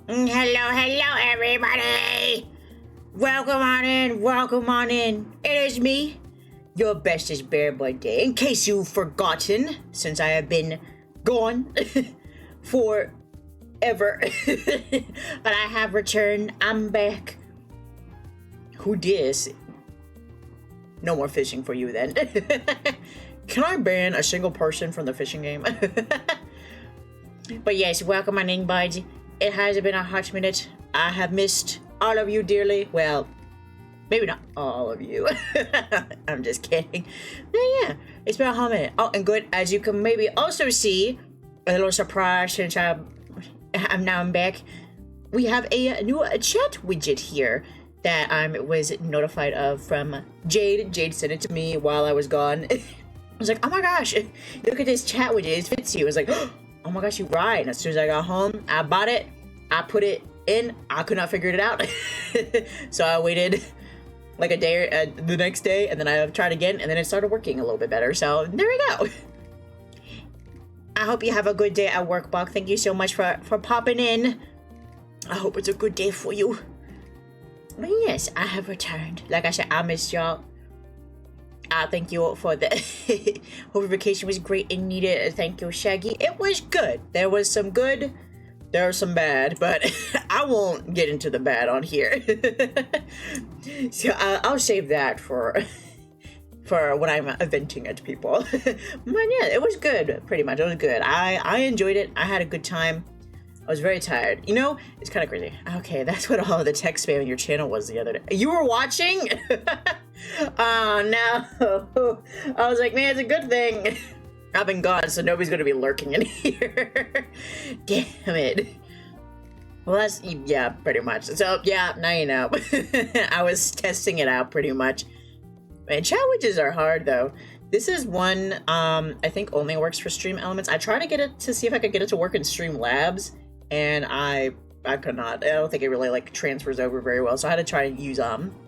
Hello, everybody! Welcome on in. It is me, your bestest bear boy Dae. In case you've forgotten, since I have been gone forever, but I have returned. I'm back. Who dis? No more fishing for you then. Can I ban a single person from the fishing game? But yes, welcome on in, buds. It has been a hot minute. I have missed all of you dearly. Well, maybe not all of you. I'm just kidding. But yeah, it's been a hot minute. Oh, and good, as you can maybe also see, a little surprise since I'm back. We have a new chat widget here that I was notified of from Jade. Jade sent it to me while I was gone. I was like, oh my gosh, look at this chat widget. It fits you. I was like, oh my gosh, you're right. And as soon as I got home, I bought it. I put it in. I could not figure it out. So I waited like a day, the next day, and then I tried again, and then it started working a little bit better. So there we go. I hope you have a good day at work, Buck. Thank you so much for popping in. I hope it's a good day for you. But yes, I have returned. Like I said, I missed y'all. Thank you for the hope your vacation was great and needed. Thank you, Shaggy. It was good. There was some good, there was some bad, but I won't get into the bad on here. So I'll save that for when I'm venting at people. But yeah, it was good, pretty much. It was good. I enjoyed it. I had a good time. I was very tired. You know, it's kind of crazy. Okay, that's what all the text spam on your channel was the other day. You were watching? Oh, no. I was like, man, it's a good thing I've been gone, so nobody's going to be lurking in here. Damn it. Well, that's, yeah, pretty much. So, yeah, now you know. I was testing it out pretty much. Man, chat widgets are hard, though. This is one, I think only works for Stream Elements. I tried to get it to see if I could get it to work in Stream Labs, and I could not. I don't think it really, like, transfers over very well, so I had to try and use,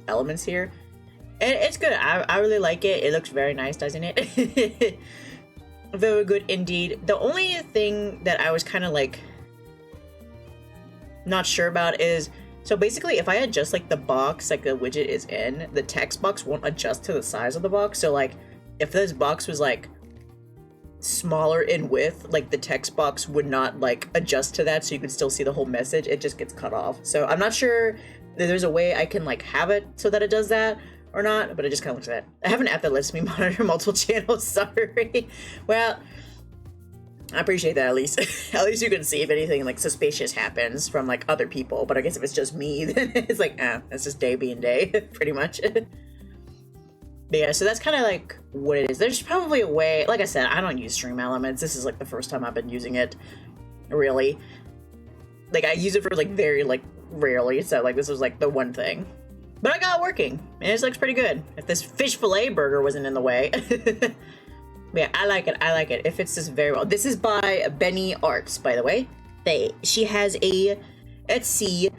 Elements here. And it's good. I really like it. It looks very nice, doesn't it? Very good indeed. The only thing that I was kind of, like, not sure about is, so basically, if I adjust, like, the box, like, the widget is in, the text box won't adjust to the size of the box. So, like, if this box was, like, smaller in width, like, the text box would not, like, adjust to that so you can still see the whole message. It just gets cut off. So I'm not sure that there's a way I can, like, have it so that it does that or not, but it just kind of looks at that. I have an app that lets me monitor multiple channels. Sorry. Well, I appreciate that at least. At least you can see if anything, like, suspicious happens from, like, other people. But I guess if it's just me, then it's like, that's just Dae being Dae, pretty much. But yeah, so that's kind of like what it is. There's probably a way, like I said, I don't use Stream Elements. This is like the first time I've been using it, really. Like, I use it for, like, very, like, rarely. So, like, this was, like, the one thing. But I got it working, and it looks pretty good. If this fish fillet burger wasn't in the way. But yeah, I like it. I like it. It fits this very well. This is by Benny Arts, by the way. She has a Etsy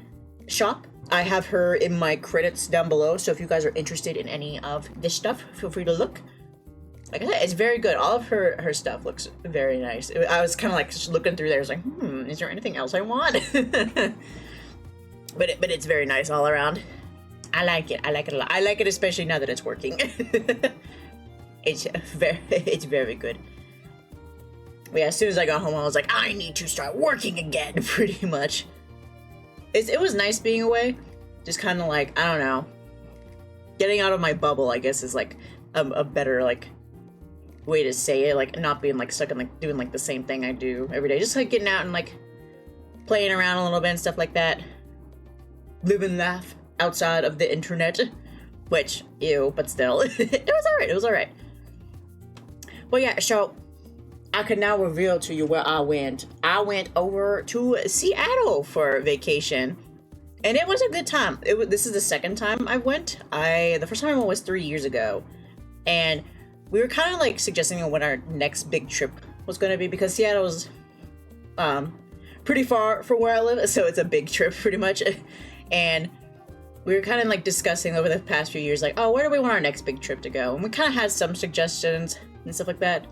shop. I have her in my credits down below, so if you guys are interested in any of this stuff, feel free to look. Like I said, it's very good. All of her stuff looks very nice. I was kind of like just looking through there. I was like, is there anything else I want? But it's very nice all around. I like it. I like it a lot. I like it especially now that it's working. It's very good. But yeah, as soon as I got home, I was like, I need to start working again, pretty much. It was nice being away. Just kind of like, I don't know. Getting out of my bubble, I guess, is like a better, like, way to say it. Like, not being, like, stuck in, like, doing, like, the same thing I do every day. Just, like, getting out and, like, playing around a little bit and stuff like that. Live and laugh outside of the internet. Which, ew, but still. It was alright. It was alright. Well, yeah, so I can now reveal to you where I went. I went over to Seattle for vacation, and it was a good time. This is the second time I went. The first time I went was 3 years ago, and we were kind of like suggesting what our next big trip was going to be, because Seattle's pretty far from where I live, so it's a big trip pretty much. And we were kind of like discussing over the past few years, like, oh, where do we want our next big trip to go? And we kind of had some suggestions and stuff like that.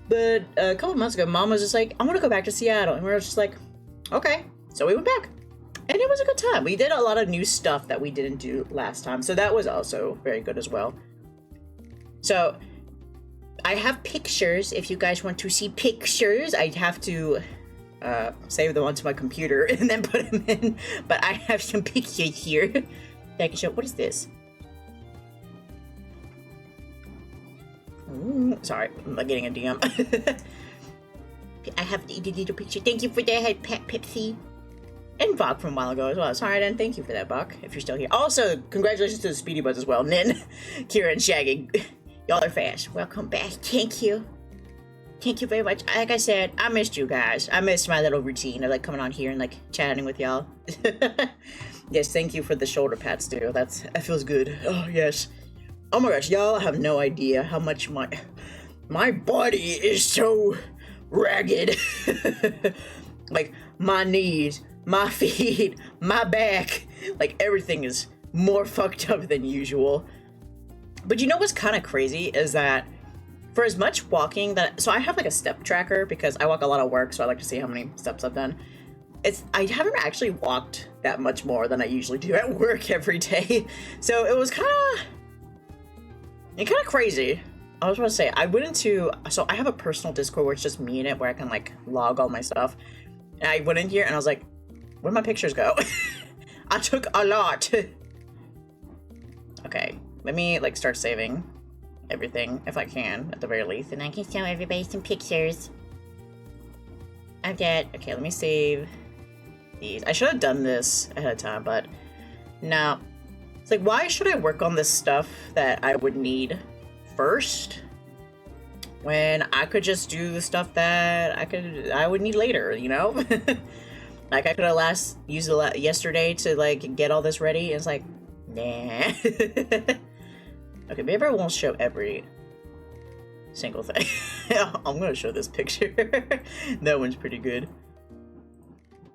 But a couple months ago, Mom was just like, I want to go back to Seattle. And we were just like, okay. So we went back. And it was a good time. We did a lot of new stuff that we didn't do last time, so that was also very good as well. So I have pictures. If you guys want to see pictures, I'd have to save them onto my computer and then put them in. But I have some pictures here that I can show. What is this? Sorry, I'm not getting a DM. I have the little picture. Thank you for that, Pepsi. And Bach from a while ago as well. Sorry, I didn't thank you for that, Bach, if you're still here. Also, congratulations to the Speedy Buds as well. Nin, Kira, and Shaggy. Y'all are fast. Welcome back. Thank you. Thank you very much. Like I said, I missed you guys. I missed my little routine of like coming on here and like chatting with y'all. Yes, thank you for the shoulder pats, too. That feels good. Oh, yes. Oh my gosh, y'all have no idea how much my body is so ragged. Like, my knees, my feet, my back, like everything is more fucked up than usual. But you know what's kind of crazy is that for as much walking that, so I have like a step tracker because I walk a lot of work, so I like to see how many steps I've done. I haven't actually walked that much more than I usually do at work every day. So it was kind of crazy. I was going to say, I went into, so I have a personal Discord where it's just me in it, where I can like log all my stuff. And I went in here and I was like, where'd my pictures go? I took a lot. Okay, let me like start saving everything if I can, at the very least. And I can show everybody some pictures of that. Okay, let me save these. I should have done this ahead of time, but no. It's like, why should I work on this stuff that I would need first when I could just do the stuff that I would need later, you know? Like, I could have used it yesterday to like get all this ready, and it's like, nah. Okay, maybe I won't show every single thing. I'm gonna show this picture. That one's pretty good.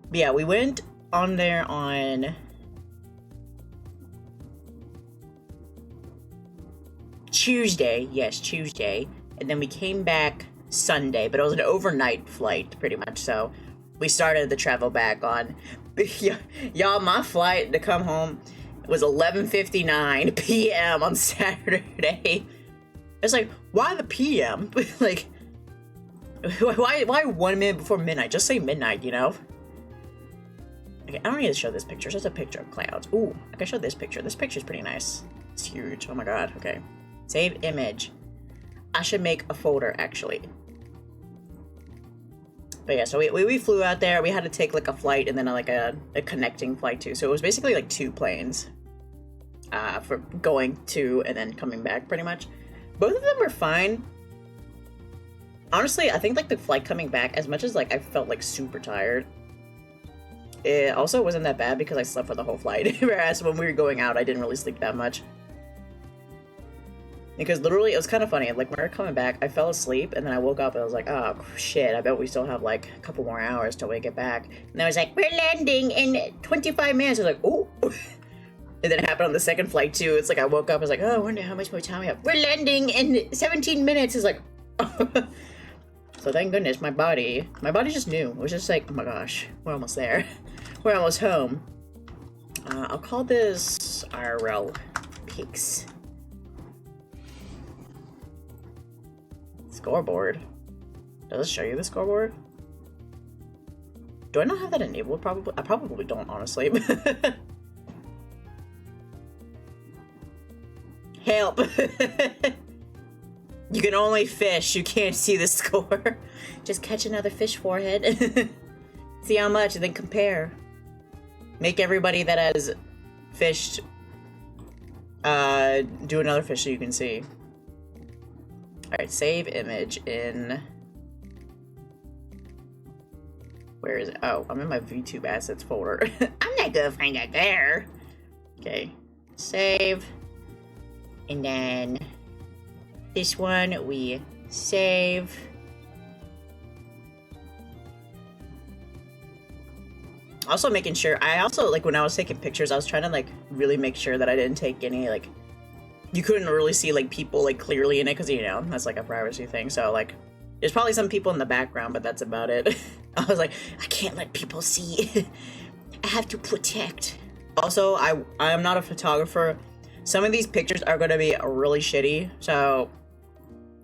But yeah, we went on there on Tuesday. Yes, Tuesday. And then we came back Sunday, but it was an overnight flight, pretty much. So we started the travel back on. Y'all, my flight to come home was 11:59 p.m. on Saturday. It's like, why the p.m.? Like, why 1 minute before midnight? Just say midnight, you know? Okay, I don't need to show this picture. It's just a picture of clouds. Ooh, I can show this picture. This picture's pretty nice. It's huge. Oh my god. Okay. Save image. I should make a folder, actually. But yeah, so we flew out there. We had to take like a flight and then like a connecting flight too. So it was basically like 2 planes for going to and then coming back, pretty much. Both of them were fine. Honestly, I think like the flight coming back, as much as like I felt like super tired, it also wasn't that bad because I slept for the whole flight. Whereas when we were going out, I didn't really sleep that much. Because literally, it was kind of funny. Like, when we were coming back, I fell asleep, and then I woke up, and I was like, oh, shit, I bet we still have, like, a couple more hours till we get back. And I was like, we're landing in 25 minutes. I was like, oh. And then it happened on the second flight, too. It's like, I woke up, I was like, oh, I wonder how much more time we have. We're landing in 17 minutes. It's like, So thank goodness, my body just knew. It was just like, oh my gosh, we're almost there. We're almost home. I'll call this IRL pics. Scoreboard. Does it show you the scoreboard? Do I not have that enabled? Probably. I probably don't, honestly. Help! You can only fish. You can't see the score. Just catch another fish, forehead. See how much, and then compare. Make everybody that has fished do another fish so you can see. Alright, save image in... Where is it? Oh, I'm in my VTube assets folder. I'm not gonna find that there. Okay, save. And then this one we save. Also making sure, I also, like, when I was taking pictures, I was trying to, like, really make sure that I didn't take any, like, you couldn't really see, like, people, like, clearly in it, because, you know, that's, like, a privacy thing, so, like, there's probably some people in the background, but that's about it. I was like, I can't let people see. I have to protect. Also, I am not a photographer. Some of these pictures are gonna be really shitty, so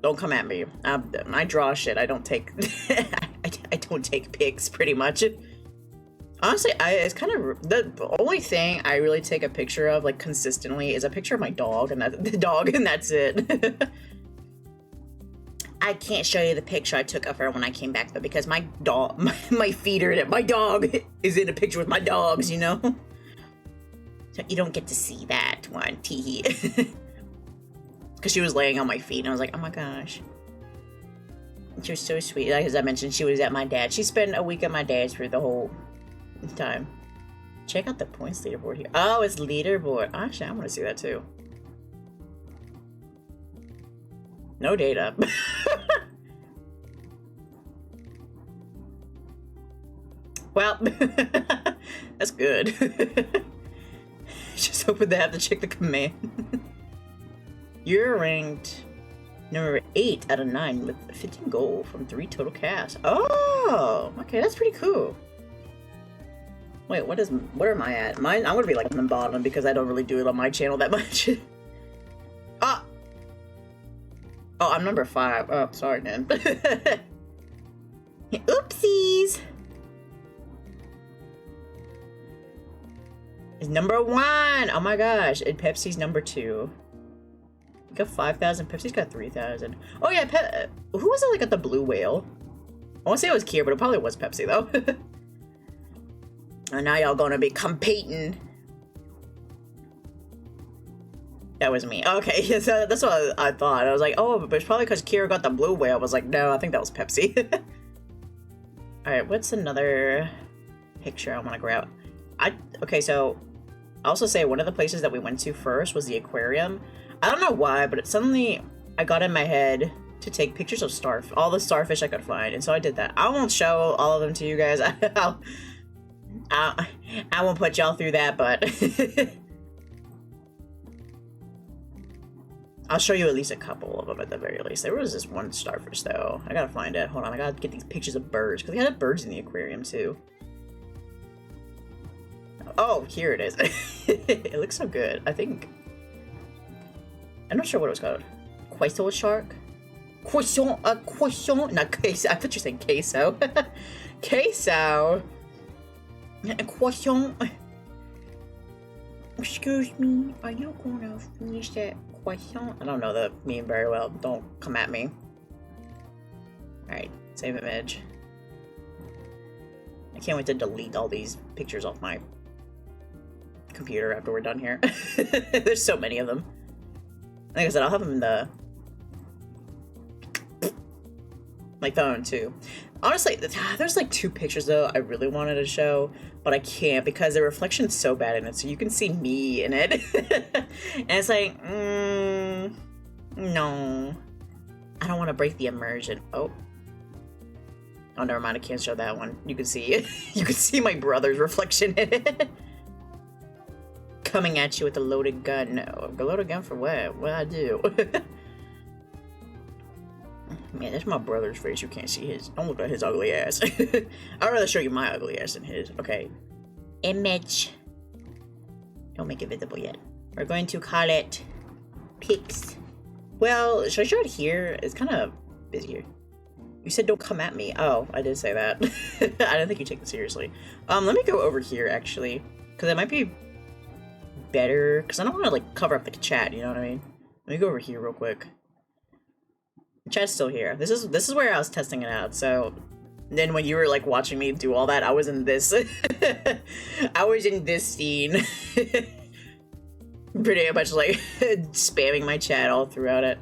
don't come at me. I draw shit. I don't take I don't take pics pretty much. Honestly, it's kind of the only thing I really take a picture of like consistently is a picture of my dog and that's it. I can't show you the picture I took of her when I came back though because my dog, my feeder, my dog is in a picture with my dogs, you know. So you don't get to see that one, teehee. Because she was laying on my feet and I was like, oh my gosh. She was so sweet. Like as I mentioned, she was at my dad's. She spent a week at my dad's for the whole time. Check out the points leaderboard here. Oh, it's leaderboard. Actually, I want to see that too. No data. Well, that's good. Just hoping they have to check the command. You're ranked number 8 out of 9 with 15 gold from 3 total casts. Oh, okay, that's pretty cool. Wait, where am I at? Mine, I'm gonna be like on the bottom because I don't really do it on my channel that much. Ah! Oh, I'm number 5. Oh, sorry, man. Oopsies! It's number 1! Oh my gosh, and Pepsi's number 2. You got 5,000, Pepsi's got 3,000. Oh yeah, who was it like at the Blue Whale? I wanna say it was Kier, but it probably was Pepsi though. And now y'all gonna be competing. That was me. Okay, yeah, so that's what I thought. I was like, oh, but it's probably because Kira got the Blue Whale. I was like, no, I think that was Pepsi. Alright, what's another picture I want to grab? Okay, so I'll also say one of the places that we went to first was the aquarium. I don't know why, but suddenly I got in my head to take pictures of all the starfish I could find, and so I did that. I won't show all of them to you guys. I won't put y'all through that, but I'll show you at least a couple of them at the very least. There was this one starfish though. I gotta find it. Hold on, I gotta get these pictures of birds because they had birds in the aquarium too. Oh, here it is. It looks so good. I think I'm not sure what it was called. Queso shark? Queso, not queso. I thought you were saying queso. Queso. Croissant. Excuse me, are you gonna finish that croissant? I don't know the meme very well. Don't come at me. Alright, save image. I can't wait to delete all these pictures off my computer after we're done here. There's so many of them. Like I said, I'll have them in my phone too. Honestly, there's like 2 pictures though I really wanted to show, but I can't because the reflection's so bad in it, so you can see me in it. And it's like, no. I don't want to break the immersion. Oh, never mind, I can't show that one. You can see you can see my brother's reflection in it. Coming at you with a loaded gun. No, a loaded gun for what? What'd I do? Man, that's my brother's face. You can't see his. Don't look at his ugly ass. I'd rather show you my ugly ass than his. Okay. Image. Don't make it visible yet. We're going to call it pics. Well, should I show it here? It's kind of busier. You said don't come at me. Oh, I did say that. I didn't think you take it seriously. Let me go over here actually, because it might be better. Because I don't want to like cover up the chat. You know what I mean? Let me go over here real quick. The chat's still here. This is where I was testing it out. So then when you were like watching me do all that, I was in this. I was in this scene. Pretty much like spamming my chat all throughout it.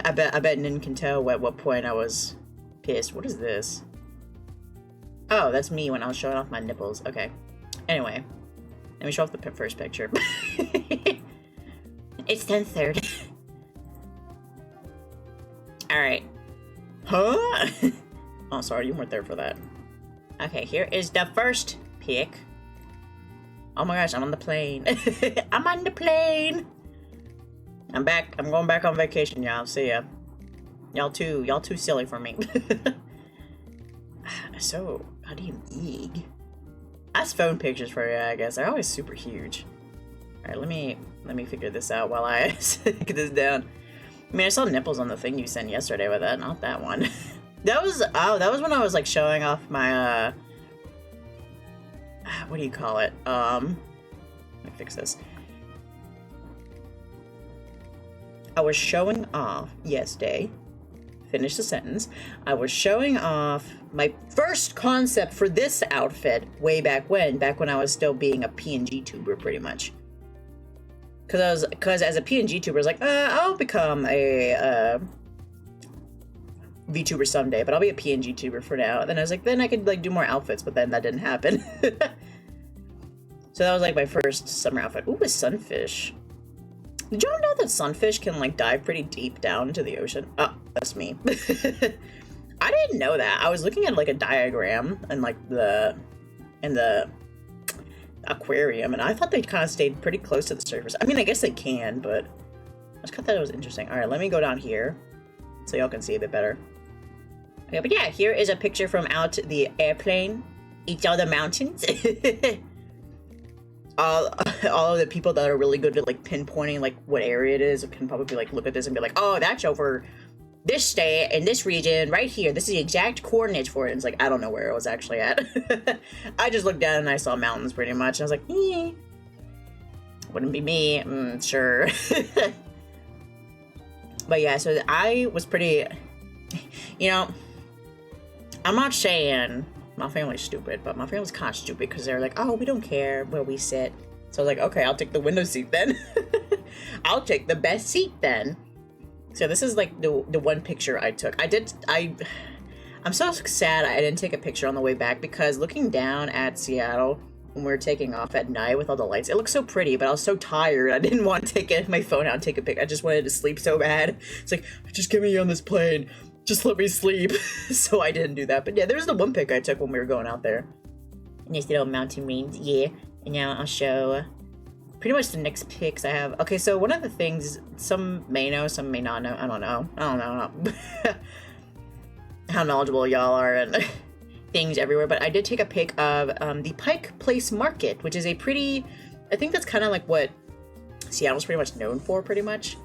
I bet Nin can tell at what point I was pissed. What is this? Oh, that's me when I was showing off my nipples. Okay. Anyway, let me show off the first picture. It's 10:30. Alright. Huh? Oh, sorry, you weren't there for that. Okay, here is the first pic. Oh my gosh, I'm on the plane. I'm on the plane. I'm back. I'm going back on vacation, y'all. See ya. Y'all too silly for me. So, how do you eeg? That's phone pictures for you, I guess. They're always super huge. All right, let me figure this out while I get this down. I mean, I saw nipples on the thing you sent yesterday with that, not that one. That was when I was like showing off my what do you call it? Let me fix this. I was showing off, yes, Dae. Finish the sentence. I was showing off my first concept for this outfit way back when I was still being a PNG tuber, pretty much. Because as a PNG tuber, I was like, I'll become a VTuber someday, but I'll be a PNG tuber for now. And then I was like, then I could like do more outfits, but then that didn't happen. So that was like my first summer outfit. Ooh, a sunfish. Did y'all know that sunfish can like dive pretty deep down into the ocean? Oh, that's me. I didn't know that. I was looking at like a diagram and like the aquarium, and I thought they kind of stayed pretty close to the surface. I mean, I guess they can, but I just thought that was interesting. All right, let me go down here so y'all can see a bit better. Okay, but yeah, here is a picture from out the airplane. It's all the mountains. all of the people that are really good at like pinpointing like what area it is can probably like look at this and be like, oh, that's over this state in this region right here. This is the exact coordinates for it. And it's like, I don't know where it was actually at. I just looked down and I saw mountains pretty much. And I was like, wouldn't be me. Sure. But yeah, so I was pretty, you know, I'm not saying my family's stupid, but my family's kind of stupid because they're like, oh, we don't care where we sit. So I was like, okay, I'll take the window seat then. I'll take the best seat then. So this is like the one picture I took. I'm so sad I didn't take a picture on the way back, because looking down at Seattle when we were taking off at night with all the lights, it looked so pretty, but I was so tired. I didn't want to take my phone out and take a pic. I just wanted to sleep so bad. It's like, just get me on this plane. Just let me sleep. So I didn't do that. But yeah, there's the one pic I took when we were going out there. Nice little mountain range, yeah. And now I'll show pretty much the next pics I have. Okay, so one of the things, some may know, some may not know. I don't know how knowledgeable y'all are and things everywhere. But I did take a pic of the Pike Place Market, which is a pretty, I think that's kind of like what Seattle's pretty much known for, pretty much.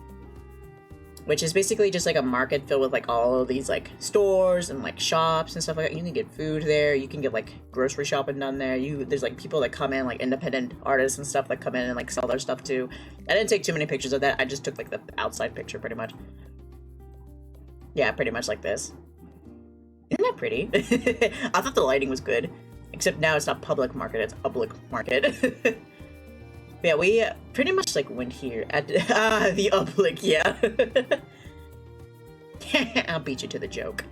Which is basically just like a market filled with like all of these like stores and like shops and stuff like that. You can get food there. You can get like grocery shopping done there. There's like people that come in, like independent artists and stuff that come in and like sell their stuff too. I didn't take too many pictures of that. I just took like the outside picture pretty much. Yeah, pretty much like this. Isn't that pretty? I thought the lighting was good. Except now it's not public market, it's public market. Yeah, we pretty much like went here at the public, yeah. I'll beat you to the joke.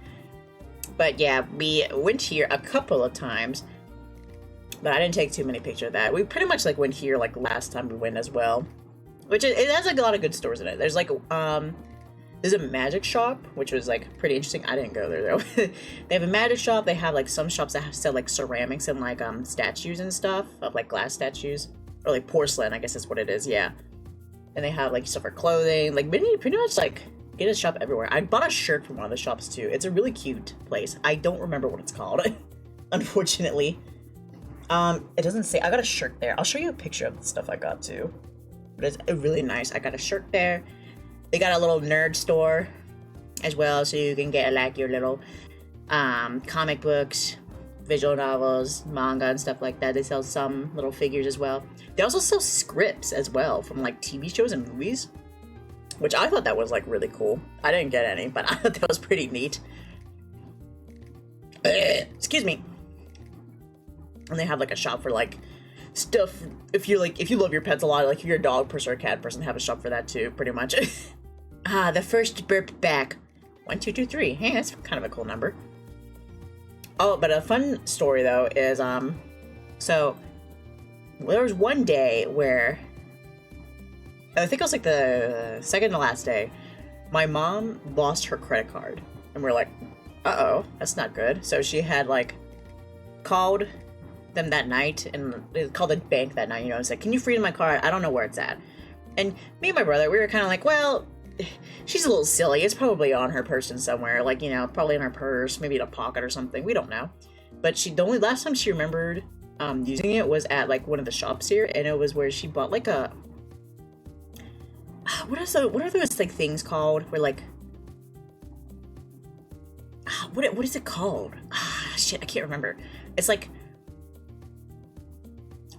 But yeah, we went here a couple of times, but I didn't take too many pictures of that. We pretty much like went here like last time we went as well, which it has like a lot of good stores in it. There's like there's a magic shop, which was like pretty interesting. I didn't go there though. They have a magic shop. They have like some shops that sell like ceramics and like statues and stuff, of like glass statues. Or like porcelain, I guess that's what it is, yeah. And they have like stuff for clothing, like pretty much like get a shop everywhere. I bought a shirt from one of the shops too. It's a really cute place. I don't remember what it's called, unfortunately. It doesn't say. I got a shirt there. I'll show you a picture of the stuff I got too. But it's really nice. I got a shirt there. They got a little nerd store as well, so you can get like your little comic books, visual novels, manga, and stuff like that. They sell some little figures as well. They also sell scripts as well from like TV shows and movies, which I thought that was like really cool. I didn't get any, but I thought that was pretty neat. Excuse me. And they have like a shop for like stuff. If you love your pets a lot, like if you're a dog person or a cat person, have a shop for that too, pretty much. The first burp back. 1, 2, 2, 3. Hey, that's kind of a cool number. Oh, but a fun story though is so there was one day where I think it was like the second to last day, my mom lost her credit card, and we're like, uh-oh, that's not good. So she had like called them that night, and they called the bank that night, you know, it's like, can you freeze my card? I don't know where it's at. And me and my brother, we were kind of like, well, she's a little silly. It's probably on her person somewhere, like, you know, probably in her purse, maybe in a pocket or something. We don't know. But the only last time she remembered using it was at like one of the shops here, and it was where she bought like a what are those like things called where like what is it called? Shit, I can't remember. It's like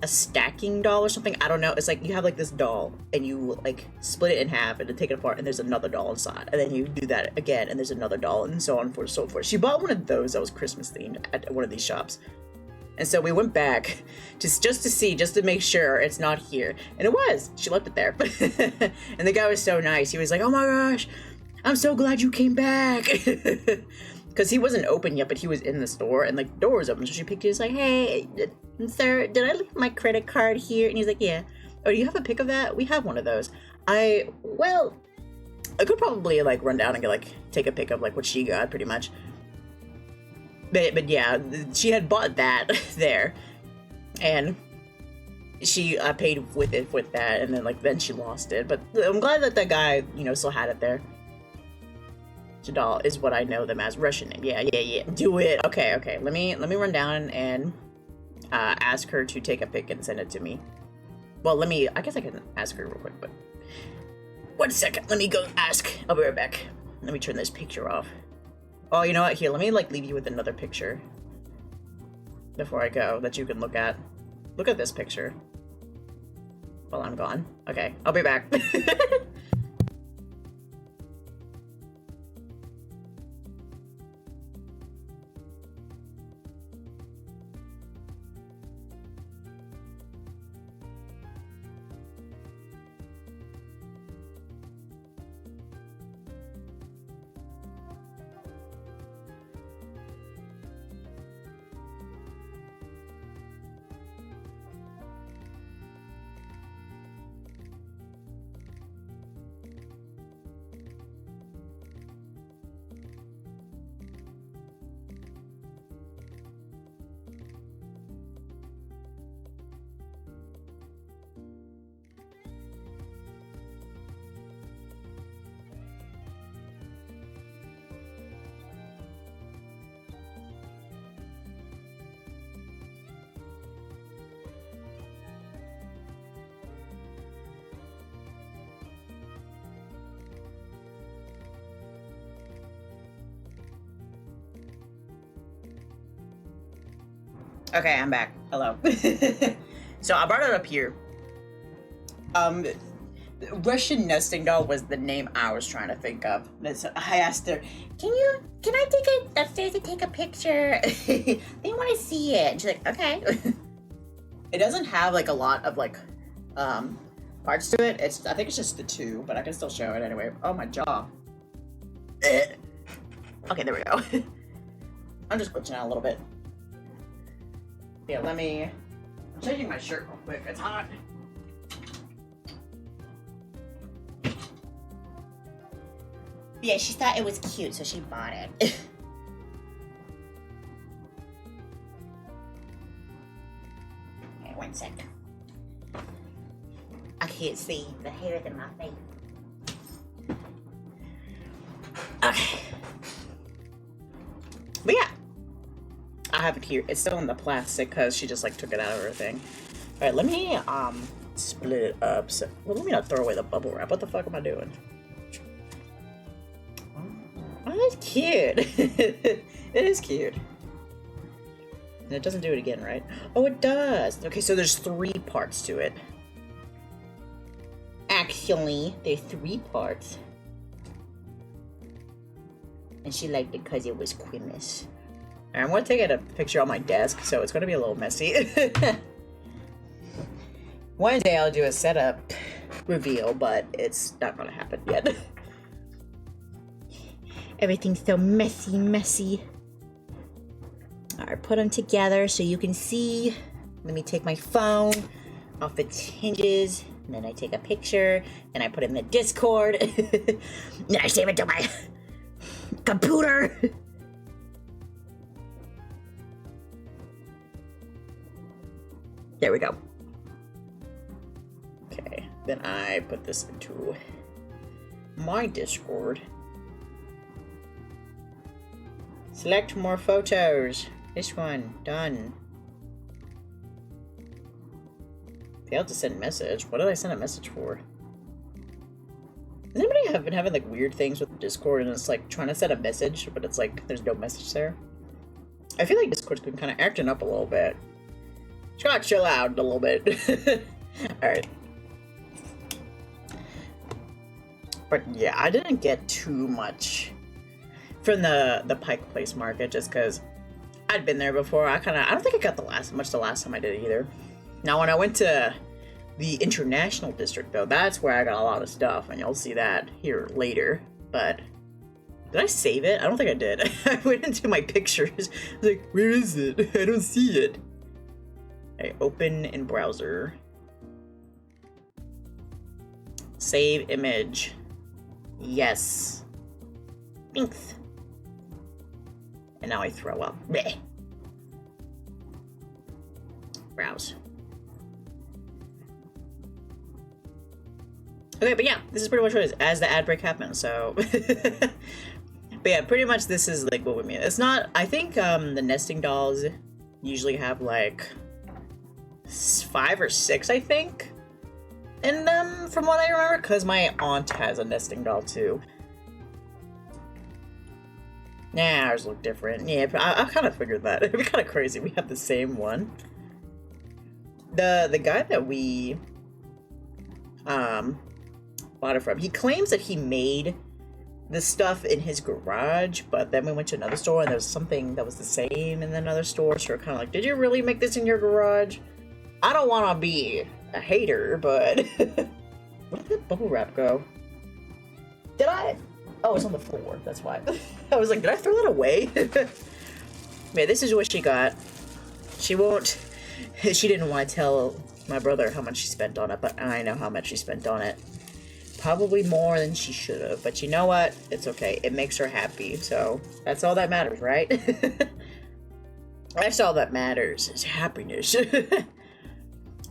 a stacking doll or something. I don't know. It's like you have like this doll and you like split it in half and then take it apart and there's another doll inside, and then you do that again and there's another doll, and so on and so forth. She bought one of those that was Christmas themed at one of these shops. And so we went back just to see, just to make sure it's not here. And it was. She left it there. And the guy was so nice. He was like, "Oh my gosh, I'm so glad you came back." Because he wasn't open yet, but he was in the store and like the door was open. So she picked it. She's like, "Hey, sir, did I leave my credit card here?" And he's like, "Yeah." "Oh, do you have a pic of that? We have one of those." Well, I could probably like run down and get, like take a pic of like what she got pretty much. But yeah, she had bought that there, and I paid with that, and then she lost it. But I'm glad that that guy, still had it there. Jadal is what I know them as, Russian name. Yeah. Do it. Okay. Let me run down and ask her to take a pic and send it to me. Well, I guess I can ask her real quick, but 1 second. Let me go ask. I'll be right back. Let me turn this picture off. Oh, you know what? Here, let me like leave you with another picture before I go that you can look at. Look at this picture while I'm gone. Okay, I'll be back. Okay, I'm back. Hello. So I brought it up here. Russian nesting doll was the name I was trying to think of. So I asked her, can I take it upstairs and take a picture? They want to see it. And she's like, okay. It doesn't have like a lot of like parts to it. I think it's just the two, but I can still show it anyway. Oh, my jaw. Okay, there we go. I'm just glitching out a little bit. Yeah, I'm changing my shirt real quick. It's hot. Yeah, she thought it was cute, so she bought it. Okay, 1 sec. I can't see the hairs in my face. Okay. But yeah. I have it here. It's still in the plastic because she just like took it out of her thing. All right, let me split it up. So, well, let me not throw away the bubble wrap. What the fuck am I doing? Oh, that's cute. It is cute. And it doesn't do it again, right? Oh, it does. Okay, so there's 3 parts to it. Actually, there's 3 parts. And she liked it because it was Quimus. I'm going to take a picture on my desk, so it's going to be a little messy. One day I'll do a setup reveal, but it's not going to happen yet. Everything's so messy. Alright, put them together so you can see. Let me take my phone off its hinges, and then I take a picture, and I put it in the Discord. Then I save it to my computer. There we go. Okay, then I put this into my Discord. Select more photos. This one, done. Failed to send message. What did I send a message for? Has anybody been having like weird things with Discord and it's like trying to send a message, but it's like there's no message there? I feel like Discord's been kind of acting up a little bit. Just gotta chill out a little bit. Alright. But yeah, I didn't get too much from the Pike Place Market just because I'd been there before. I don't think I got the last time I did it either. Now when I went to the International District though, that's where I got a lot of stuff, and you'll see that here later. But did I save it? I don't think I did. I went into my pictures. I was like, where is it? I don't see it. Okay, open in browser. Save image. Yes. Thanks. And now I throw up. Blech. Browse. Okay, but yeah, this is pretty much what it is as the ad break happens, so. But yeah, pretty much this is like what we mean. It's not, I think the nesting dolls usually have like 5 or 6, I think, in them from what I remember, because my aunt has a nesting doll too. Nah, ours look different. Yeah, but I kind of figured that. It'd be kind of crazy we have the same one. The guy that we bought it from, he claims that he made the stuff in his garage, but then we went to another store and there was something that was the same in another store, so we're kind of like, did you really make this in your garage? I don't want to be a hater, but where did that bubble wrap go? Did I? Oh, it's on the floor, that's why. I was like, did I throw that away? Yeah, this is what she got. She didn't want to tell my brother how much she spent on it, but I know how much she spent on it. Probably more than she should have, but you know what? It's okay. It makes her happy, so that's all that matters, right? That's all that matters, is happiness.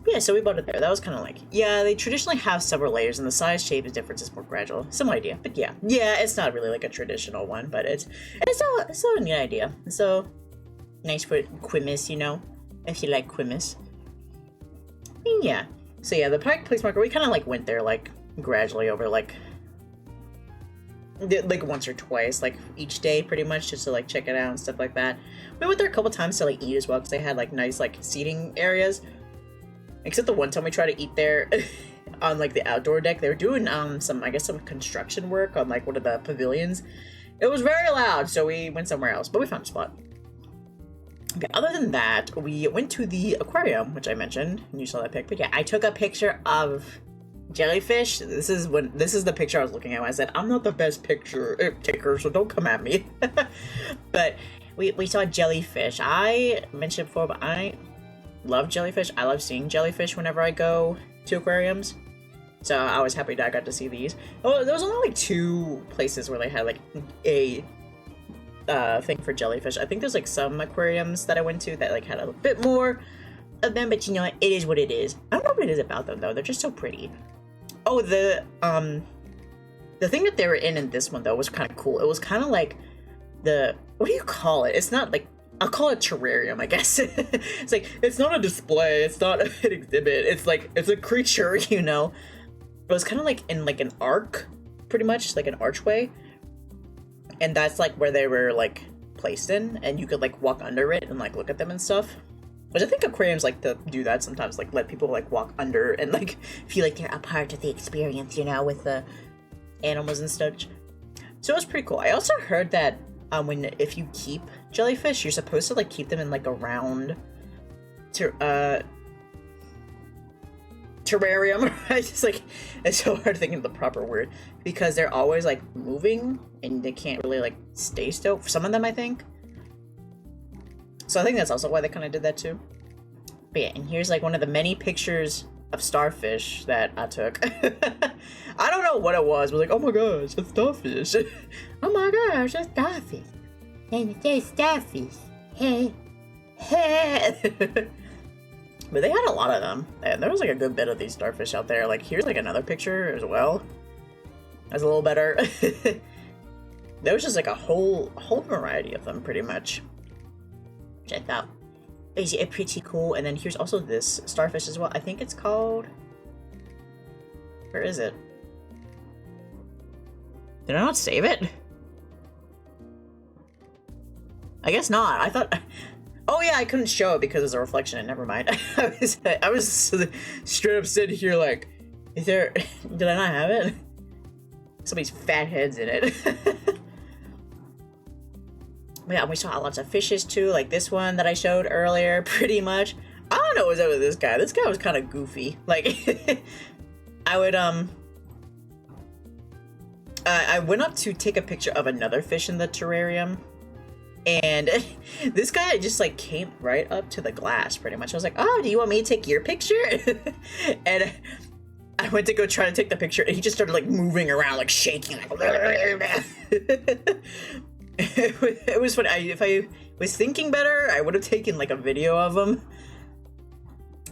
Yeah, so we bought it there. That was kind of like, yeah, they traditionally have several layers, and the size shape is different, is more gradual. Some idea, but yeah. Yeah, it's not really like a traditional one, but it's still a neat idea. So, nice for Quimus, you know, if you like Quimus. Yeah. So yeah, the Pike Place Market, we kind of like went there like gradually over like once or twice, like each day pretty much, just to like check it out and stuff like that. We went there a couple times to like eat as well, because they had like nice like seating areas. Except the one time we tried to eat there on like the outdoor deck, they were doing some construction work on like one of the pavilions. It was very loud, so we went somewhere else, but we found a spot. Okay, other than that, we went to the aquarium, which I mentioned, and you saw that pic. But yeah, I took a picture of jellyfish. This is the picture I was looking at when I said, I'm not the best picture taker, so don't come at me. But we saw jellyfish. I mentioned before, but I love jellyfish. I love seeing jellyfish whenever I go to aquariums. So I was happy that I got to see these. Oh, there was only like 2 places where they had like a thing for jellyfish. I think there's like some aquariums that I went to that like had a bit more of them, but you know what? It is what it is. I don't know what it is about them though. They're just so pretty. Oh, the thing that they were in this one though was kind of cool. It was kind of like what do you call it? It's not like, I'll call it terrarium, I guess. It's like, it's not a display, it's not an exhibit, it's like, it's a creature, you know? It was kind of like in like an arc, pretty much, like an archway. And that's like where they were like placed in, and you could like walk under it and like look at them and stuff. Which I think aquariums like to do that sometimes, like let people like walk under and like feel like they're a part of the experience, you know, with the animals and such. So it was pretty cool. I also heard that if you keep jellyfish, you're supposed to like keep them in like a round terrarium. I just like, it's so hard thinking of the proper word, because they're always like moving and they can't really like stay still. For some of them, I think. So I think that's also why they kind of did that too. But yeah, and here's like one of the many pictures of starfish that I took. I don't know what it was, but like, oh my gosh, a starfish. Oh my gosh, a starfish. And it's a starfish. Hey. Hey. But they had a lot of them, and there was like a good bit of these starfish out there. Like, here's like another picture as well. That's a little better. There was just like a whole variety of them, pretty much. Which I thought is pretty cool. And then here's also this starfish as well. I think it's called... Where is it? Did I not save it? I guess not. I thought... Oh yeah, I couldn't show it because it's a reflection. Never mind. I was straight up sitting here like, is there... Did I not have it? Somebody's fat head's in it. Yeah, we saw lots of fishes too, like this one that I showed earlier, pretty much. I don't know what's up with this guy. This guy was kind of goofy. Like, I would, I went up to take a picture of another fish in the terrarium, and this guy just, like, came right up to the glass, pretty much. I was like, oh, do you want me to take your picture? And I went to go try to take the picture, and he just started, like, moving around, like, shaking, like... It was funny. If I was thinking better, I would have taken like a video of him.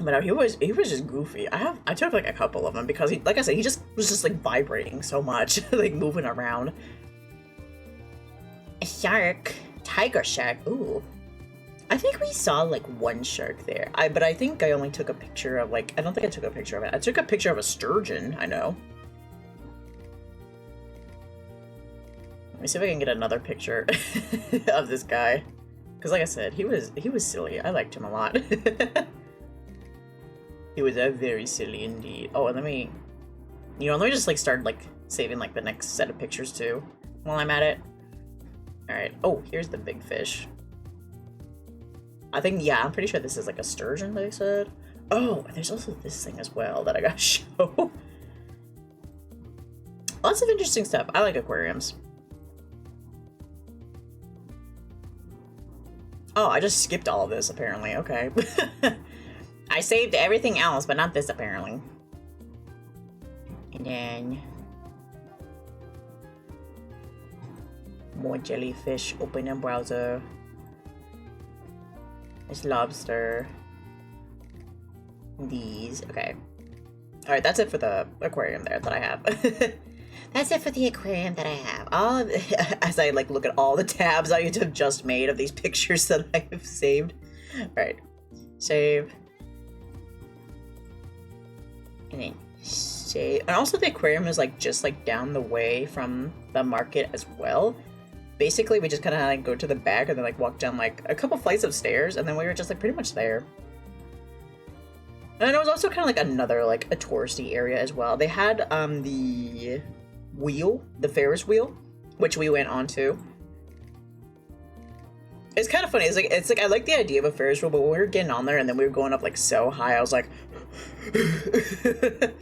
But he was just goofy. I took like a couple of them because he, like I said, he just was just like vibrating so much, like moving around. A shark, tiger shark. Ooh, I think we saw like one shark there. But I think I only took a picture of like, I don't think I took a picture of it. I took a picture of a sturgeon. I know. Let me see if I can get another picture of this guy, because like I said, he was silly. I liked him a lot. He was very silly indeed. Oh, and let me just like start like saving like the next set of pictures too while I'm at it. All right. Oh, here's the big fish. I think, yeah, I'm pretty sure this is like a sturgeon, they said. Oh, and there's also this thing as well that I gotta show. Lots of interesting stuff. I like aquariums. Oh, I just skipped all of this, apparently. Okay. I saved everything else, but not this, apparently. And then... more jellyfish. Open in browser. There's lobster. These. Okay. Alright, that's it for the aquarium there that I have. That's it for the aquarium that I have. As I like look at all the tabs I have just made of these pictures that I have saved. Alright. Save. And then save. And also the aquarium is like just like down the way from the market as well. Basically we just kind of like go to the back and then like walk down like a couple flights of stairs and then we were just like pretty much there. And it was also kind of like another like a touristy area as well. They had the wheel, the Ferris wheel, which we went on to. It's kind of funny. It's like I like the idea of a Ferris wheel, but when we were getting on there and then we were going up like so high, I was like, it's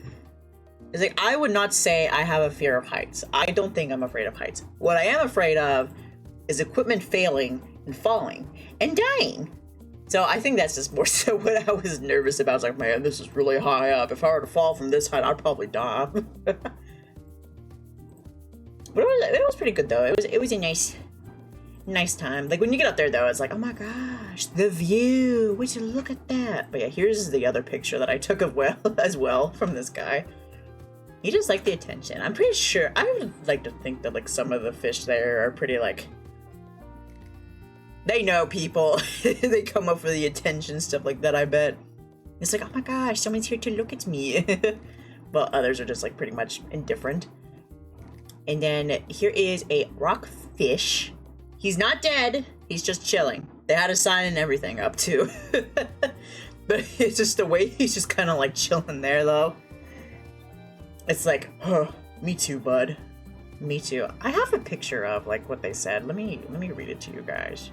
like I would not say I have a fear of heights. I don't think I'm afraid of heights. What I am afraid of is equipment failing and falling and dying. So I think that's just more so what I was nervous about. I was like, man, this is really high up. If I were to fall from this height, I'd probably die. But it was pretty good though. It was a nice time. Like when you get up there though, it's like, oh my gosh, the view. Would you look at that? But yeah, here's the other picture that I took of as well from this guy. He just liked the attention. I'm pretty sure. I would like to think that like some of the fish there are pretty like. They know people. They come up for the attention, stuff like that. I bet. It's like, oh my gosh, someone's here to look at me. Well, others are just like pretty much indifferent. And then here is a rockfish. He's not dead. He's just chilling. They had a sign and everything up too. But it's just the way he's just kind of like chilling there though. It's like, oh, me too, bud. Me too. I have a picture of like what they said. Let me read it to you guys.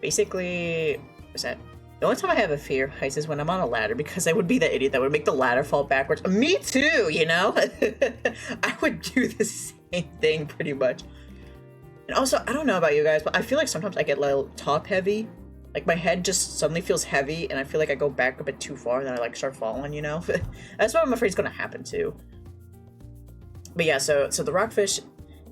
Basically, what's that? The only time I have a fear of heights is when I'm on a ladder because I would be the idiot that would make the ladder fall backwards. Me too, you know? I would do the same thing pretty much. And also, I don't know about you guys, but I feel like sometimes I get a little top heavy. Like my head just suddenly feels heavy and I feel like I go back a bit too far and then I like start falling, you know? That's what I'm afraid is gonna happen too. But yeah, so the rockfish,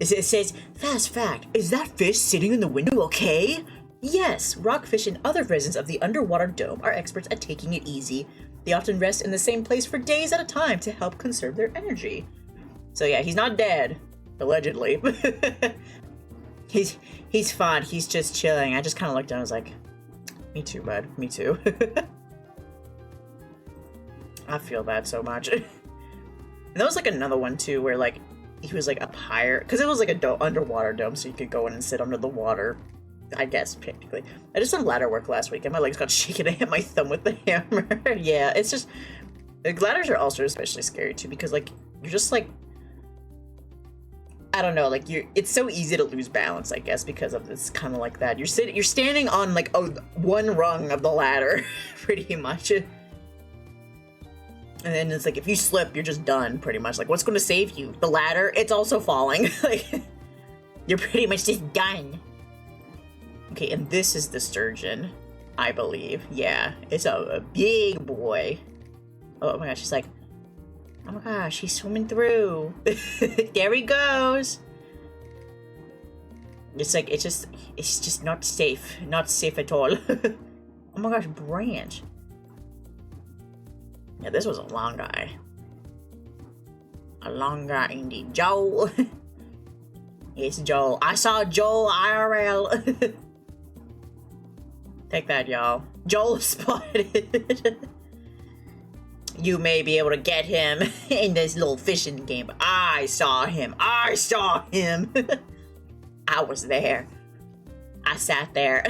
it says, fast fact, is that fish sitting in the window okay? Yes, rockfish and other residents of the underwater dome are experts at taking it easy. They often rest in the same place for days at a time to help conserve their energy. So yeah, he's not dead, allegedly. He's fine, he's just chilling. I just kind of looked down and was like, Me too, bud. Me too. I feel that so much. And there was like another one too, where like he was like up higher, because it was like a underwater dome, so you could go in and sit under the water. I guess technically. I did some ladder work last week, and my legs got shaken. I hit my thumb with the hammer. Yeah, it's just the ladders are also especially scary too, because like you're just like, I don't know, like it's so easy to lose balance, I guess, because of this kind of like that. You're standing on like one rung of the ladder, pretty much. And then it's like, if you slip, you're just done, pretty much. Like, what's going to save you? The ladder? It's also falling. Like, you're pretty much just done. Okay, and this is the sturgeon, I believe. Yeah, it's a big boy. Oh my gosh, he's like, oh my gosh, he's swimming through. There he goes. It's like, it's just not safe. Not safe at all. Oh my gosh, branch. Yeah, this was a long guy. A long guy indeed. Joel. It's Joel. I saw Joel IRL. Take that, y'all. Joel spotted. You may be able to get him in this little fishing game, but I saw him. I saw him. I was there. I sat there.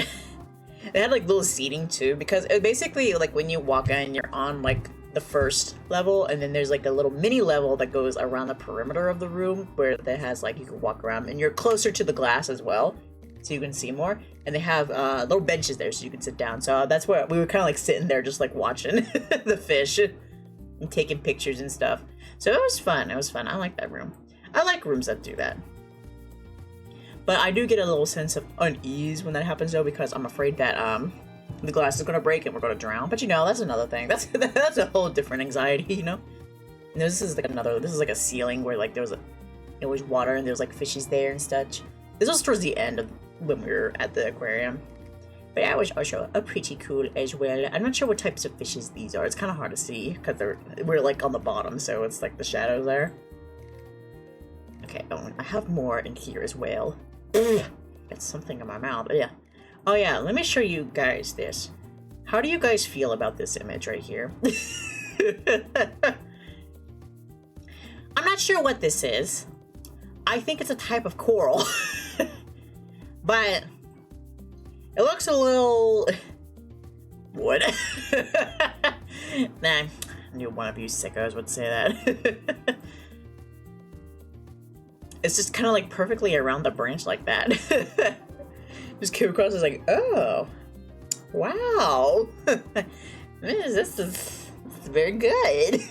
They had like little seating too, because it basically, like, when you walk in, you're on like the first level, and then there's like a little mini level that goes around the perimeter of the room where that has like, you can walk around, and you're closer to the glass as well, so you can see more. And they have little benches there so you can sit down. So that's where we were kind of like sitting there just like watching the fish and taking pictures and stuff. So it was fun. It was fun. I like that room. I like rooms that do that. But I do get a little sense of unease when that happens though, because I'm afraid that the glass is gonna break and we're gonna drown. But you know, that's another thing. That's a whole different anxiety, you know? And this is like a ceiling where like there was water and there was like fishes there and such. This was towards the end of when we were at the aquarium. But yeah, it was also pretty cool as well. I'm not sure what types of fishes these are. It's kind of hard to see because we're like on the bottom, so it's like the shadows there. Okay, oh, I have more in here as well. Got something in my mouth. But yeah. Oh yeah, let me show you guys this. How do you guys feel about this image right here? I'm not sure what this is. I think it's a type of coral. But it looks a little... What? Nah, I knew one of you sickos would say that. It's just kind of like perfectly around the branch like that. Just came across as like, oh, wow. This is very good.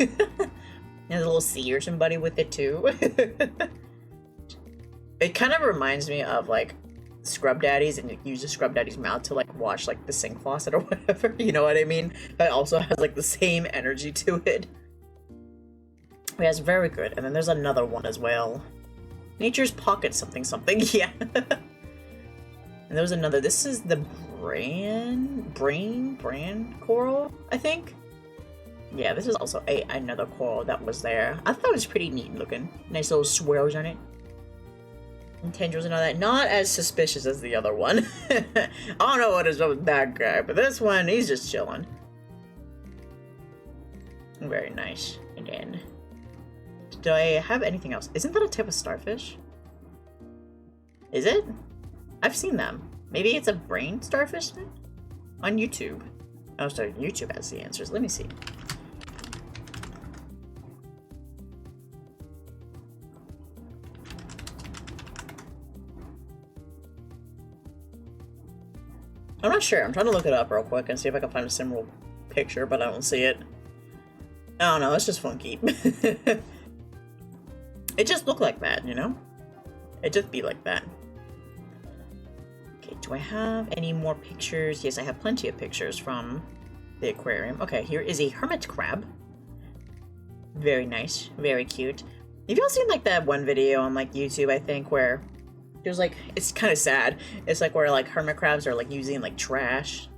There's a little sea urchin buddy with it too. It kind of reminds me of like Scrub Daddies, and you use the Scrub Daddy's mouth to like wash like the sink faucet or whatever. You know what I mean? But it also has like the same energy to it. Yeah, it's very good. And then there's another one as well. Nature's Pocket something something. Yeah. And there was another. This is the brain coral, I think. Yeah, this is also another coral that was there. I thought it was pretty neat looking. Nice little swirls on it. And tendrils and all that. Not as suspicious as the other one. I don't know what is up with that guy, but this one, he's just chilling. Very nice. And then, do I have anything else? Isn't that a type of starfish? Is it? I've seen them. Maybe it's a brain starfish thing? On YouTube. Oh, sorry, YouTube has the answers. Let me see. I'm not sure. I'm trying to look it up real quick and see if I can find a similar picture, but I don't see it. I don't know. It's just funky. It just looked like that, you know? It just be like that. Okay, do I have any more pictures? Yes, I have plenty of pictures from the aquarium. Okay, here is a hermit crab. Very nice. Very cute. Have y'all seen like that one video on like YouTube, I think, where there's like, it's kind of sad. It's like where like hermit crabs are like using like trash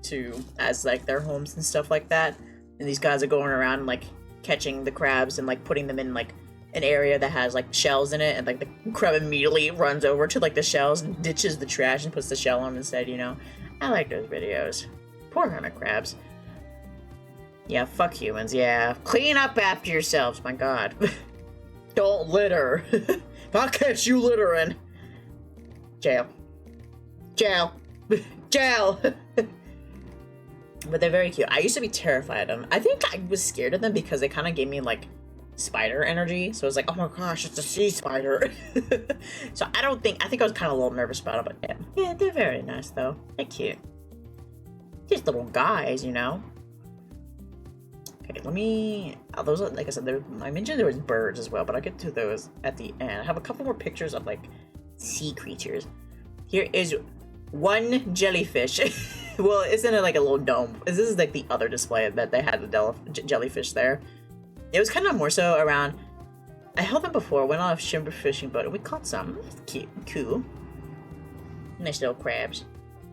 as like their homes and stuff like that. And these guys are going around like catching the crabs and like putting them in like an area that has like shells in it, and like the crab immediately runs over to like the shells and ditches the trash and puts the shell on instead, you know? I like those videos. Poor hermit crabs. Yeah, fuck humans, yeah. Clean up after yourselves, my god. Don't litter. If I catch you littering. Jail. Jail. Jail. But they're very cute. I used to be terrified of them. I think I was scared of them because they kind of gave me, like, spider energy. So I was like, oh my gosh, it's a sea spider. So I think I was kind of a little nervous about it, but yeah, they're very nice, though. They're cute. Just little guys, you know? Okay, let me... Oh, those are, like I said, I mentioned there was birds as well, but I'll get to those at the end. I have a couple more pictures of, like, sea creatures. Here is one jellyfish. Well, isn't it like a little dome? This is, like, the other display that they had the jellyfish there. It was kind of more so around... I held them before, went on a shrimp fishing boat, and we caught some. Cute, cool. Nice little crabs.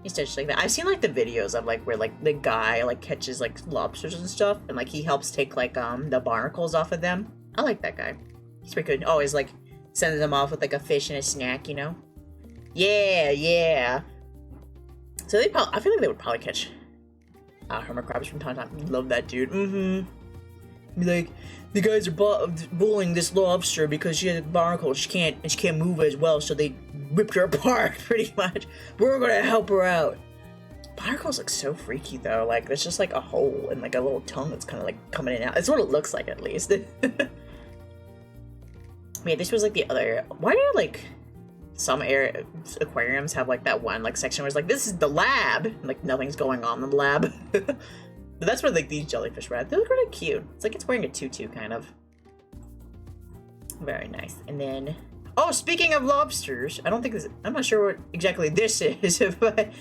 Just like that. I've seen like the videos of like where like the guy like catches like lobsters and stuff, and like he helps take like the barnacles off of them. I like that guy. He's pretty good. Always like sending them off with like a fish and a snack, you know? Yeah, yeah. So I feel like they would probably catch hermit crabs from time to time. Love that dude. Be like, the guys are bullying this lobster because she has barnacles. She can't move as well, so they ripped her apart, pretty much. We're gonna help her out. Barnacles look so freaky, though. Like, there's just, like, a hole and, like, a little tongue that's kind of, like, coming in and out. That's what it looks like, at least. Yeah, this was, like, the other... Why do, like, some aquariums have, like, that one, like, section where it's like, this is the lab! And, like, nothing's going on in the lab. But that's where, like, these jellyfish were at. They look really cute. It's like it's wearing a tutu, kind of. Very nice. And then... Oh, speaking of lobsters, I don't think this... I'm not sure what exactly this is, but...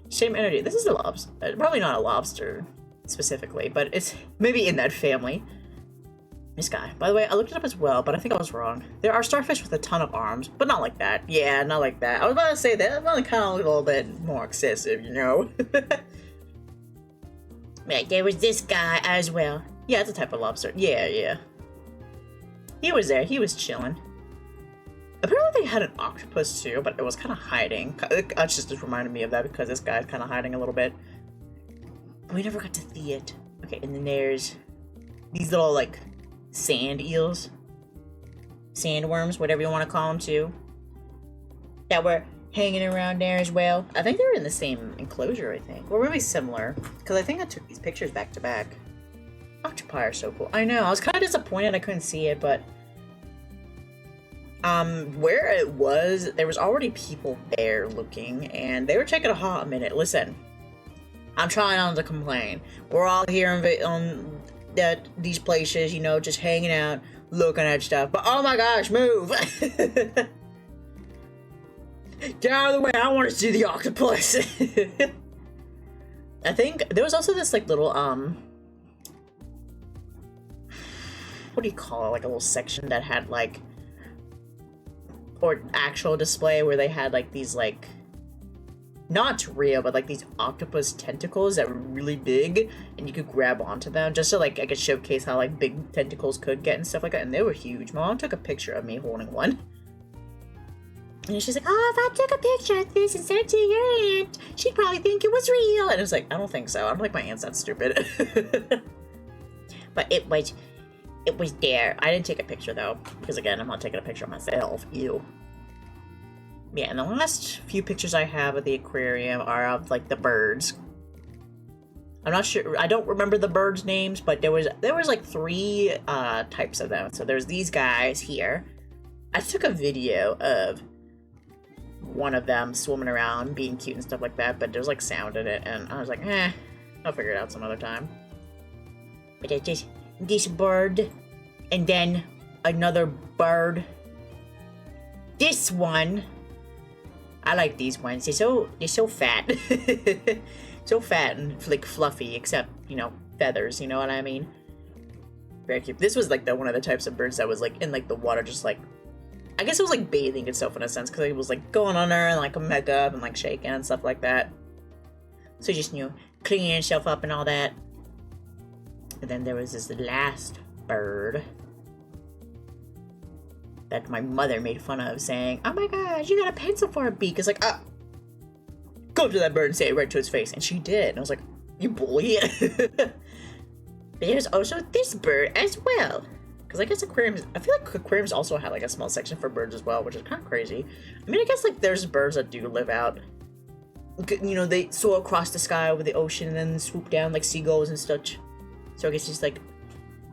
Same energy. This is a lobster. Probably not a lobster, specifically, but it's maybe in that family. This guy. By the way, I looked it up as well, but I think I was wrong. There are starfish with a ton of arms, but not like that. Yeah, not like that. I was about to say that. Kind of a little bit more excessive, you know? Right, there was this guy as well. Yeah, it's a type of lobster. Yeah. He was there. He was chilling. Apparently they had an octopus too, but it was kind of hiding. It just reminded me of that because this guy's kind of hiding a little bit. We never got to see it. Okay, and then there's these little, like, sand eels. Sandworms, whatever you want to call them too. That were hanging around there as well. I think they were in the same enclosure, I think. Or maybe similar. Because I think I took these pictures back to back. Octopi are so cool. I know, I was kind of disappointed I couldn't see it, but... where it was, there was already people there looking, and they were taking a hot minute. Listen, I'm trying not to complain. We're all here on these places, you know, just hanging out, looking at stuff. But oh my gosh, move! Get out of the way, I want to see the octopus! I think there was also this, like, little, what do you call it? Like, a little section that had, like, or actual display where they had, like, these, like, not real, but, like, these octopus tentacles that were really big, and you could grab onto them, just to, like, I could showcase how, like, big tentacles could get and stuff like that, and they were huge. My mom took a picture of me holding one. And she's like, oh, if I took a picture of this and sent it to your aunt, she'd probably think it was real. And I was like, I don't think so. I don't think my aunt's that stupid. But it was there. I didn't take a picture, though, because, again, I'm not taking a picture of myself. Ew. Yeah, and the last few pictures I have of the aquarium are of, like, the birds. I'm not sure. I don't remember the birds' names, but there was like, 3 types of them. So there's these guys here. I took a video of one of them swimming around, being cute and stuff like that, but there's, like, sound in it, and I was like, I'll figure it out some other time. But it's just... this bird, and then another bird. This one, I like these ones. They're so fat, so fat and, like, fluffy. Except, you know, feathers. You know what I mean? Very cute. This was, like, one of the types of birds that was, like, in, like, the water, just, like, I guess it was, like, bathing itself in a sense, because it was, like, going under and, like, coming back up and, like, shaking and stuff like that. So just, you know, cleaning itself up and all that. And then there was this last bird that my mother made fun of, saying, oh my gosh, you got a pencil for a beak. It's like, go to that bird and say it right to its face. And she did. And I was like, You bully. But there's also this bird as well. Because I guess aquariums, I feel like aquariums also have like a small section for birds as well, which is kind of crazy. I mean, I guess like there's birds that do live out. You know, they soar across the sky over the ocean and then swoop down like seagulls and such. So I guess it's like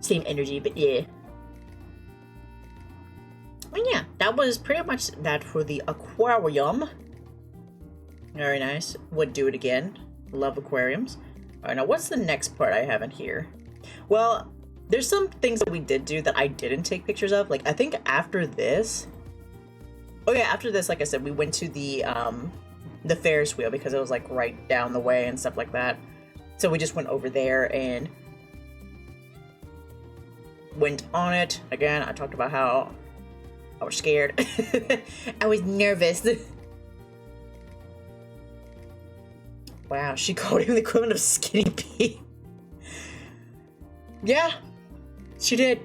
same energy, but yeah. And yeah, that was pretty much that for the aquarium. Very nice. Would do it again. Love aquariums. Alright, now what's the next part I have in here? Well, there's some things that we did do that I didn't take pictures of. Like, I think after this... Oh yeah, after this, like I said, we went to the Ferris wheel because it was like right down the way and stuff like that. So we just went over there and went on it. Again, I talked about how I was scared. I was nervous. Wow, she called him the equivalent of Skinny Pete. Yeah, she did.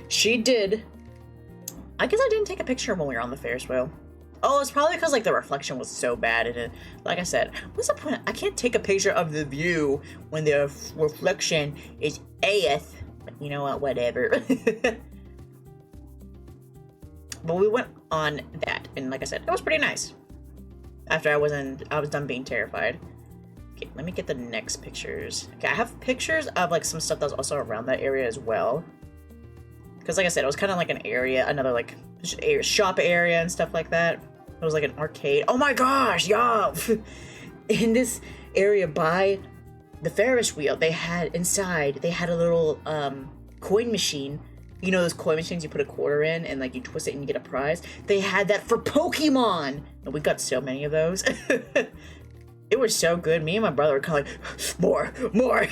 She did. I guess I didn't take a picture when we were on the Ferris wheel. Oh, it's probably because like the reflection was so bad in it. Like I said, what's the point? I can't take a picture of the view when the reflection is AF. But you know what? Whatever. But we went on that, and like I said, it was pretty nice. After I was done being terrified. Okay, let me get the next pictures. Okay, I have pictures of like some stuff that was also around that area as well. Because like I said, it was kind of like an area, another like shop area and stuff like that. It was like an arcade. Oh my gosh, y'all! In this area by the Ferris wheel, they had a little coin machine. You know those coin machines you put a quarter in and like you twist it and you get a prize? They had that for Pokemon! And we got so many of those. It was so good. Me and my brother were kind of like, more!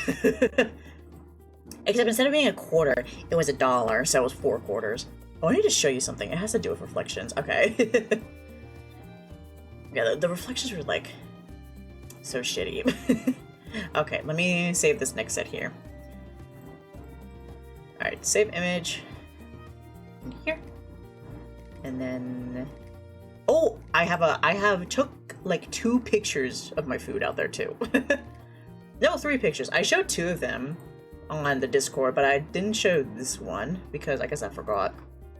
Except instead of being a quarter, it was $1, so it was 4 quarters. Oh, I need to show you something. It has to do with reflections. Okay. Yeah, the reflections were like so shitty. Okay, let me save this next set here. Alright, save image. In here. And then... Oh! I took like 2 pictures of my food out there too. No, 3 pictures. I showed 2 of them on the Discord, but I didn't show this one because I guess I forgot.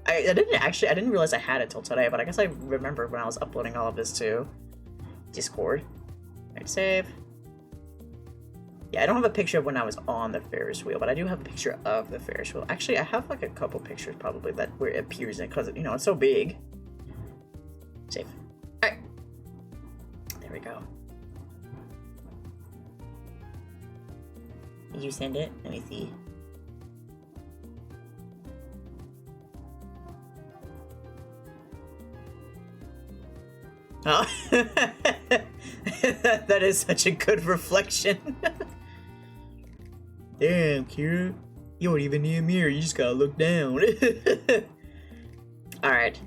I didn't realize I had it till today, but I guess I remembered when I was uploading all of this to Discord. Alright, save. Yeah, I don't have a picture of when I was on the Ferris wheel, but I do have a picture of the Ferris wheel. Actually, I have like a couple pictures probably that where it appears in it because, you know, it's so big. Save. Alright. There we go. Did you send it? Let me see. Oh. That is such a good reflection. Damn, Kira. You don't even need a mirror, you just gotta look down. Alright.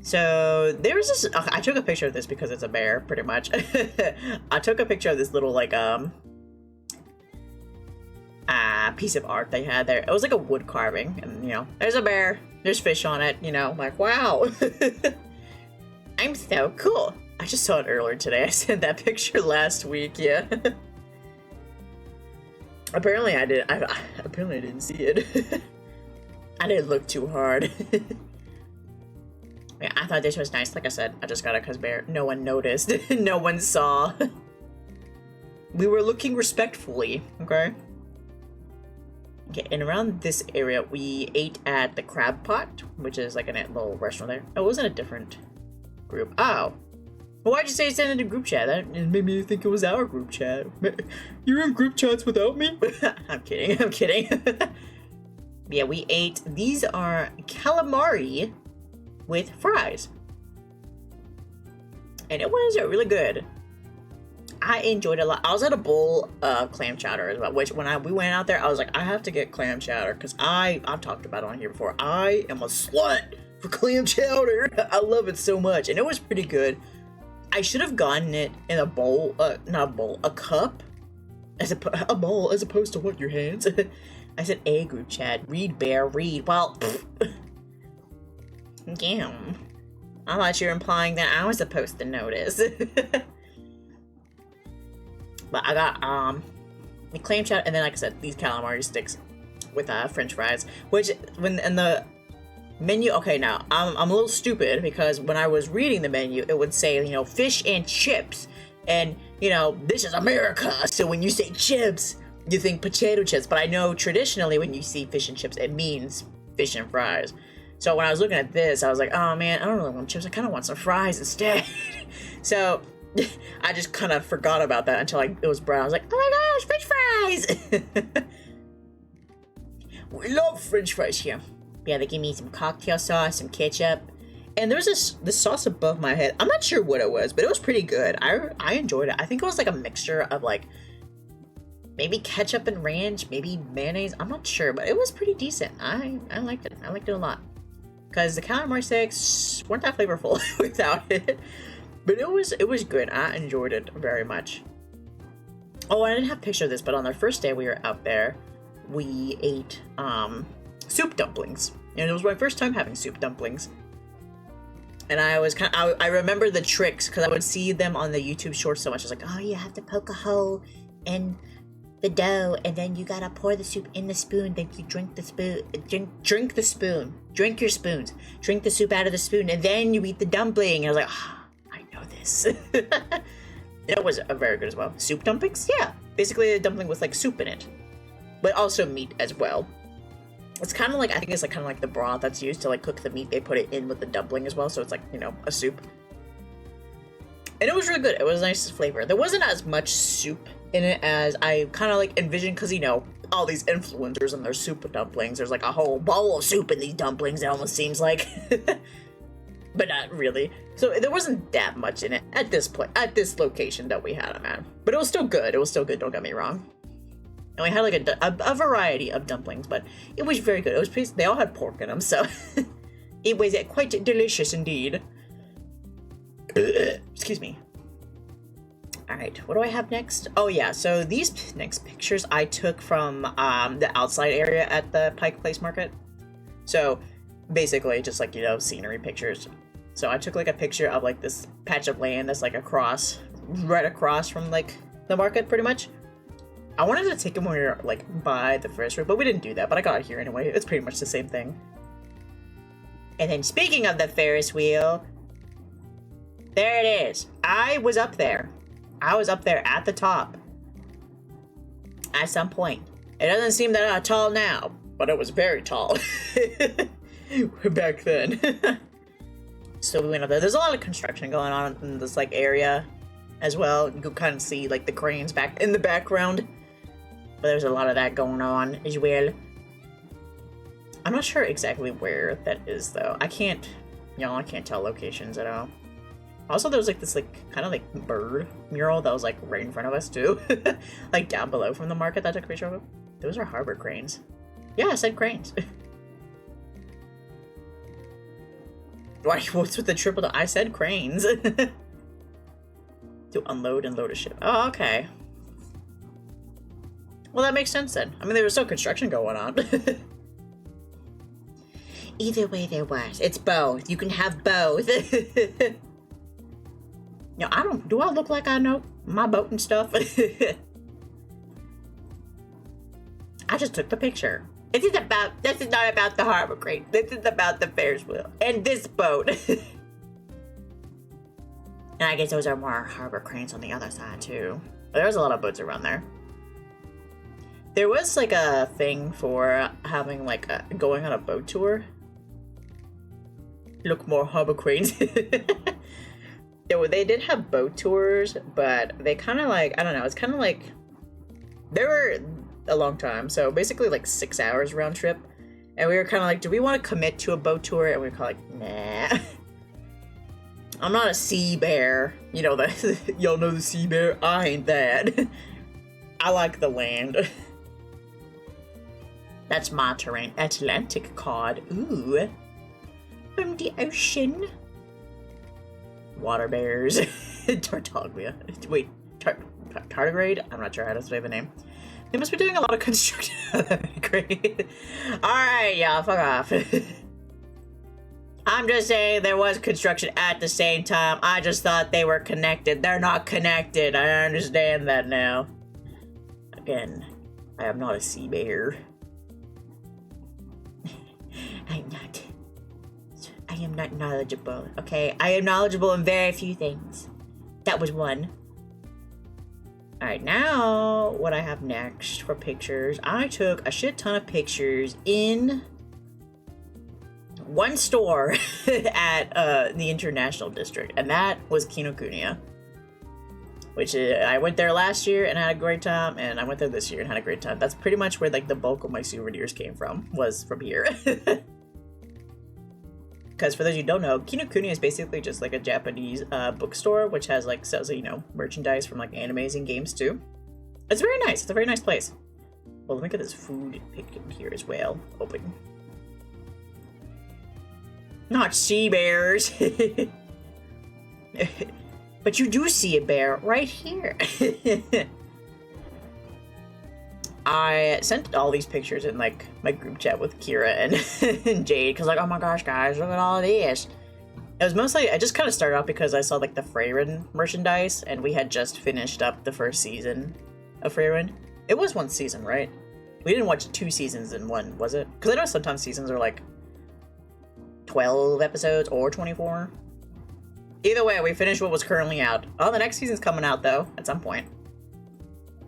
So, there was this... Okay, I took a picture of this because it's a bear, pretty much. I took a picture of this little, like, piece of art they had there. It was like a wood carving, and, you know, there's a bear, there's fish on it, you know, like, wow. I'm so cool. I just saw it earlier today. I sent that picture last week, yeah. Apparently I didn't see it. I didn't look too hard. Yeah, I thought this was nice. Like I said, I just got it because no one noticed. No one saw. We were looking respectfully, okay? Okay, and around this area, we ate at the Crab Pot, which is like a little restaurant there. Oh, it was in a different group. Oh. Well, why'd you say send it in a group chat? That made me think it was our group chat. You're in group chats without me? I'm kidding, I'm kidding. Yeah, we ate, these are calamari with fries. And it was really good. I enjoyed it a lot. I was at a bowl of clam chowder as well, which when we went out there, I was like, I have to get clam chowder because I've talked about it on here before. I am a slut for clam chowder. I love it so much, and it was pretty good. I should have gotten it in a bowl, not a bowl, a cup, a bowl as opposed to what, your hands? I said a group chat. Read, bear, read. Well, damn. I thought you were implying that I was supposed to notice. But I got the clam chowder, and then like I said, these calamari sticks with French fries. Which when in the menu, okay, now I'm a little stupid because when I was reading the menu, it would say, you know, fish and chips, and you know, this is America, so when you say chips, you think potato chips. But I know traditionally when you see fish and chips, it means fish and fries. So when I was looking at this, I was like, oh man, I don't really want chips. I kind of want some fries instead. So I just kind of forgot about that until it was brown. I was like, oh my gosh, French fries! We love French fries here. Yeah, they give me some cocktail sauce, some ketchup, and there's this sauce above my head. I'm not sure what it was, but it was pretty good. I enjoyed it. I think it was like a mixture of like maybe ketchup and ranch, maybe mayonnaise. I'm not sure, but it was pretty decent. I liked it. I liked it a lot. Because the calamari sticks weren't that flavorful without it. But it was good. I enjoyed it very much. Oh, I didn't have a picture of this, but on the first day we were out there, we ate soup dumplings. And it was my first time having soup dumplings. And I remember the tricks because I would see them on the YouTube shorts so much. I was like, oh, you have to poke a hole in the dough, and then you gotta pour the soup in the spoon, then you drink the spoon, drink the spoon, drink your spoons, drink the soup out of the spoon, and then you eat the dumpling. And I was like, oh, I know this. It was very good as well. Soup dumplings? Yeah. Basically a dumpling with like soup in it, but also meat as well. It's kind of like, I think it's like kind of like the broth that's used to like cook the meat. They put it in with the dumpling as well, so it's like, you know, a soup. And it was really good. It was a nice flavor. There wasn't as much soup in it as I kind of like envisioned, because, you know, all these influencers and their soup dumplings. There's like a whole bowl of soup in these dumplings, it almost seems like. But not really. So there wasn't that much in it at this point, at this location that we had them at. But it was still good. It was still good, don't get me wrong. And we had like a variety of dumplings, but it was very good. It was they all had pork in them, so it was quite delicious indeed. Excuse me. All right, what do I have next? Oh yeah, so these next pictures I took from the outside area at the Pike Place Market. So basically just like, you know, scenery pictures. So I took like a picture of like this patch of land that's like right across from like the market pretty much. I wanted to take them when we were like by the Ferris wheel, but we didn't do that, but I got it here anyway. It's pretty much the same thing. And then speaking of the Ferris wheel, there it is. I was up there. I was up there at the top at some point. It doesn't seem that tall now, but it was very tall back then. So we went up there. There's a lot of construction going on in this like area as well. You can kind of see like the cranes back in the background, but there's a lot of that going on as well. I'm not sure exactly where that is though. I can't tell locations at all. Also, there was like this like kind of like bird mural that was like right in front of us too. Like down below from the market that I took a picture of. Those are harbor cranes. Yeah, I said cranes. Why, what's with the triple? I said cranes. To unload and load a ship. Oh, okay. Well, that makes sense then. I mean, there was still construction going on. Either way there was. It's both. You can have both. You know, do I look like I know my boat and stuff? I just took the picture. This is not about the harbor crane. This is about the Ferris wheel and this boat. And I guess those are more harbor cranes on the other side too. But there's a lot of boats around there. There was like a thing for having like going on a boat tour. Look, more harbor cranes. They did have boat tours, but they kind of like, I don't know, it's kind of like, they were a long time, so basically like 6 hours round trip, and we were kind of like, do we want to commit to a boat tour? And we were kind of like, nah. I'm not a sea bear, you know, that y'all know the sea bear. I ain't that. I like the land. That's my terrain. Atlantic cod. Ooh. From the ocean. Water bears. Tartaglia. Wait, tardigrade? I'm not sure how to say the name. They must be doing a lot of construction. Great. Alright, y'all, fuck off. I'm just saying there was construction at the same time. I just thought they were connected. They're not connected. I understand that now. Again, I am not a sea bear. I am not knowledgeable, okay? I am knowledgeable in very few things. That was one. Alright, now what I have next for pictures. I took a shit ton of pictures in one store at the International District, and that was Kinokuniya. Which I went there last year and had a great time, and I went there this year and had a great time. That's pretty much where like the bulk of my souvenirs came from, was from here. Because for those you don't know, Kinokuniya is basically just like a Japanese bookstore, which has like sells, you know, merchandise from like animes and games too. It's very nice. It's a very nice place. Well, let me get this food picked in here as well. Open. Not sea bears. But you do see a bear right here. I sent all these pictures in like my group chat with Kira and Jade, because like, oh my gosh, guys, look at all of these. It was mostly, I just kind of started off because I saw like the Freyrin merchandise, and we had just finished up the first season of Freyrin. It was one season, right? We didn't watch 2 seasons in one, was it? Because I know sometimes seasons are like 12 episodes or 24. Either way, we finished what was currently out. Oh, the next season's coming out though, at some point.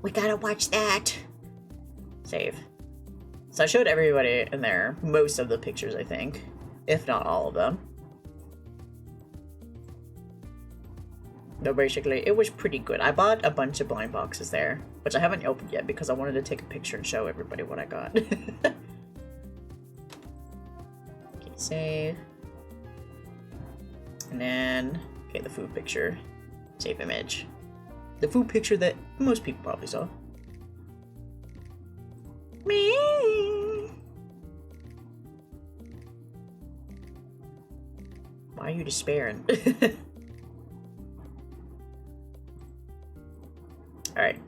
We gotta watch that. Save. So I showed everybody in there most of the pictures, I think, if not all of them. No, basically, it was pretty good. I bought a bunch of blind boxes there, which I haven't opened yet because I wanted to take a picture and show everybody what I got. Okay, save. And then, okay, the food picture. Save image. The food picture that most people probably saw. Me. Why are you despairing? Alright.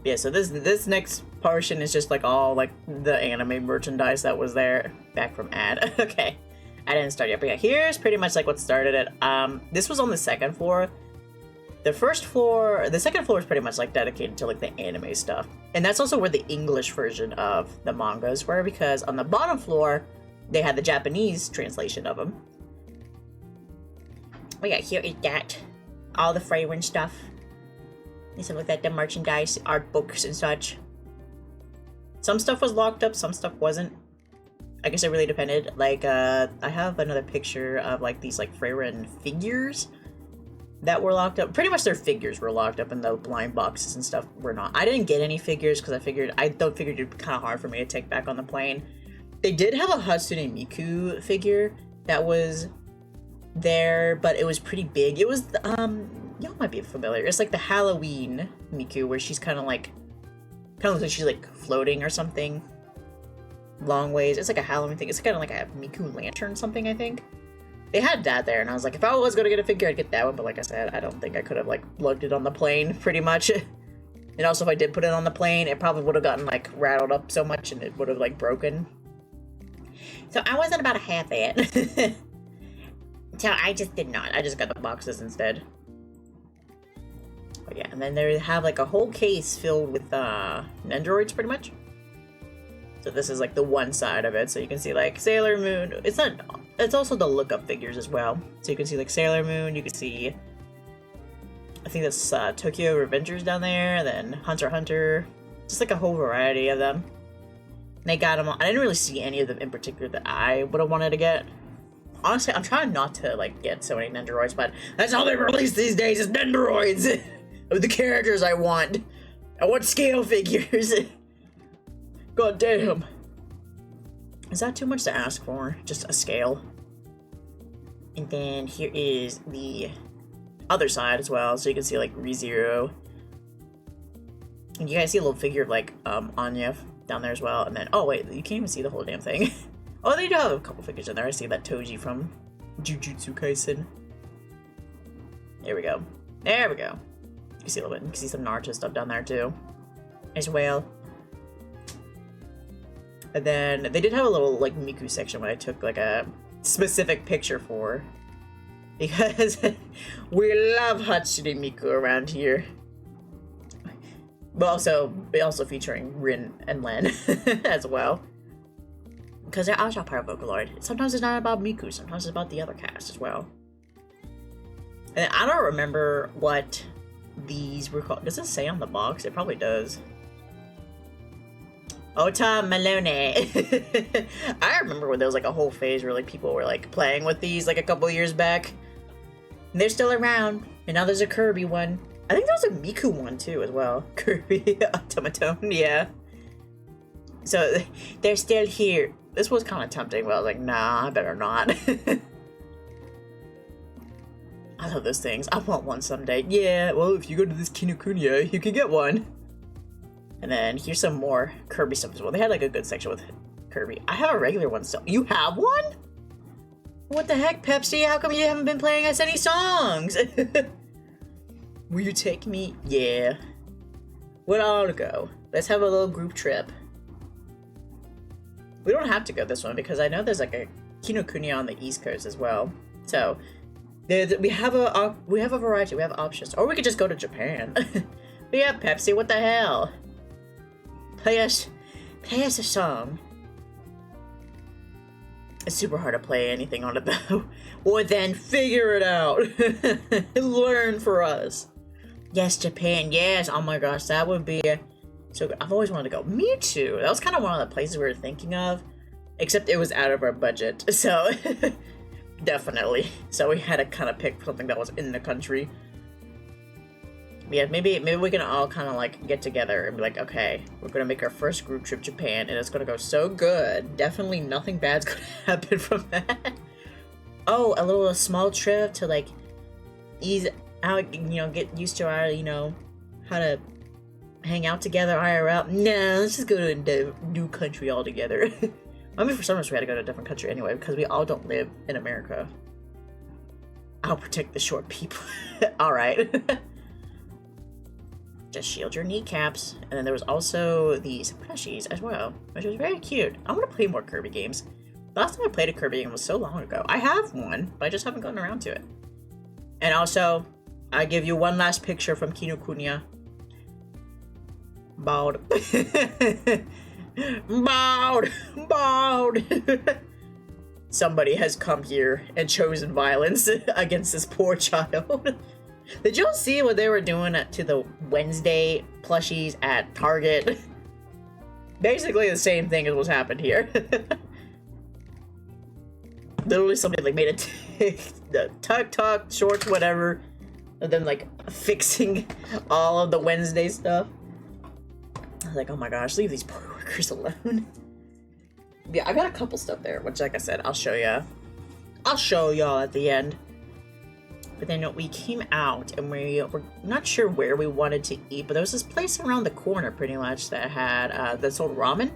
Yeah, so this next portion is just like all like the anime merchandise that was there back from ad. Okay. I didn't start yet, but yeah, here's pretty much like what started it. This was on the second floor. The second floor is pretty much like dedicated to like the anime stuff. And that's also where the English version of the mangas were, because on the bottom floor, they had the Japanese translation of them. Oh yeah, here is that. All the Freyrin stuff. And some of that, the merchandise, art books and such. Some stuff was locked up, some stuff wasn't. I guess it really depended. Like, I have another picture of like these like Freyrin figures that were locked up. Pretty much their figures were locked up, and the blind boxes and stuff were not. I didn't get any figures because I figured it'd be kind of hard for me to take back on the plane. They did have a Hatsune Miku figure that was there, but it was pretty big. It was y'all might be familiar. It's like the Halloween Miku, where she's kind of looks like she's like floating or something long ways. It's like a Halloween thing. It's kind of like a Miku lantern something, I think. They had that there, and I was like, if I was gonna get a figure, I'd get that one, but like I said, I don't think I could have like lugged it on the plane, pretty much. And also, if I did put it on the plane, it probably would have gotten like rattled up so much, and it would have like broken. So I wasn't about to have that. So I just did not. I just got the boxes instead. But yeah, and then they have like a whole case filled with Nendoroids, pretty much. So this is like the one side of it, so you can see like Sailor Moon. It's also the look-up figures as well. So you can see like Sailor Moon, you can see, I think that's Tokyo Revengers down there, and then Hunter x Hunter. Just like a whole variety of them. And they got them all. I didn't really see any of them in particular that I would have wanted to get. Honestly, I'm trying not to like get so many Nendoroids, but that's all they release these days is Nendoroids of the characters I want. I want scale figures. God damn. Is that too much to ask for? Just a scale. And then here is the other side as well, so you can see like ReZero. And you guys see a little figure of like Anya down there as well. And then, oh wait, you can't even see the whole damn thing. Oh, they do have a couple figures in there. I see that Toji from Jujutsu Kaisen. There we go. There we go. You can see a little bit. You can see some Naruto stuff down there too, as well. And then they did have a little like Miku section when I took like a specific picture for. Because we love Hatsune Miku around here. But also featuring Rin and Len as well. Because they're also part of Vocaloid. Sometimes it's not about Miku, sometimes it's about the other cast as well. And I don't remember what these were called. Does it say on the box? It probably does. Ota Malone. I remember when there was like a whole phase where like people were like playing with these like a couple years back. And they're still around. And now there's a Kirby one. I think there was a Miku one too as well. Kirby Automaton, yeah. So they're still here. This was kind of tempting, but I was like, nah, I better not. I love those things. I want one someday. Yeah, well, if you go to this Kinokuniya, you can get one. And then here's some more Kirby stuff as well. They had like a good section with Kirby. I have a regular one still. You have one? What the heck, Pepsi? How come you haven't been playing us any songs? Will you take me? Yeah. We'll all go. Let's have a little group trip. We don't have to go this one because I know there's like a Kinokuniya on the East Coast as well. So we have a variety. We have options, or we could just go to Japan. But yeah, Pepsi, what the hell? Play us a song. It's super hard to play anything on it though. Well, then figure it out. Learn for us. Yes, Japan. Yes. Oh my gosh, that would be so good. I've always wanted to go. Me too. That was kind of one of the places we were thinking of, except it was out of our budget. So definitely. So we had to kind of pick something that was in the country. Yeah, maybe we can all kind of like get together and be like, okay, we're gonna make our first group trip to Japan, and it's gonna go so good. Definitely nothing bad's gonna happen from that. Oh, a small trip to like ease out, you know, get used to our, you know, how to hang out together IRL. No, let's just go to a new country altogether. I mean, for some reason we had to go to a different country anyway because we all don't live in America. I'll protect the short people. All right. Just shield your kneecaps. And then there was also these plushies as well, which was very cute. I want to play more Kirby games. The last time I played a Kirby game was so long ago. I have one, but I just haven't gotten around to it. And also, I give you one last picture from Kinokuniya. Bald. Bald. Somebody has come here and chosen violence against this poor child. Did y'all see what they were doing to the Wednesday plushies at Target? Basically the same thing as what's happened here. Literally somebody like made the tuck shorts, whatever, and then like fixing all of the Wednesday stuff. I was like, oh my gosh, leave these poor workers alone. Yeah, I got a couple stuff there, which like I said, I'll show ya. I'll show y'all at the end. But then we came out and we were not sure where we wanted to eat, but there was this place around the corner pretty much that had that sold ramen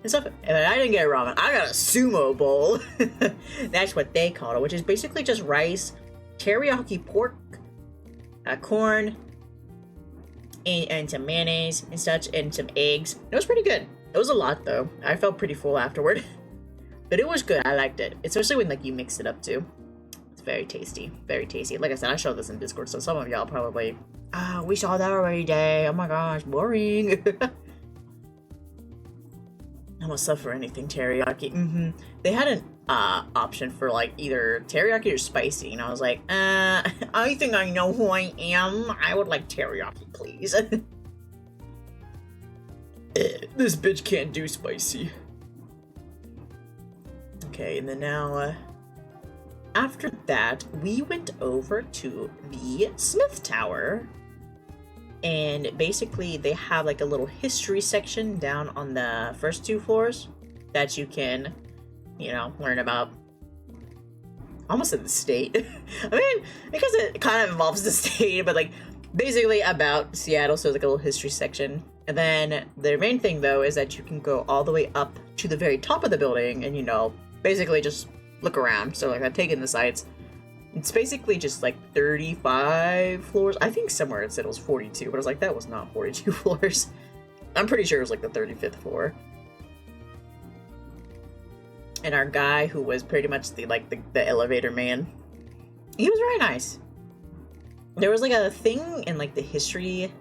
and stuff. And I didn't get ramen, I got a sumo bowl. That's what they called it, which is basically just rice, teriyaki pork, corn, and some mayonnaise and such, and some eggs. It was pretty good. It was a lot though. I felt pretty full afterward. But it was good. I liked it. Especially when like you mix it up too. Very tasty, very tasty. Like I said, I showed this in Discord, so some of y'all probably, we saw that already, Dae. Oh my gosh, boring. I won't suffer anything teriyaki. They had an option for like either teriyaki or spicy, and I was like, I think I know who I am. I would like teriyaki, please. This bitch can't do spicy. Okay, and then now, after that, we went over to the Smith Tower, and basically they have like a little history section down on the first two floors that you can, you know, learn about. Almost in the state. I mean, because it kind of involves the state, but like basically about Seattle, so it's like a little history section. And then the main thing though is that you can go all the way up to the very top of the building and, you know, basically just look around. So like I've taken the sites. It's basically just like 35 floors. I think somewhere it said it was 42, but I was like, that was not 42 floors. I'm pretty sure it was like the 35th floor. and our guy who was pretty much the elevator man. He was very nice. There was like a thing in like the history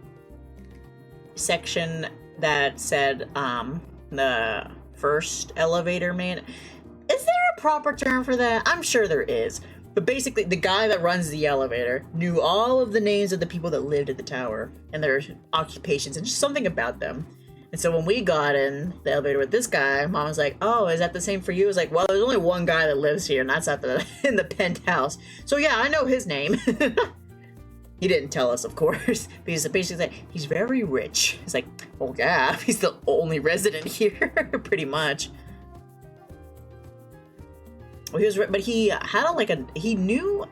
section that said the first elevator man. Is there a proper term for that? I'm sure there is. But basically, the guy that runs the elevator knew all of the names of the people that lived at the tower and their occupations and just something about them. And so when we got in the elevator with this guy, Mom was like, "Oh, is that the same for you?" I was like, "Well, there's only one guy that lives here, and that's at the in the penthouse. So yeah, I know his name." He didn't tell us, of course. But he's basically like, he's very rich. He's like, "Oh yeah, he's the only resident here," pretty much. Well, he had he knew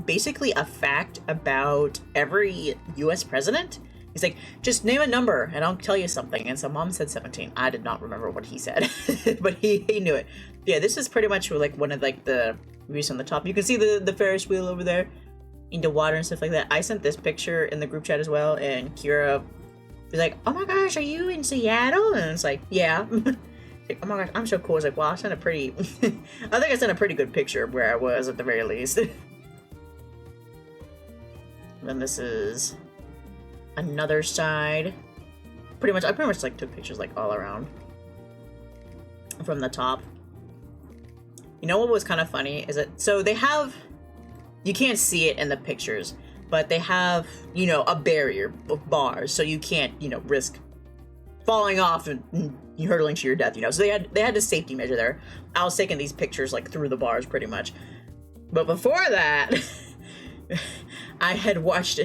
basically a fact about every U.S. president. He's like, "Just name a number and I'll tell you something." And so Mom said 17. I did not remember what he said, but he knew it. Yeah, this is pretty much like one of like the views on the top. You can see the Ferris wheel over there in the water and stuff like that. I sent this picture in the group chat as well, and Kira was like, "Oh my gosh, are you in Seattle?" And it's like, "Yeah." Like, "Oh my gosh, I'm so cool." It's like, "Wow, I sent a pretty I think I sent a pretty good picture of where I was at the very least." Then this is another side. I pretty much like took pictures like all around from the top. You know what was kind of funny is that, so they have, you can't see it in the pictures, but they have, you know, a barrier of bars, so you can't, you know, risk falling off and you hurtling to your death, you know. So they had a safety measure there. I was taking these pictures like through the bars pretty much. But before that, I had watched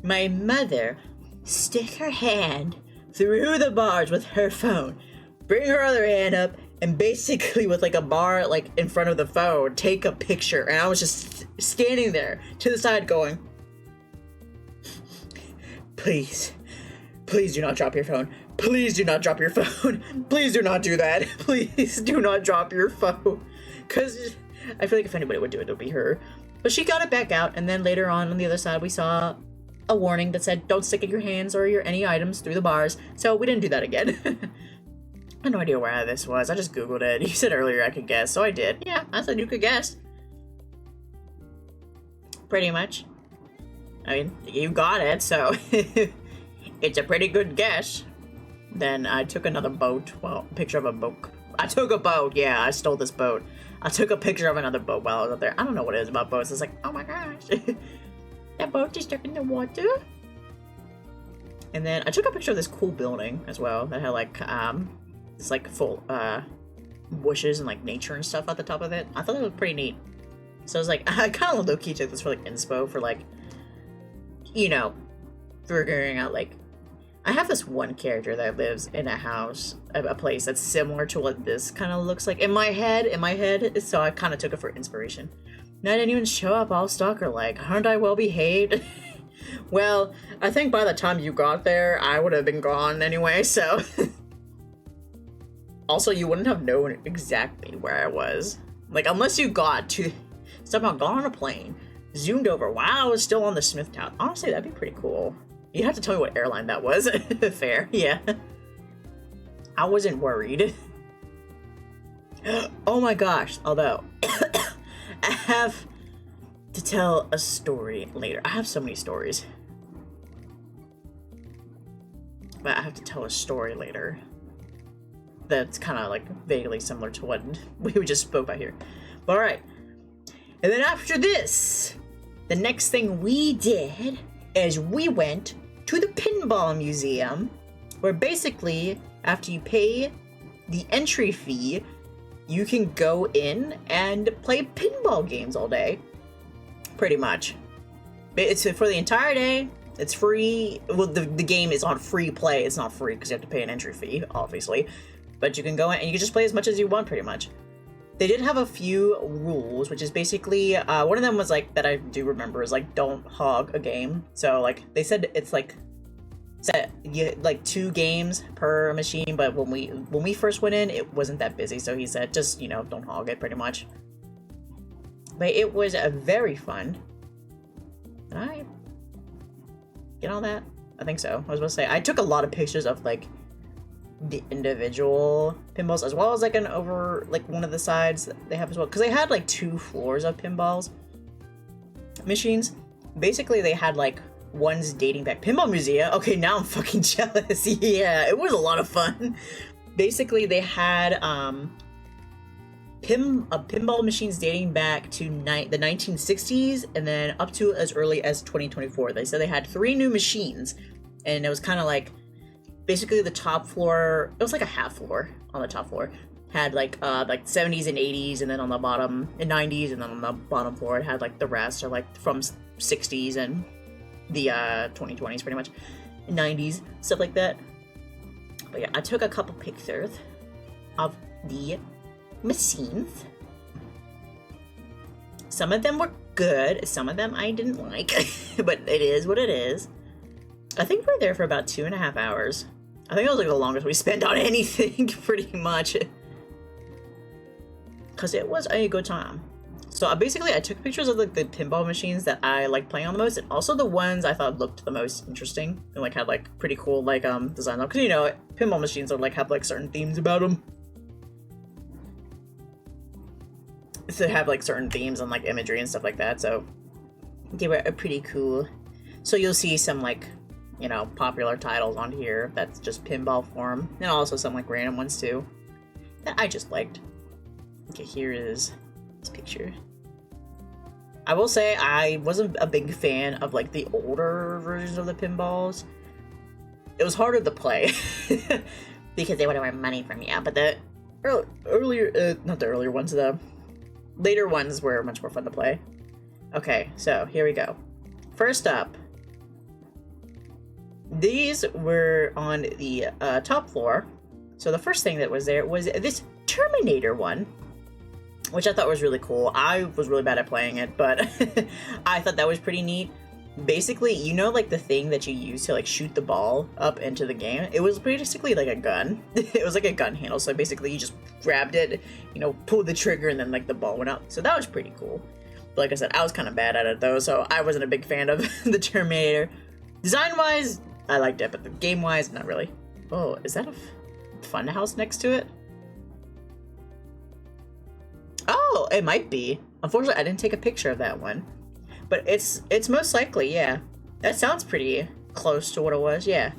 my mother stick her hand through the bars with her phone, bring her other hand up, and basically with like a bar like in front of the phone, take a picture. And I was just standing there to the side going, "Please, please do not drop your phone. Please do not drop your phone. Please do not do that. Please do not drop your phone." Because I feel like if anybody would do it, it would be her. But she got it back out, and then later on the other side, we saw a warning that said, "Don't stick your hands or any items through the bars." So we didn't do that again. I had no idea where this was. I just Googled it. You said earlier I could guess, so I did. Yeah, I said you could guess. Pretty much. I mean, you got it, so it's a pretty good guess. Then I took another boat. Well, a picture of a boat. I took a boat. Yeah, I stole this boat. I took a picture of another boat while I was up there. I don't know what it is about boats. It's like, oh my gosh. That boat is stuck in the water. And then I took a picture of this cool building as well that had like, it's like full, bushes and like nature and stuff at the top of it. I thought it was pretty neat. So I was like, I kind of low-key took this for like inspo for like, you know, figuring out like, I have this one character that lives in a house, a place that's similar to what this kind of looks like in my head, so I kind of took it for inspiration. And I didn't even show up all stalker-like. Aren't I well behaved? Well, I think by the time you got there, I would have been gone anyway, so. Also, you wouldn't have known exactly where I was. Like, unless you somehow got on a plane, zoomed over while I was still on the Smith Tower. Honestly, that'd be pretty cool. You have to tell me what airline that was. Fair, yeah. I wasn't worried. Oh my gosh, although, I have to tell a story later. I have so many stories. But I have to tell a story later. That's kind of like vaguely similar to what we just spoke about here. But alright. And then after this, the next thing we did is we went to the Pinball Museum, where basically, after you pay the entry fee, you can go in and play pinball games all day. Pretty much. It's for the entire day. It's free. Well, the game is on free play. It's not free because you have to pay an entry fee, obviously. But you can go in and you can just play as much as you want, pretty much. They did have a few rules, which is basically, one of them was like, that I do remember, is like, don't hog a game. So like, they said it's like, like 2 games per machine, but when we first went in, it wasn't that busy. So he said, just, you know, don't hog it, pretty much. But it was very fun. Did I get all that? I think so. I was about to say, I took a lot of pictures of like, the individual pinballs, as well as like an over, like one of the sides that they have as well. Because they had like 2 floors of pinballs machines. Basically, they had like ones dating back. Pinball Museum. Okay, now I'm fucking jealous. Yeah, it was a lot of fun. Basically, they had pinball machines dating back to the 1960s and then up to as early as 2024. They said they had 3 new machines, and it was kind of like basically the top floor. It was like a half floor on the top floor. Had like 70s and 80s, and then on the bottom and 90s, and then on the bottom floor it had like the rest are like from 60s and the 2020s pretty much, 90s, stuff like that. But yeah, I took a couple pictures of the machines. Some of them were good, some of them I didn't like, but it is what it is. I think we were there for about 2.5 hours. I think it was like the longest we spent on anything, pretty much. Because it was a good time. So basically I took pictures of like the pinball machines that I like playing on the most, and also the ones I thought looked the most interesting and like had like pretty cool like design. Because you know, pinball machines are like have like certain themes about them. So they have like certain themes and like imagery and stuff like that. So they were pretty cool. So you'll see some like, you know, popular titles on here that's just pinball form, and also some like random ones too that I just liked. Okay, here is this picture. I will say I wasn't a big fan of like the older versions of the pinballs. It was harder to play because they would have money from you. But the not the earlier ones, the later ones were much more fun to play. Okay, so here we go. First up, these were on the top floor. So the first thing that was there was this Terminator one, which I thought was really cool. I was really bad at playing it, but I thought that was pretty neat. Basically, you know, like the thing that you use to like shoot the ball up into the game, it was basically like a gun. It was like a gun handle, so basically you just grabbed it, you know, pulled the trigger, and then like the ball went up. So that was pretty cool. But like I said, I was kind of bad at it though, so I wasn't a big fan of the Terminator. Design-wise, I liked it, but the game-wise, not really. Oh, is that a fun house next to it? Oh, it might be. Unfortunately, I didn't take a picture of that one. But it's most likely, yeah. That sounds pretty close to what it was, yeah.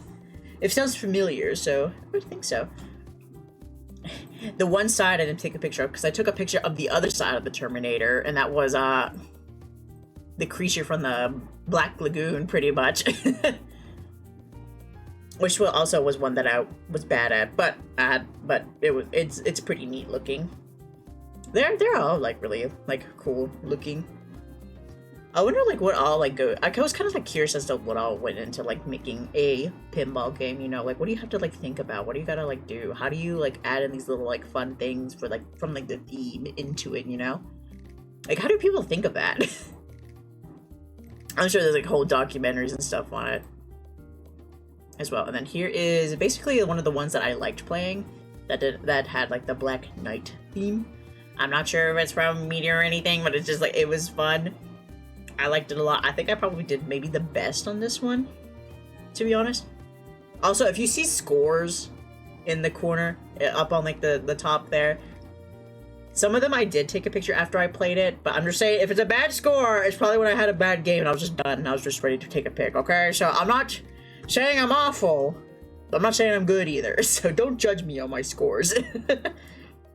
It sounds familiar, so I would think so. The one side I didn't take a picture of, because I took a picture of the other side of the Terminator, and that was the creature from the Black Lagoon, pretty much. Which also was one that I was bad at, but it's pretty neat looking. They're all like really like cool looking. I wonder like what all like go. I was kind of like curious as to what all went into like making a pinball game. You know, like what do you have to like think about? What do you gotta like do? How do you like add in these little like fun things for like from like the theme into it? You know, like how do people think of that? I'm sure there's like whole documentaries and stuff on it as well. And then here is basically one of the ones that I liked playing that had like the Black Knight theme. I'm not sure if it's from Meteor or anything, but it's just like, it was fun. I liked it a lot. I think I probably did maybe the best on this one, to be honest. Also, if you see scores in the corner, up on like the top there, some of them I did take a picture after I played it, but I'm just saying, if it's a bad score, it's probably when I had a bad game and I was just done and I was just ready to take a pic, okay? So I'm not saying I'm awful, but I'm not saying I'm good either, so don't judge me on my scores.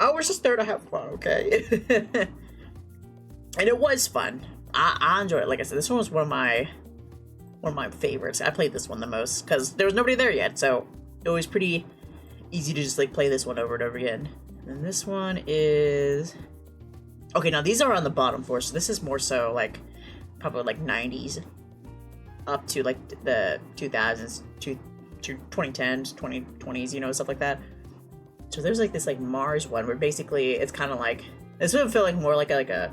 I was just there to have fun, okay? And it was fun. I enjoyed it. Like I said, this one was one of my favorites. I played this one the most because there was nobody there yet, so it was pretty easy to just like play this one over and over again. And this one is okay. Now these are on the bottom floor, so this is more so like probably like 90s up to like the 2000s, 2010s, 2020s, you know, stuff like that. So there's like this like Mars one where basically it's kind of like, this would feel like more like a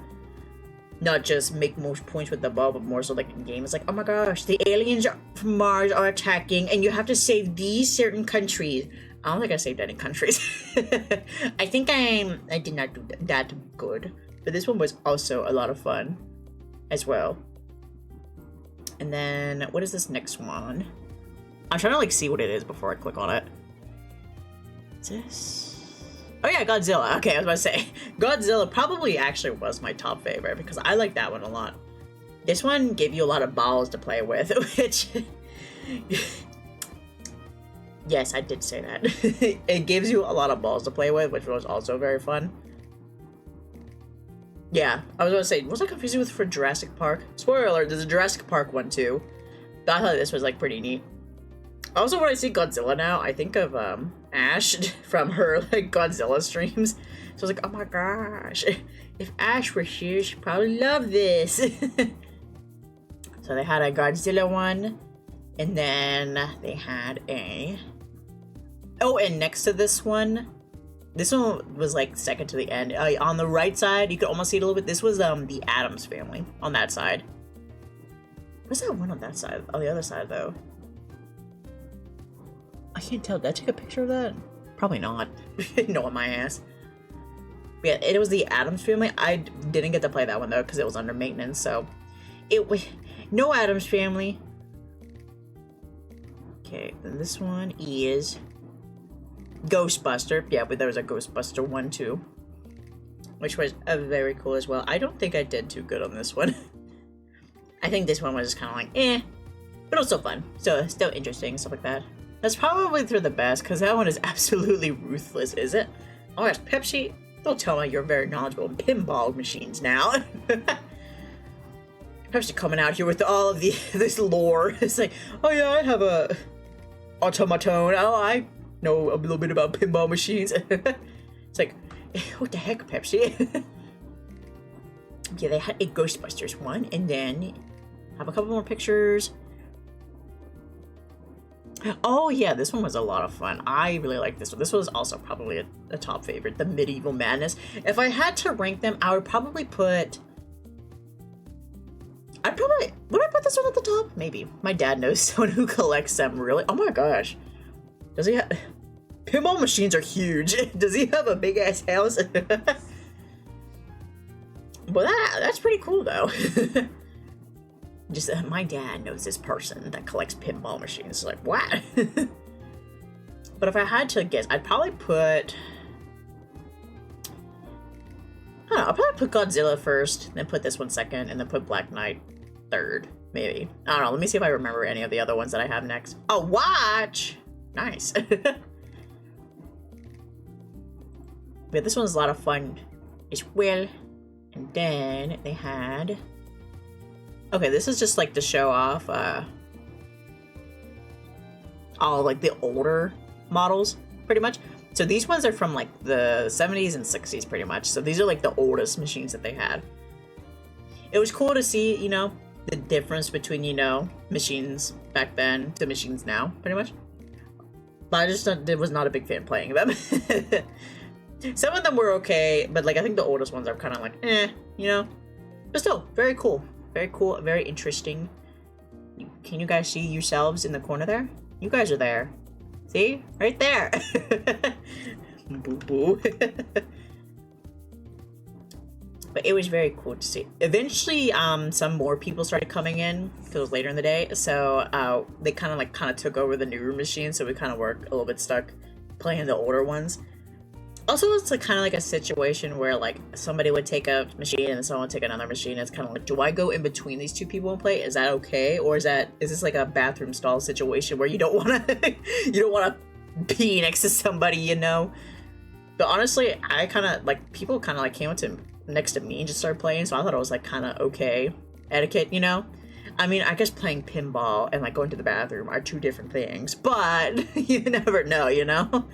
not just make more points with the ball, but more so like in game. It's like, oh my gosh, the aliens from Mars are attacking, and you have to save these certain countries. I don't think I saved any countries. I think I did not do that good, but this one was also a lot of fun as well. And then what is this next one? I'm trying to like see what it is before I click on it. What's this? Oh yeah, Godzilla. Okay, I was about to say. Godzilla probably actually was my top favorite because I like that one a lot. This one gave you a lot of balls to play with, which... Yes, I did say that. It gives you a lot of balls to play with, which was also very fun. Yeah, I was going to say, was I confusing with for Jurassic Park? Spoiler alert, there's a Jurassic Park one too. But I thought this was like pretty neat. Also, when I see Godzilla now, I think of Ash from her like Godzilla streams. So I was like, oh my gosh, if Ash were here, she'd probably love this. So they had a Godzilla one, and then they had a... Oh, and next to this one was like second to the end. On the right side, you could almost see it a little bit. This was the Addams family on that side. What's that one on that side? On the other side, though. I can't tell. Did I take a picture of that? Probably not. No, on my ass. Yeah, it was the Addams family. I didn't get to play that one, though, because it was under maintenance, so... It was... No Addams family. Okay, then this one is... Ghostbuster. Yeah, but there was a Ghostbuster one, too. Which was very cool as well. I don't think I did too good on this one. I think this one was just kind of like, eh. But it was still fun. So, still interesting, stuff like that. That's probably through the best, because that one is absolutely ruthless, is it? Oh gosh, Pepsi, don't tell me you're very knowledgeable in pinball machines now. Pepsi coming out here with all of this lore. It's like, oh yeah, I have a automaton. Oh, I know a little bit about pinball machines. It's like, what the heck, Pepsi? Yeah, they had a Ghostbusters one, and then have a couple more pictures. Oh yeah, this one was a lot of fun. I really like this one. This was also probably a top favorite, the Medieval Madness. If I had to rank them, I would probably put... Would I put this one at the top? Maybe. My dad knows someone who collects them, really. Oh my gosh. Does he have... Pinball machines are huge. Does he have a big ass house? Well, that's pretty cool though. Just my dad knows this person that collects pinball machines. Like, what? But if I had to guess, I'd probably put... I don't know, I'll probably put Godzilla first, then put this one second, and then put Black Knight third, maybe. I don't know, let me see if I remember any of the other ones that I have next. Oh, watch! Nice. But this one's a lot of fun as well. And then they had... Okay, this is just like to show off all like the older models, pretty much. So these ones are from like the 70s and 60s, pretty much. So these are like the oldest machines that they had. It was cool to see, you know, the difference between, you know, machines back then to machines now, pretty much. But I just was not a big fan playing them. Some of them were okay, but like I think the oldest ones are kind of like, eh, you know. But still, very cool. Very cool, very interesting. Can you guys see yourselves in the corner there? You guys are there. See? Right there. Boo boo. But it was very cool to see. Eventually, some more people started coming in because it was later in the day. So they kind of took over the newer machines. So we kind of were a little bit stuck playing the older ones. Also, it's like kind of like a situation where like somebody would take a machine and someone would take another machine. It's kind of like, do I go in between these two people and play? Is that okay, or is this like a bathroom stall situation where you don't want to pee next to somebody, you know? But honestly, I kind of like people kind of like came up to next to me and just started playing, so I thought it was like kind of okay etiquette, you know? I mean, I guess playing pinball and like going to the bathroom are two different things, but you never know, you know?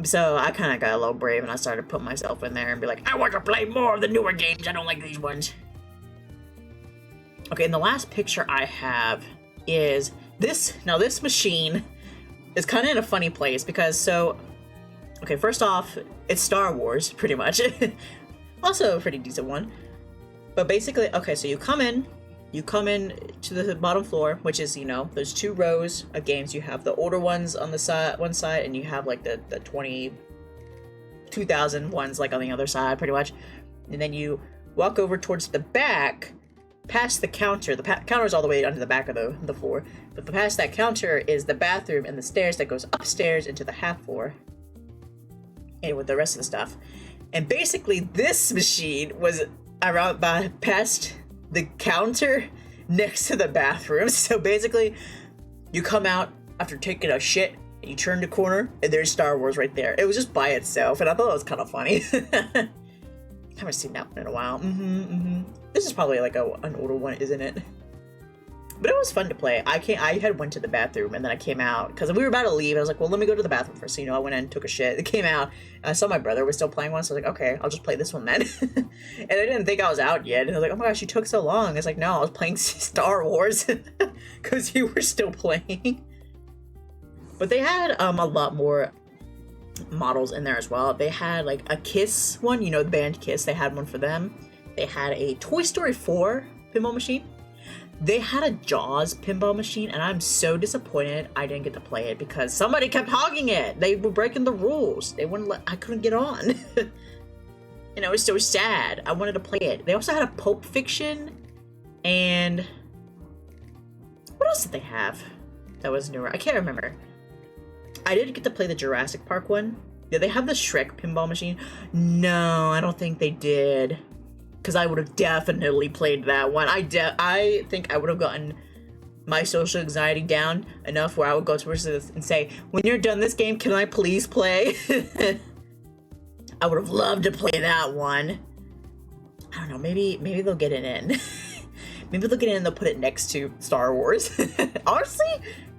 So I kind of got a little brave and I started putting myself in there and be like, I want to play more of the newer games. I don't like these ones. Okay, and the last picture I have is this. Now this machine is kind of in a funny place because okay, first off, it's Star Wars, pretty much. Also a pretty decent one. But basically, okay, so you come in to the bottom floor, which is, you know, there's two rows of games. You have the older ones on the one side, and you have like the 2000 ones like on the other side, pretty much. And then you walk over towards the back, past the counter, the counter's all the way under the back of the floor, but past that counter is the bathroom and the stairs that goes upstairs into the half floor, and with the rest of the stuff. And basically, this machine was around past the counter next to the bathroom. So basically, you come out after taking a shit, and you turn the corner, and there's Star Wars right there. It was just by itself, and I thought it was kind of funny. Haven't seen that one in a while. This is probably like an older one, isn't it? But it was fun to play. I had went to the bathroom and then I came out because we were about to leave. I was like, well, let me go to the bathroom first. So, I went in and took a shit. It came out. And I saw my brother was still playing one. So I was like, okay, I'll just play this one then. And I didn't think I was out yet. And I was like, oh my gosh, you took so long. I was like, no, I was playing Star Wars because you were still playing. But they had a lot more models in there as well. They had like a Kiss one, the band Kiss. They had one for them. They had a Toy Story 4 pinball machine. They had a Jaws pinball machine, and I'm so disappointed I didn't get to play it because somebody kept hogging it. They were breaking the rules. They wouldn't let. I couldn't get on. And I was so sad. I wanted to play it. They also had a Pulp Fiction, and what else did they have that was newer? I can't remember. I didn't get to play the Jurassic Park one. Did they have the Shrek pinball machine? No, I don't think they did. Because I would have definitely played that one. I think I would have gotten my social anxiety down enough where I would go to person and say, when you're done this game, can I please play? I would have loved to play that one. I don't know, maybe they'll get it in. Maybe they'll get it in and they'll put it next to Star Wars. Honestly,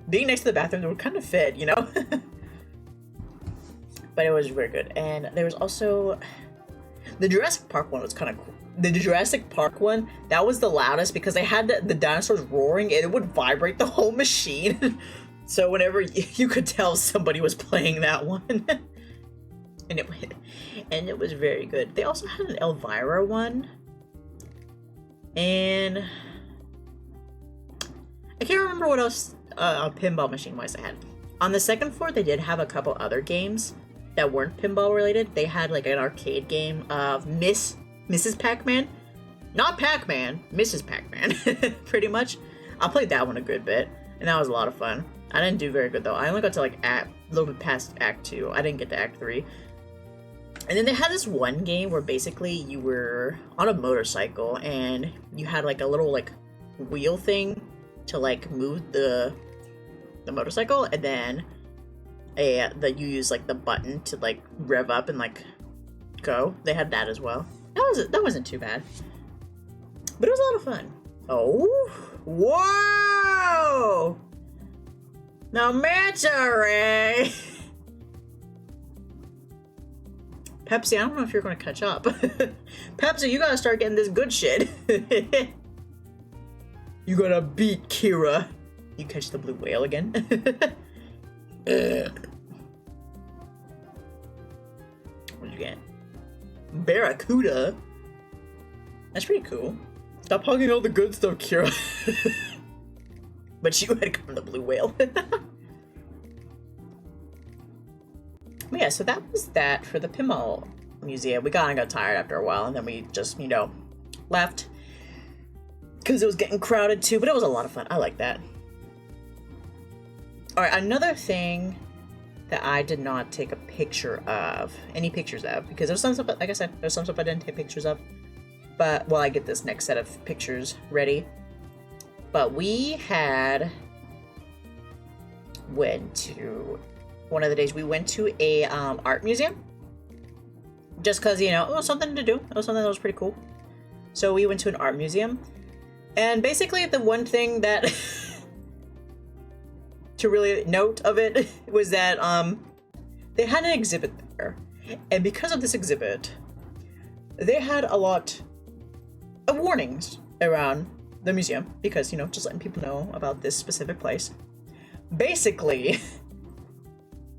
being next to the bathroom, it would kind of fit, But it was very good. And there was also... The Jurassic Park one was kind of cool. The Jurassic Park one, that was the loudest because they had the dinosaurs roaring and it would vibrate the whole machine. So whenever you could tell somebody was playing that one. and it was very good. They also had an Elvira one. And I can't remember what else a pinball machine wise I had. On the second floor, they did have a couple other games that weren't pinball related. They had like an arcade game of Mrs. Pac-Man. Not Pac-Man, Mrs. Pac-Man, pretty much. I played that one a good bit, and that was a lot of fun. I didn't do very good though. I only got to like a little bit past Act 2. I didn't get to Act 3. And then they had this one game where basically you were on a motorcycle and you had like a little like wheel thing to like move the motorcycle, and then that you use like the button to like rev up and like go. They had that as well. That wasn't too bad, but it was a lot of fun. Oh, whoa! Now, Ray. Pepsi, I don't know if you're going to catch up. Pepsi, you gotta start getting this good shit. You gotta beat Kira. You catch the blue whale again. What'd you get? Barracuda? That's pretty cool. Stop hogging all the good stuff, Kira. But you had come the blue whale. But yeah, so that was that for the pinball museum. We kind of got tired after a while, and then we just, left. Because it was getting crowded too, but it was a lot of fun. I like that. Alright, another thing that I did not take a picture of, any pictures of, because there's some stuff, like I said, there's some stuff I didn't take pictures of, but while I get this next set of pictures ready. But we went to, one of the days, we went to a art museum, just because, it was something to do, it was something that was pretty cool. So we went to an art museum, and basically the one thing that to really note of it was that they had an exhibit there, and because of this exhibit, they had a lot of warnings around the museum, because just letting people know about this specific place. Basically,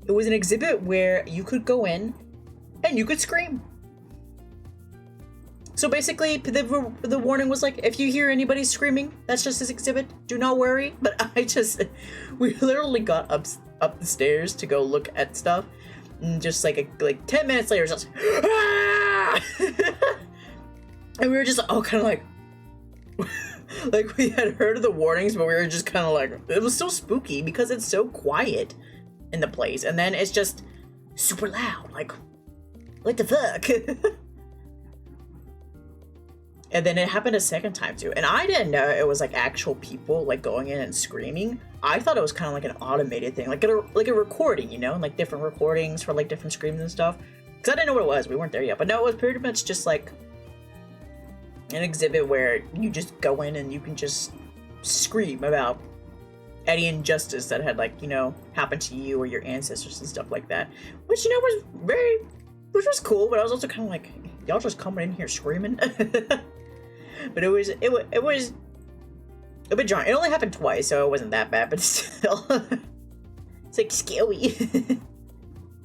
it was an exhibit where you could go in and you could scream. So basically, the warning was like, if you hear anybody screaming, that's just this exhibit. Do not worry. But we literally got up the stairs to go look at stuff, and just like 10 minutes later, just ah! And we were just all kind of like, Like, we had heard of the warnings, but we were just kind of like, it was so spooky because it's so quiet in the place. And then it's just super loud. Like, what the fuck? And then it happened a second time too. And I didn't know it was like actual people like going in and screaming. I thought it was kind of like an automated thing, like a recording, you know, like different recordings for like different screams and stuff. Because I didn't know what it was. We weren't there yet. But no, it was pretty much just like an exhibit where you just go in and you can just scream about any injustice that had, like, you know, happened to you or your ancestors and stuff like that. Which, you know, which was cool, but I was also kind of like, y'all just coming in here screaming? But it was a bit jarring. It only happened twice, so it wasn't that bad, but still. It's like scary.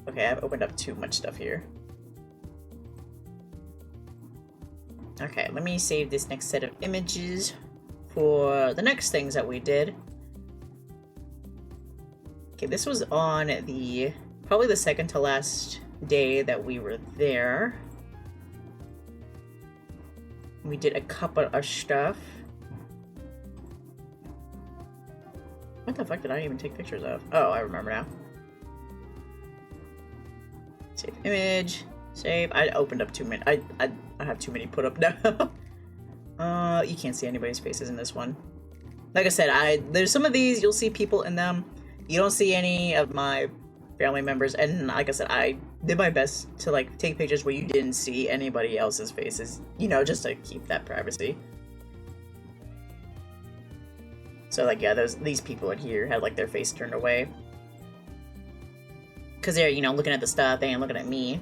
Okay, I've opened up too much stuff here. Okay, let me save this next set of images for the next things that we did. Okay, this was on probably the second to last day that we were there. We did a couple of stuff. What the fuck did I even take pictures of? Oh, I remember now. Save image. Save. I opened up too many. I have too many put up now. You can't see anybody's faces in this one. Like I said, there's some of these, you'll see people in them. You don't see any of my family members, and like I said, I did my best to like take pictures where you didn't see anybody else's faces, you know, just to keep that privacy. So like, yeah, these people in here had like their face turned away because they're, you know, looking at the stuff. They ain't looking at me.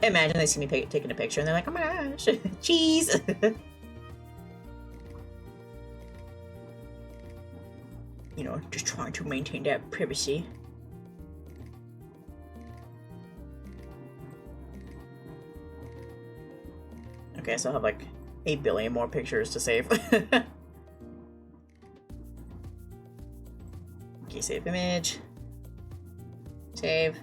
Imagine they see me taking a picture and they're like, oh my gosh, cheese. You know, just trying to maintain that privacy. Okay, so I have like 8 billion more pictures to save. Okay, save image. Save.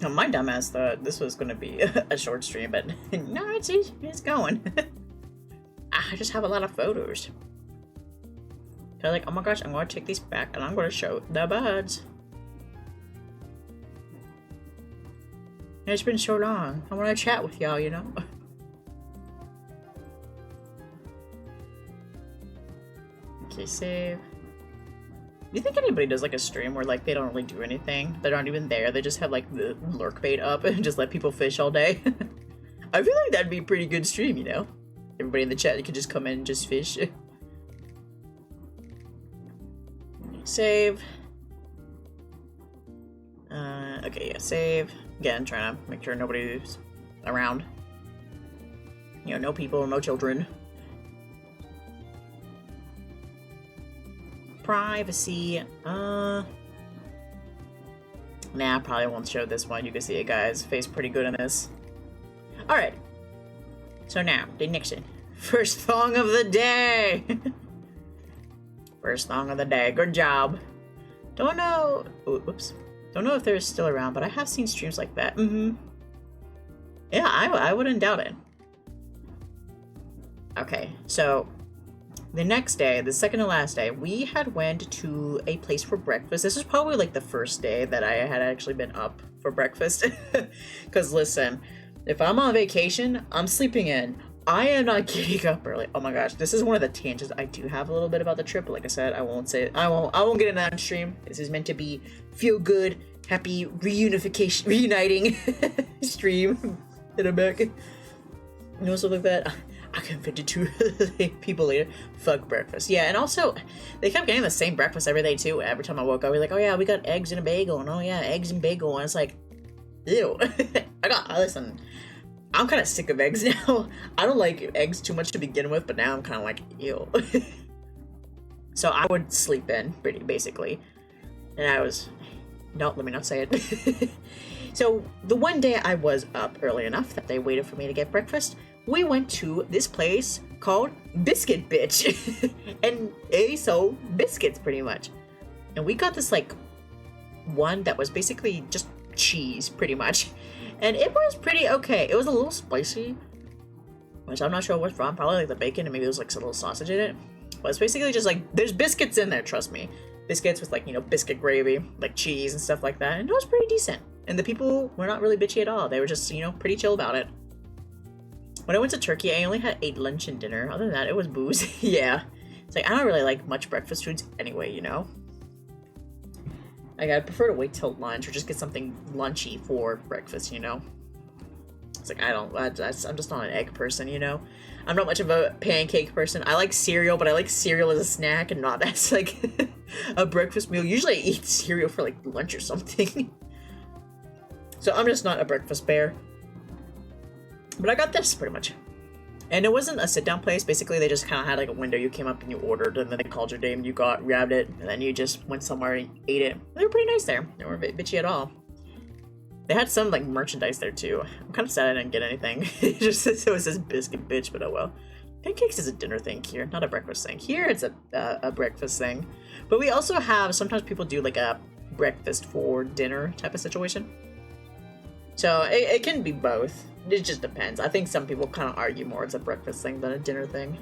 Oh, my dumbass thought this was gonna be a short stream, but no, it's going. I just have a lot of photos. They're like, oh my gosh, I'm gonna take these back and I'm gonna show the buds. It's been so long. I wanna chat with y'all, you know? Okay, save. Do you think anybody does like a stream where like they don't really do anything? They're not even there. They just have like the lurk bait up and just let people fish all day. I feel like that'd be a pretty good stream, you know? Everybody in the chat, you could just come in and just fish. Save. Okay, yeah, save. Again, trying to make sure nobody's around. You know, no people, no children. Privacy. Nah, I probably won't show this one. You can see a guy's face pretty good in this. Alright. So now, the next one. First song of the day! First song of the day. Good job. Don't know... Oops. Don't know if they're still around, but I have seen streams like that. Yeah, I wouldn't doubt it. Okay, so... The next day, the second to last day, we had went to a place for breakfast. This is probably like the first day that I had actually been up for breakfast. Because listen, if I'm on vacation, I'm sleeping in. I am not getting up early. Oh my gosh, this is one of the tangents I do have a little bit about the trip. But like I said, I won't get into that stream. This is meant to be feel good, happy reuniting stream. And I'm back. You know, stuff like that. I convicted 2 people later. Fuck breakfast. Yeah, and also, they kept getting the same breakfast every day, too. Every time I woke up, we're like, oh yeah, we got eggs and a bagel. And oh yeah, eggs and bagel. And it's like, ew. Listen, I'm kind of sick of eggs now. I don't like eggs too much to begin with, but now I'm kind of like, ew. So I would sleep in, basically. And I was, no, let me not say it. So the one day I was up early enough that they waited for me to get breakfast, we went to this place called Biscuit Bitch. And they sold biscuits pretty much. And we got this like one that was basically just cheese pretty much. And it was pretty okay. It was a little spicy. which I'm not sure what's from. Probably like the bacon and maybe there's like some little sausage in it. But it's basically just like, there's biscuits in there, trust me. Biscuits with like, you know, biscuit gravy, like cheese and stuff like that. And it was pretty decent. And the people were not really bitchy at all. They were just, you know, pretty chill about it. When I went to Turkey, I only had 8 lunch and dinner. Other than that, it was booze. Yeah. It's like, I don't really like much breakfast foods anyway, you know? Like, I prefer to wait till lunch or just get something lunchy for breakfast, you know? It's like, I'm just not an egg person, you know? I'm not much of a pancake person. I like cereal, but I like cereal as a snack and not as, like, a breakfast meal. Usually I eat cereal for, like, lunch or something. So I'm just not a breakfast bear. But I got this, pretty much. And it wasn't a sit-down place. Basically, they just kind of had, like, a window. You came up and you ordered, and then they called your name, and you grabbed it, and then you just went somewhere and ate it. They were pretty nice there. They weren't bitchy at all. They had some, like, merchandise there, too. I'm kind of sad I didn't get anything. It was this biscuit bitch, but oh well. Pancakes is a dinner thing here, not a breakfast thing. Here, it's a breakfast thing. But we also have, sometimes people do, like, a breakfast for dinner type of situation. So, it can be both. It just depends. I think some people kind of argue more it's a breakfast thing than a dinner thing.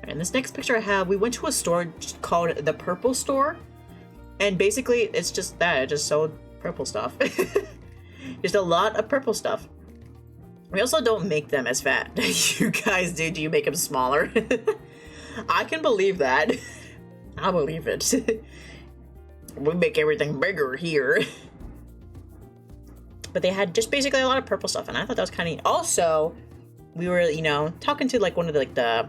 And this next picture I have, we went to a store called the Purple Store. And basically, it's just that. It just sold purple stuff. Just a lot of purple stuff. We also don't make them as fat. You guys do. Do you make them smaller? I can believe that. I believe it. We make everything bigger here. But they had just basically a lot of purple stuff, and I thought that was kind of neat. Also, we were, you know, talking to, like, one of the, like, I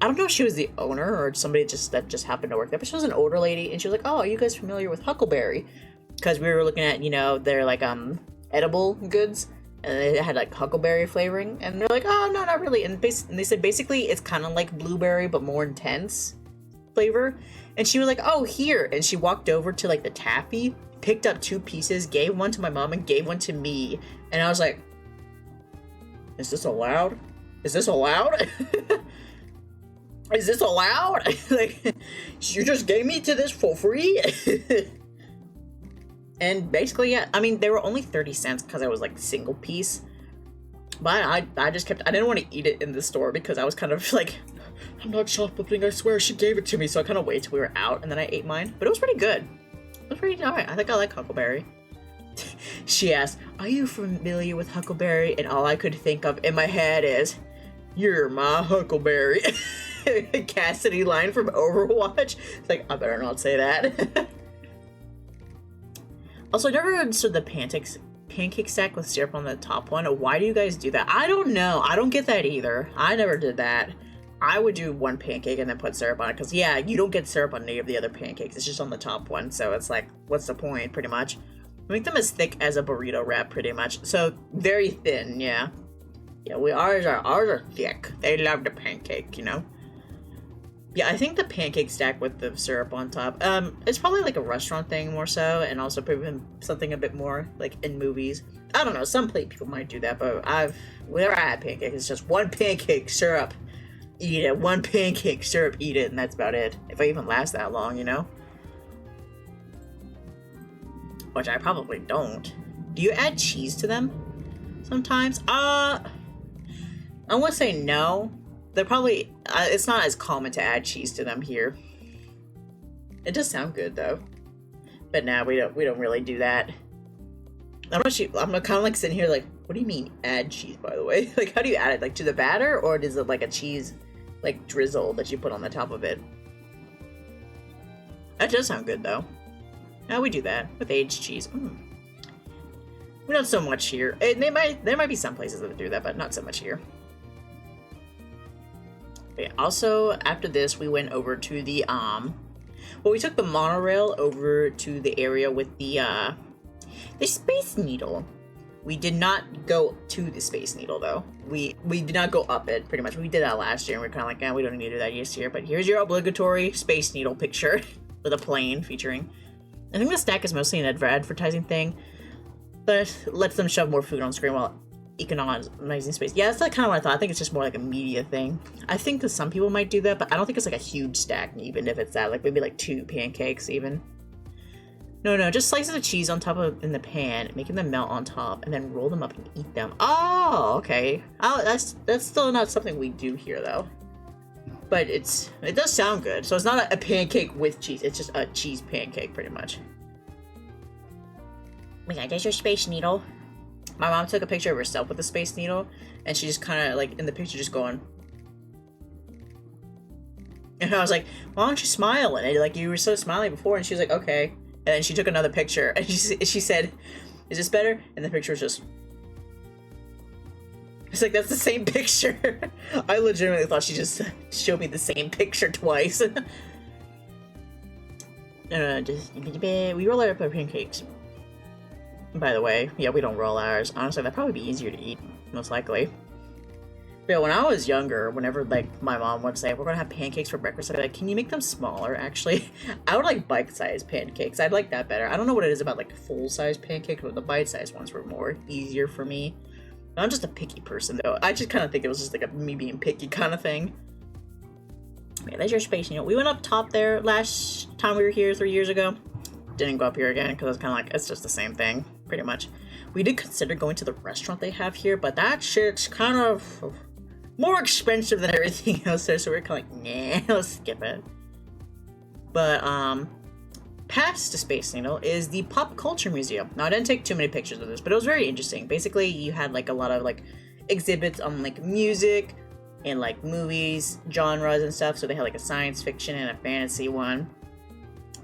don't know if she was the owner or somebody that just happened to work there, but she was an older lady, and she was like, oh, are you guys familiar with Huckleberry? Because we were looking at, you know, their, like, edible goods, and they had, like, huckleberry flavoring, and they're like, oh, no, not really. And they said, basically, it's kind of like blueberry, but more intense flavor. And she was like, oh, here. And she walked over to, like, the taffy, picked up 2 pieces, gave one to my mom, and gave one to me. And I was like, is this allowed? Is this allowed? Is this allowed? Like, you just gave me to this for free? And basically, yeah, I mean, they were only 30 cents because I was, like, single piece. But I just kept, I didn't want to eat it in the store because I was kind of like, I'm not shoplifting, I swear, she gave it to me. So I kind of waited till we were out, and then I ate mine. But it was pretty good. It was pretty alright. I think I like Huckleberry. She asked, are you familiar with Huckleberry? And all I could think of in my head is, you're my Huckleberry. Cassidy line from Overwatch. It's like, I better not say that. Also, I never understood the pancake stack with syrup on the top one. Why do you guys do that? I don't know. I don't get that either. I never did that. I would do one pancake and then put syrup on it, because, yeah, you don't get syrup on any of the other pancakes. It's just on the top one, so it's like, what's the point, pretty much? Make them as thick as a burrito wrap, pretty much. So, very thin, yeah. Yeah, ours are thick. They love the pancake, you know? Yeah, I think the pancake stack with the syrup on top, it's probably like a restaurant thing more so, and also probably something a bit more, like, in movies. I don't know, some people might do that, but whenever I had pancake, it's just one pancake, syrup. Eat it. One pancake, syrup, eat it, and that's about it. If I even last that long, you know? Which I probably don't. Do you add cheese to them? Sometimes? I want to say no. They're probably, it's not as common to add cheese to them here. It does sound good, though. But nah, we don't really do that. I'm kind of like sitting here like, what do you mean add cheese, by the way? Like, how do you add it? Like, to the batter, or is it like a cheese, like, drizzle that you put on the top of it? That does sound good, though. Now we do that with aged cheese. We don't so much here. There might be some places that do that, but not so much here. Okay, also, after this, we went over to the, well, we took the monorail over to the area with the Space Needle. We did not go to the Space Needle, though. We did not go up it, pretty much. We did that last year, and we are kind of like, yeah, we don't need to do that this year. But here's your obligatory Space Needle picture with a plane featuring. I think the stack is mostly an advertising thing, but it lets them shove more food on screen while economizing space. Yeah, that's like kind of what I thought. I think it's just more like a media thing. I think that some people might do that, but I don't think it's like a huge stack, even if it's that. Like maybe like 2 pancakes, even. No, just slices of cheese on top of in the pan, making them melt on top, and then roll them up and eat them. Oh, okay. Oh, that's still not something we do here though. But it does sound good. So it's not a pancake with cheese. It's just a cheese pancake, pretty much. Oh my god, there's your Space Needle. My mom took a picture of herself with the Space Needle, and she just kind of like in the picture just going. And I was like, why don't you smile? And like you were so smiley before, and she was like, okay. And then she took another picture, and she said, is this better? And the picture was just... It's like, that's the same picture. I legitimately thought she just showed me the same picture twice. We roll our pancakes. By the way, yeah, we don't roll ours. Honestly, that'd probably be easier to eat, most likely. But yeah, when I was younger, whenever, like, my mom would say, we're gonna have pancakes for breakfast, I'd be like, can you make them smaller, actually? I would like bite-sized pancakes. I'd like that better. I don't know what it is about, like, full-size pancakes, but the bite-sized ones were more easier for me. I'm just a picky person, though. I just kind of think it was just, like, a me being picky kind of thing. Yeah, there's your Space Needle. We went up top there last time we were here 3 years ago. Didn't go up here again, because it's kind of like, it's just the same thing, pretty much. We did consider going to the restaurant they have here, but that shit's kind of... more expensive than everything else there, so we're kind of like, nah, let's skip it. But, past the Space Needle is the Pop Culture Museum. Now, I didn't take too many pictures of this, but it was very interesting. Basically, you had, like, a lot of, like, exhibits on, like, music and, like, movies, genres and stuff. So they had, like, a science fiction and a fantasy one.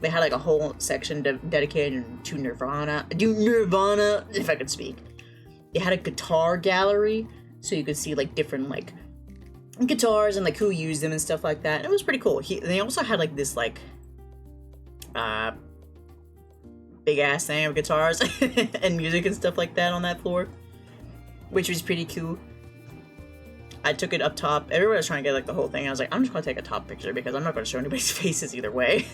They had, like, a whole section dedicated to Nirvana, if I could speak. They had a guitar gallery, so you could see, like, different, like, guitars and like who used them and stuff like that. And it was pretty cool. They also had like this like big ass thing of guitars and music and stuff like that on that floor, which was pretty cool. I took it up top. Everybody was trying to get like the whole thing. I was like, I'm just gonna take a top picture because I'm not gonna show anybody's faces either way.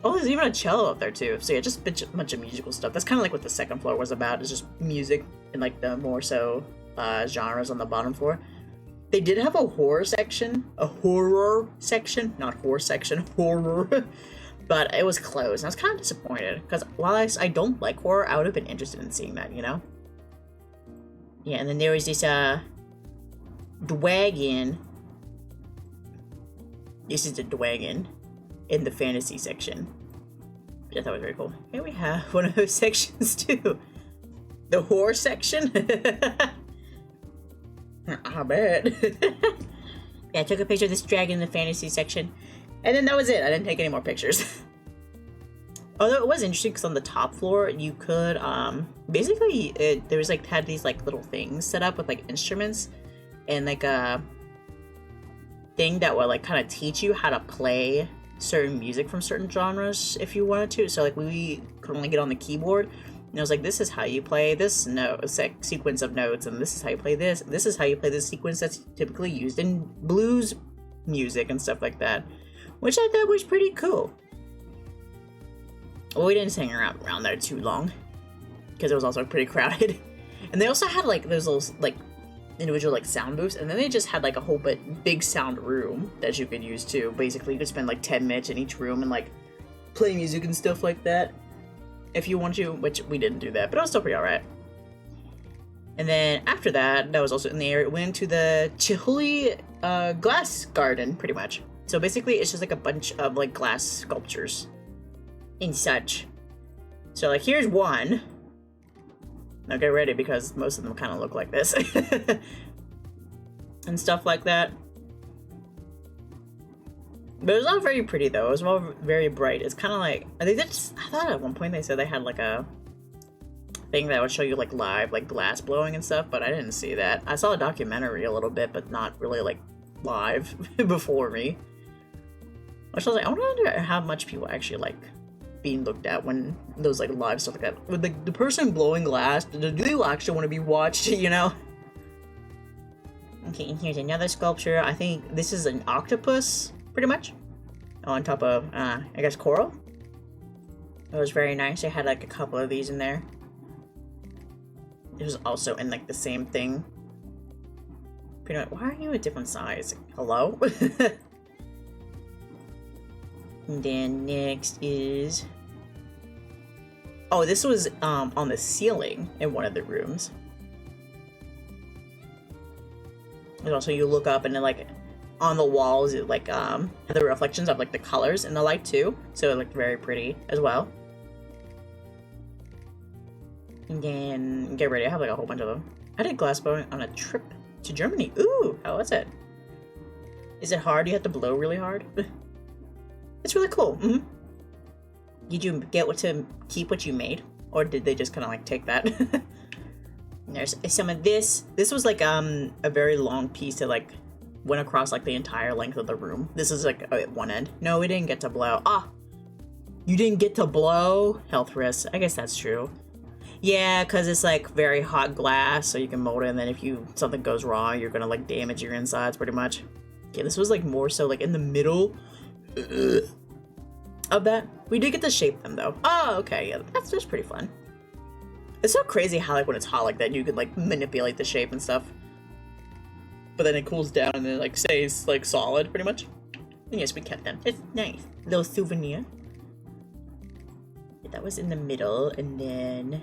Oh, there's even a cello up there too. So yeah, just a bunch of musical stuff. That's kind of like what the second floor was about. It's just music and like the more so genres on the bottom floor. They did have a horror section, not horror section, horror, but it was closed. And I was kind of disappointed because while I don't like horror, I would have been interested in seeing that, you know? Yeah, and then there was this, dragon. This is the dragon in the fantasy section, which I thought was very cool. Here we have one of those sections too. The horror section. I bet. Yeah, I took a picture of this dragon in the fantasy section, and then that was it. I didn't take any more pictures. Although it was interesting because on the top floor you could basically there was like had these like little things set up with like instruments and like a thing that would like kind of teach you how to play certain music from certain genres if you wanted to. So like we could only get on the keyboard. And I was like, this is how you play this sequence of notes, and this is how you play this, and this is how you play this sequence that's typically used in blues music and stuff like that, which I thought was pretty cool. Well, we didn't hang around there too long, because it was also pretty crowded. And they also had, like, those little, like, individual, like, sound booths, and then they just had, like, a whole big sound room that you could use, too. Basically, you could spend, like, 10 minutes in each room and, like, play music and stuff like that. If you want to, which we didn't do that, but it was still pretty alright. And then after that was also in the area, went to the Chihuly glass garden, pretty much. So basically, it's just like a bunch of like glass sculptures and such. So like, here's one. Now get ready because most of them kind of look like this. And stuff like that. But it was all very pretty though. It was all very bright. It's kind of like I thought at one point they said they had like a thing that would show you like live like glass blowing and stuff, but I didn't see that. I saw a documentary a little bit, but not really like live before me. Which I was like, I wonder how much people actually like being looked at when those like live stuff like that. With the person blowing glass, do they actually want to be watched? You know. Okay, and here's another sculpture. I think this is an octopus. Pretty much on top of I guess coral. It was very nice. I had like a couple of these in there. It was also in like the same thing. Pretty much. Why are you a different size? Hello. And then next is Oh, this was on the ceiling in one of the rooms. And also you look up and then like on the walls it like the reflections of like the colors in the light too. So it looked very pretty as well. And then get ready, I have like a whole bunch of them. I did glass blowing on a trip to Germany. Ooh, how was it? Is it hard? You have to blow really hard? It's really cool. Mm-hmm. Did you get to keep what you made? Or did they just kind of like take that? There's some of this. This was like a very long piece that like went across like the entire length of the room. This is like at one end. No, we didn't get to blow. Ah! You didn't get to blow? Health risks. I guess that's true. Yeah, because it's like very hot glass, so you can mold it, and then if something goes wrong, you're gonna like damage your insides pretty much. Okay, this was like more so like in the middle of that. We did get to shape them though. Oh, okay, yeah, that's just pretty fun. It's so crazy how like when it's hot like that, you can like manipulate the shape and stuff. But then it cools down and then like stays like solid pretty much. And yes, we kept them. It's nice. Little souvenir. That was in the middle, and then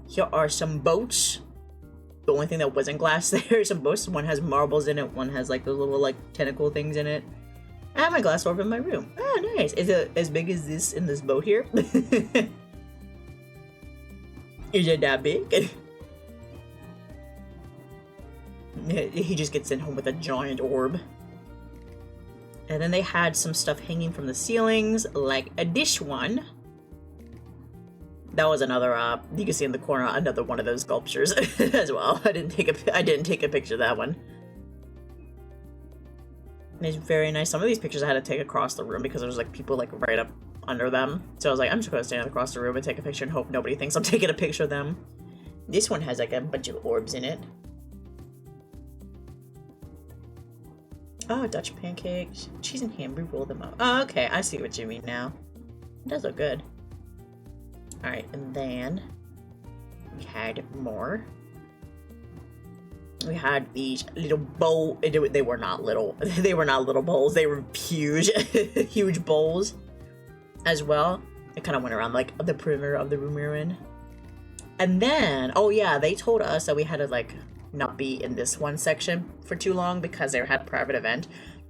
here are some boats. The only thing that wasn't glass there, some boats. One has marbles in it, one has like those little like tentacle things in it. I have my glass orb in my room. Oh, nice. Is it as big as this in this boat here? Is it that big? He just gets sent home with a giant orb. And then they had some stuff hanging from the ceilings, like a dish one. That was another, you can see in the corner, another one of those sculptures as well. I didn't take a picture of that one. And it's very nice. Some of these pictures I had to take across the room because there was like people like right up under them. So I was like, I'm just gonna stand across the room and take a picture and hope nobody thinks I'm taking a picture of them. This one has like a bunch of orbs in it. Oh, Dutch pancakes, cheese and ham, re-roll them up. Oh, okay, I see what you mean now. It does look good. Alright, and then we had more. We had these little bowl. They were not little. They were not little bowls. They were huge, huge bowls as well. It kind of went around like the perimeter of the room we were in. And then, oh yeah, they told us that we had to like not be in this one section for too long because they had a private event.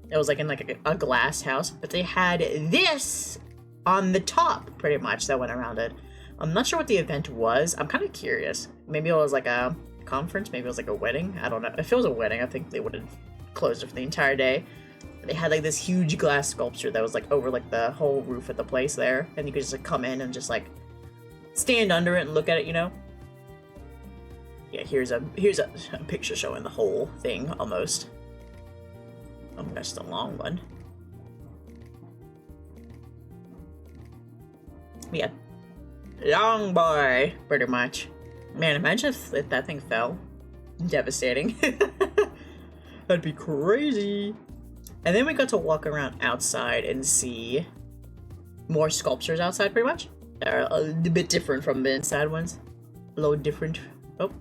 It was like in like a glass house, but they had this on the top pretty much that went around it. I'm not sure what the event was. I'm kind of curious. Maybe it was like a conference, maybe it was like a wedding. I don't know. If it was a wedding, I think they would have closed it for the entire day. They had like this huge glass sculpture that was like over like the whole roof of the place there, and you could just like come in and just like stand under it and look at it, you know. Yeah, here's a picture showing the whole thing almost. Oh my gosh, it's a long one. Yeah, long boy, pretty much. Man, imagine if that thing fell. Devastating. That'd be crazy. And then we got to walk around outside and see more sculptures outside, pretty much. They're a bit different from the inside ones. A little different. Oh.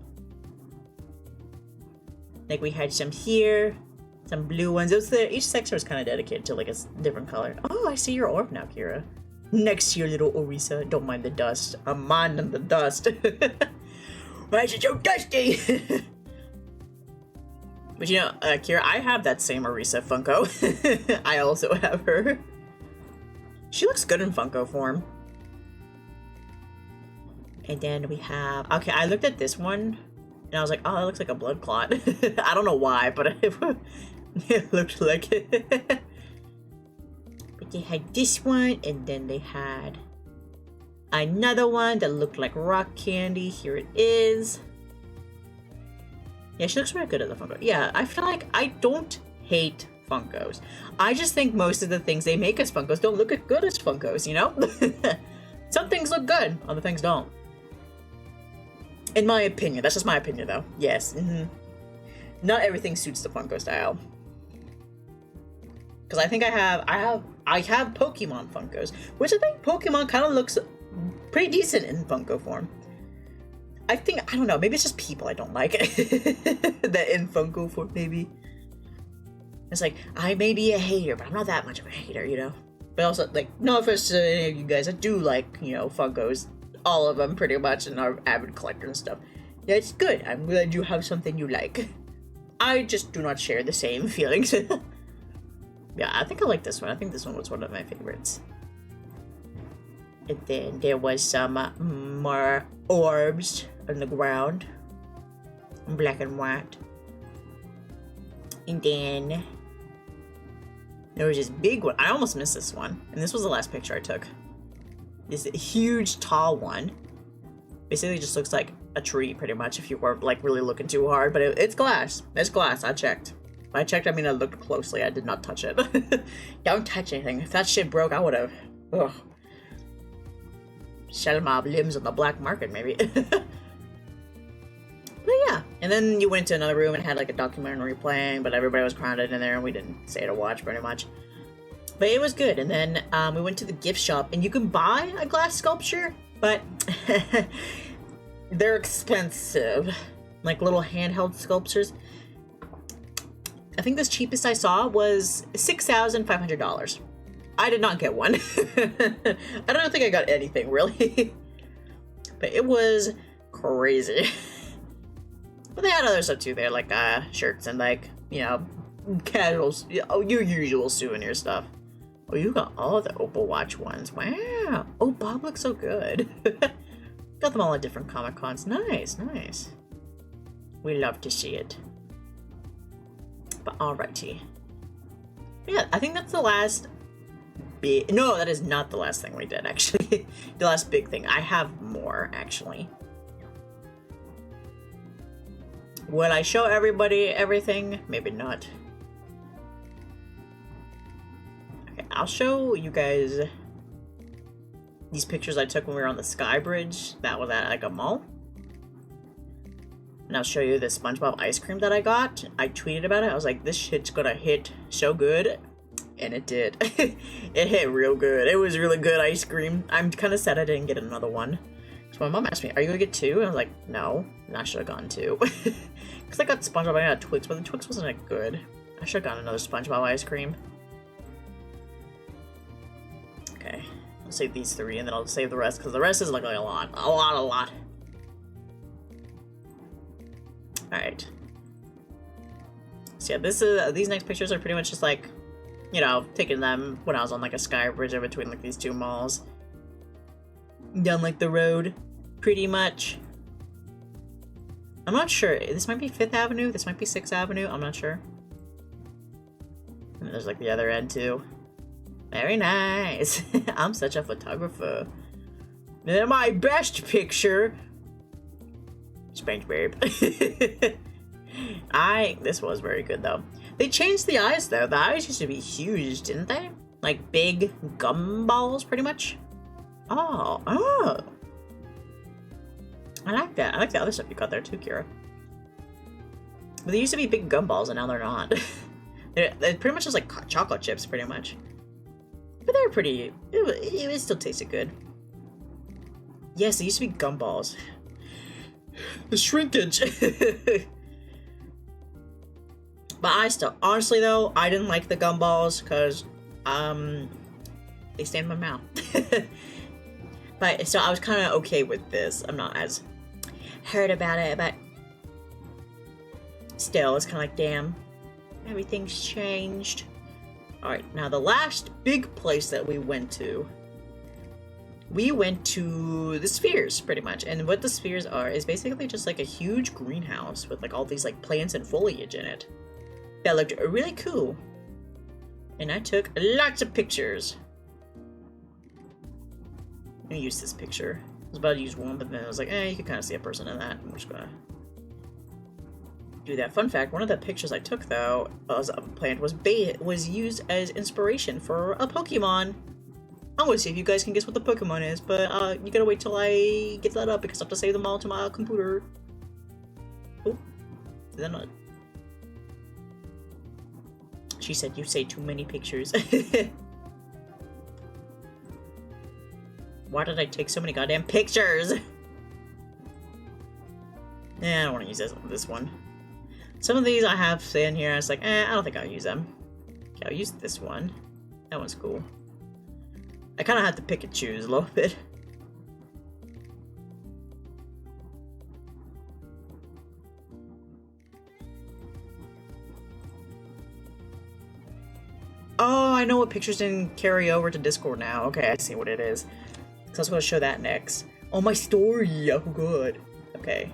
Like we had some here, some blue ones. Each section was kind of dedicated to like a different color. Oh, I see your orb now, Kira. Next to your little Ursa. Don't mind the dust. I'm minding the dust. Why is it so dusty? But you know, Kira, I have that same Ursa Funko. I also have her. She looks good in Funko form. And then we have... Okay, I looked at this one, and I was like, oh, that looks like a blood clot. I don't know why, but it looked like it. But they had this one, and then they had another one that looked like rock candy. Here it is. Yeah, she looks really good as a Funko. Yeah, I feel like I don't hate Funkos. I just think most of the things they make as Funkos don't look as good as Funkos, you know? Some things look good, other things don't. In my opinion. That's just my opinion, though. Yes. Mm-hmm. Not everything suits the Funko style. Because I think I have Pokemon Funkos, which I think Pokemon kind of looks pretty decent in Funko form. I don't know, maybe it's just people I don't like that in Funko form, maybe. It's like, I may be a hater, but I'm not that much of a hater, you know? But also, like, no offense to any of you guys, I do like, you know, Funkos. All of them, pretty much, and are avid collector and stuff. Yeah, it's good. I'm glad you have something you like. I just do not share the same feelings. Yeah, I think I like this one. I think this one was one of my favorites. And then there was some more orbs on the ground. Black and white. And then there was this big one. I almost missed this one. And this was the last picture I took. This huge, tall one. Basically just looks like a tree, pretty much, if you weren't, like, really looking too hard. But it's glass. It's glass. I checked. By checked, I mean I looked closely. I did not touch it. Don't touch anything. If that shit broke, I would have. Ugh. Sell my limbs on the black market, maybe. But yeah. And then you went to another room and had, like, a documentary playing, but everybody was crowded in there, and we didn't stay to watch, pretty much. But it was good. And then we went to the gift shop, and you can buy a glass sculpture, but they're expensive. Like little handheld sculptures. I think the cheapest I saw was $6,500. I did not get one. I don't think I got anything, really. But it was crazy. But they had other stuff too there, like shirts and, like, you know, casuals, your usual souvenir stuff. Oh, you got all the Opal Watch ones. Wow. Oh, Bob looks so good. Got them all at different Comic Cons. Nice, nice. We love to see it. But alrighty. Yeah, I think that's the last big... No, that is not the last thing we did, actually. The last big thing. I have more, actually. Will I show everybody everything? Maybe not. Okay, I'll show you guys these pictures I took when we were on the Sky Bridge. That was at, like, a mall. And I'll show you the SpongeBob ice cream that I got. I tweeted about it. I was like, this shit's gonna hit so good. And it did. It hit real good. It was really good ice cream. I'm kind of sad I didn't get another one. So my mom asked me, are you gonna get two? And I was like, no. And I should have gotten two. Because I got SpongeBob, I got Twix, but the Twix wasn't that good. I should have gotten another SpongeBob ice cream. Okay. I'll save these three, and then I'll save the rest, because the rest is like a lot. A lot. Alright. So yeah, this is these next pictures are pretty much just like, you know, taking them when I was on like a sky bridge in between like these two malls. Down like the road, pretty much. I'm not sure. This might be 5th Avenue, this might be 6th Avenue, I'm not sure. And there's like the other end too. Very nice. I'm such a photographer. And my best picture. Spank Babe. This was very good though. They changed the eyes though. The eyes used to be huge, didn't they? Like big gumballs, pretty much. Oh. I like that. I like the other stuff you got there too, Kira. But they used to be big gumballs and now they're not. they're pretty much just like chocolate chips, pretty much. But they're pretty. It still tasted good. Yes, they used to be gumballs. The shrinkage. But I still, honestly though, I didn't like the gumballs because they stay in my mouth. But so I was kind of okay with this. I'm not as hurt about it, but still, it's kind of like, damn, everything's changed. All right, now the last big place that we went to the Spheres, pretty much. And what the Spheres are is basically just like a huge greenhouse with like all these like plants and foliage in it. That looked really cool. And I took lots of pictures. I'm gonna use this picture. I was about to use one, but then I was like, you can kind of see a person in that. I'm just gonna do that. Fun fact, one of the pictures I took though, of a plant was used as inspiration for a Pokemon. I'm gonna see if you guys can guess what the Pokemon is, but you gotta wait till I get that up because I have to save them all to my computer. Oh, did that not? She said you say too many pictures. Why did I take so many goddamn pictures? I don't want to use this one. Some of these I have in here, I was like, I don't think I'll use them. Okay, I'll use this one. That one's cool. I kind of have to pick and choose a little bit. Oh, I know what pictures didn't carry over to Discord now. Okay, I see what it is. So I was going to show that next. Oh, my story. Oh, good. Okay.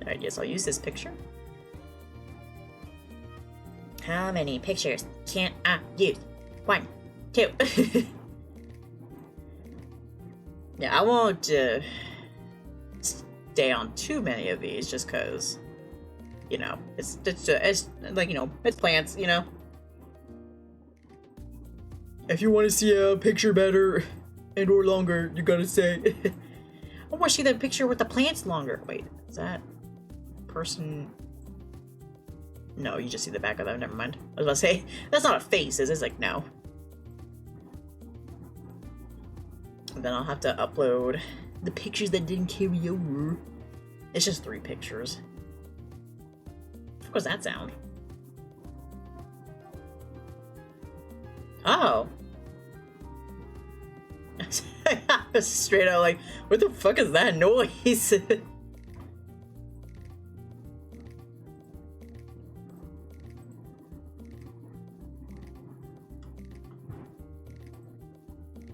Alright, yes, I'll use this picture. How many pictures can I use? 1, 2. Yeah, I won't stay on too many of these just because, you know, it's like, you know, it's plants, you know. If you want to see a picture better and or longer, you gotta say. I want to see that picture with the plants longer. Wait, is that person? No, you just see the back of them. Never mind. I was about to say, that's not a face, is it? It's like, no. And then I'll have to upload the pictures that didn't carry over. It's just 3 pictures. What was that sound? Oh. Straight out like, what the fuck is that noise?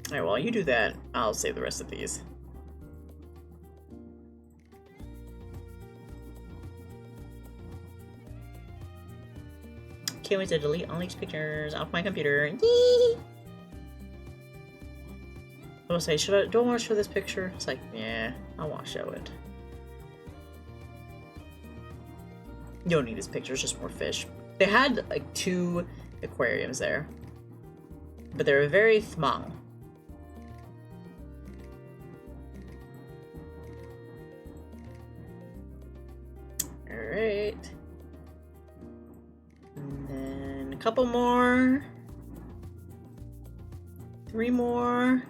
Alright, while you do that, I'll save the rest of these. Can't wait to delete all these pictures off my computer. Yee! I was say, do I want to show this picture? It's like, yeah, I want to show it. You don't need this picture, it's just more fish. They had like 2 aquariums there, but they were very small. Alright. And then a couple more. 3 more.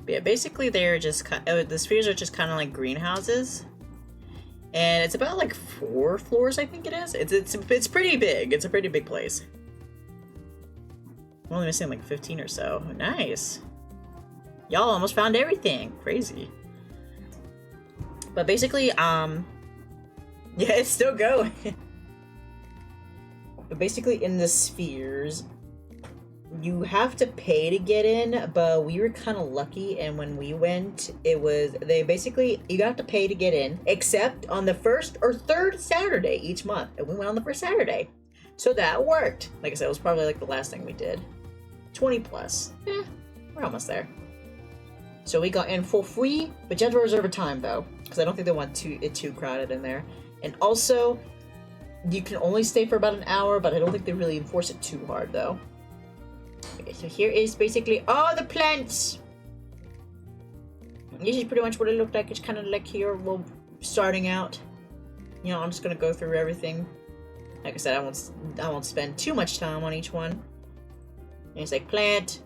But yeah, basically they're just the spheres are just kind of like greenhouses, and it's about like 4 floors, I think it is. It's pretty big. It's a pretty big place. I'm only missing like 15 or so. Nice. Y'all almost found everything. Crazy. But basically, yeah, it's still going. But basically, in the spheres, you have to pay to get in, but we were kind of lucky, and when we went, you have to pay to get in, except on the 1st or 3rd Saturday each month, and we went on the 1st Saturday, so that worked. Like I said, it was probably like the last thing we did. 20 plus. We're almost there. So we got in for free, but you have to reserve a time though, because I don't think they want it too crowded in there. And also, you can only stay for about an hour, but I don't think they really enforce it too hard though. Okay, so here is basically all the plants. This is pretty much what it looked like. It's kind of like here, well, starting out. You know, I'm just gonna go through everything. Like I said, I won't spend too much time on each one. And it's like plant,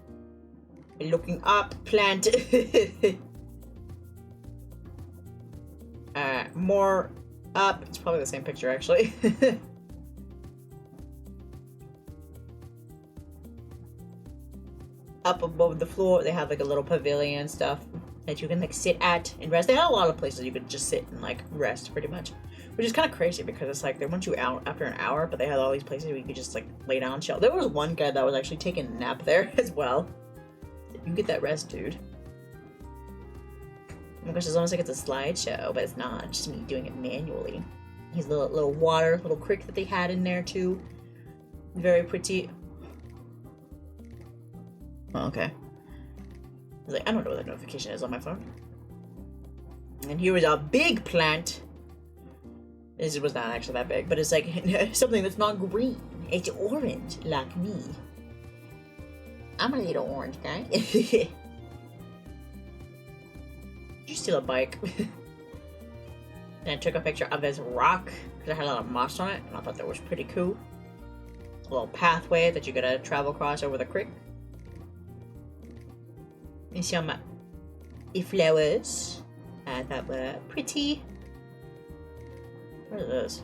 looking up, plant. More up. It's probably the same picture actually. Up above the floor, they have like a little pavilion stuff that you can like sit at and rest. They have a lot of places you could just sit and like rest pretty much, which is kind of crazy because it's like they want you out after an hour, but they had all these places where you could just like lay down and chill. There was one guy that was actually taking a nap there as well. You can get that rest, dude. Oh my gosh, it's almost like it's a slideshow, but it's not. It's just me doing it manually. His little water, little creek that they had in there too. Very pretty. Oh, okay. I was like, I don't know what that notification is on my phone. And here was a big plant. This was not actually that big, but it's like something that's not green. It's orange, like me. I'm a little orange guy. Did you steal a bike? And I took a picture of this rock because it had a lot of moss on it, and I thought that was pretty cool. A little pathway that you gotta travel across over the creek. And some flowers that were pretty. What are those?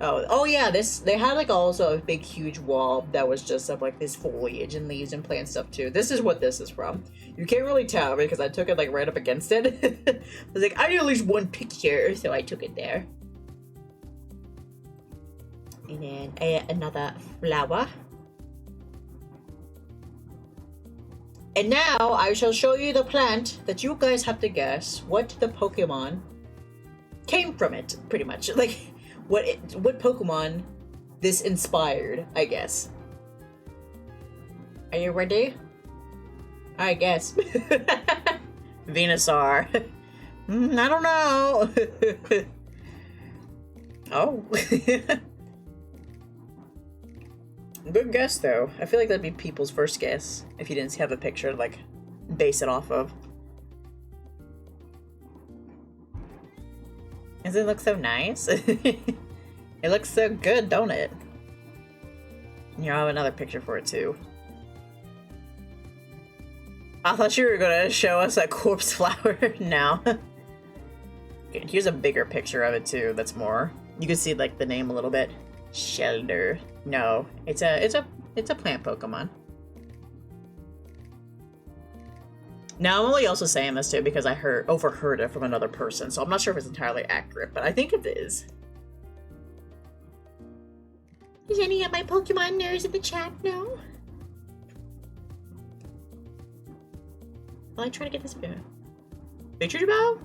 Oh yeah, they had like also a big huge wall that was just of like this foliage and leaves and plant stuff too. This is what this is from. You can't really tell because I took it like right up against it. I was like, I need at least one picture, so I took it there. And then another flower. And now I shall show you the plant that you guys have to guess what the Pokemon came from it, pretty much. Like, what Pokemon this inspired, I guess. Are you ready? I guess. Venusaur. I don't know. Oh. Good guess, though. I feel like that'd be people's first guess if you didn't have a picture to, like, base it off of. Doesn't it look so nice? It looks so good, don't it? Here, I'll have another picture for it, too. I thought you were gonna show us a corpse flower. No. Okay, here's a bigger picture of it, too. That's more... You can see, like, the name a little bit. Shelter. No, it's a plant Pokemon. Now, I'm only also saying this too because I overheard it from another person, so I'm not sure if it's entirely accurate, but I think it is. Does any of my Pokemon nerds in the chat know? Well, I try to get this Victory Bell?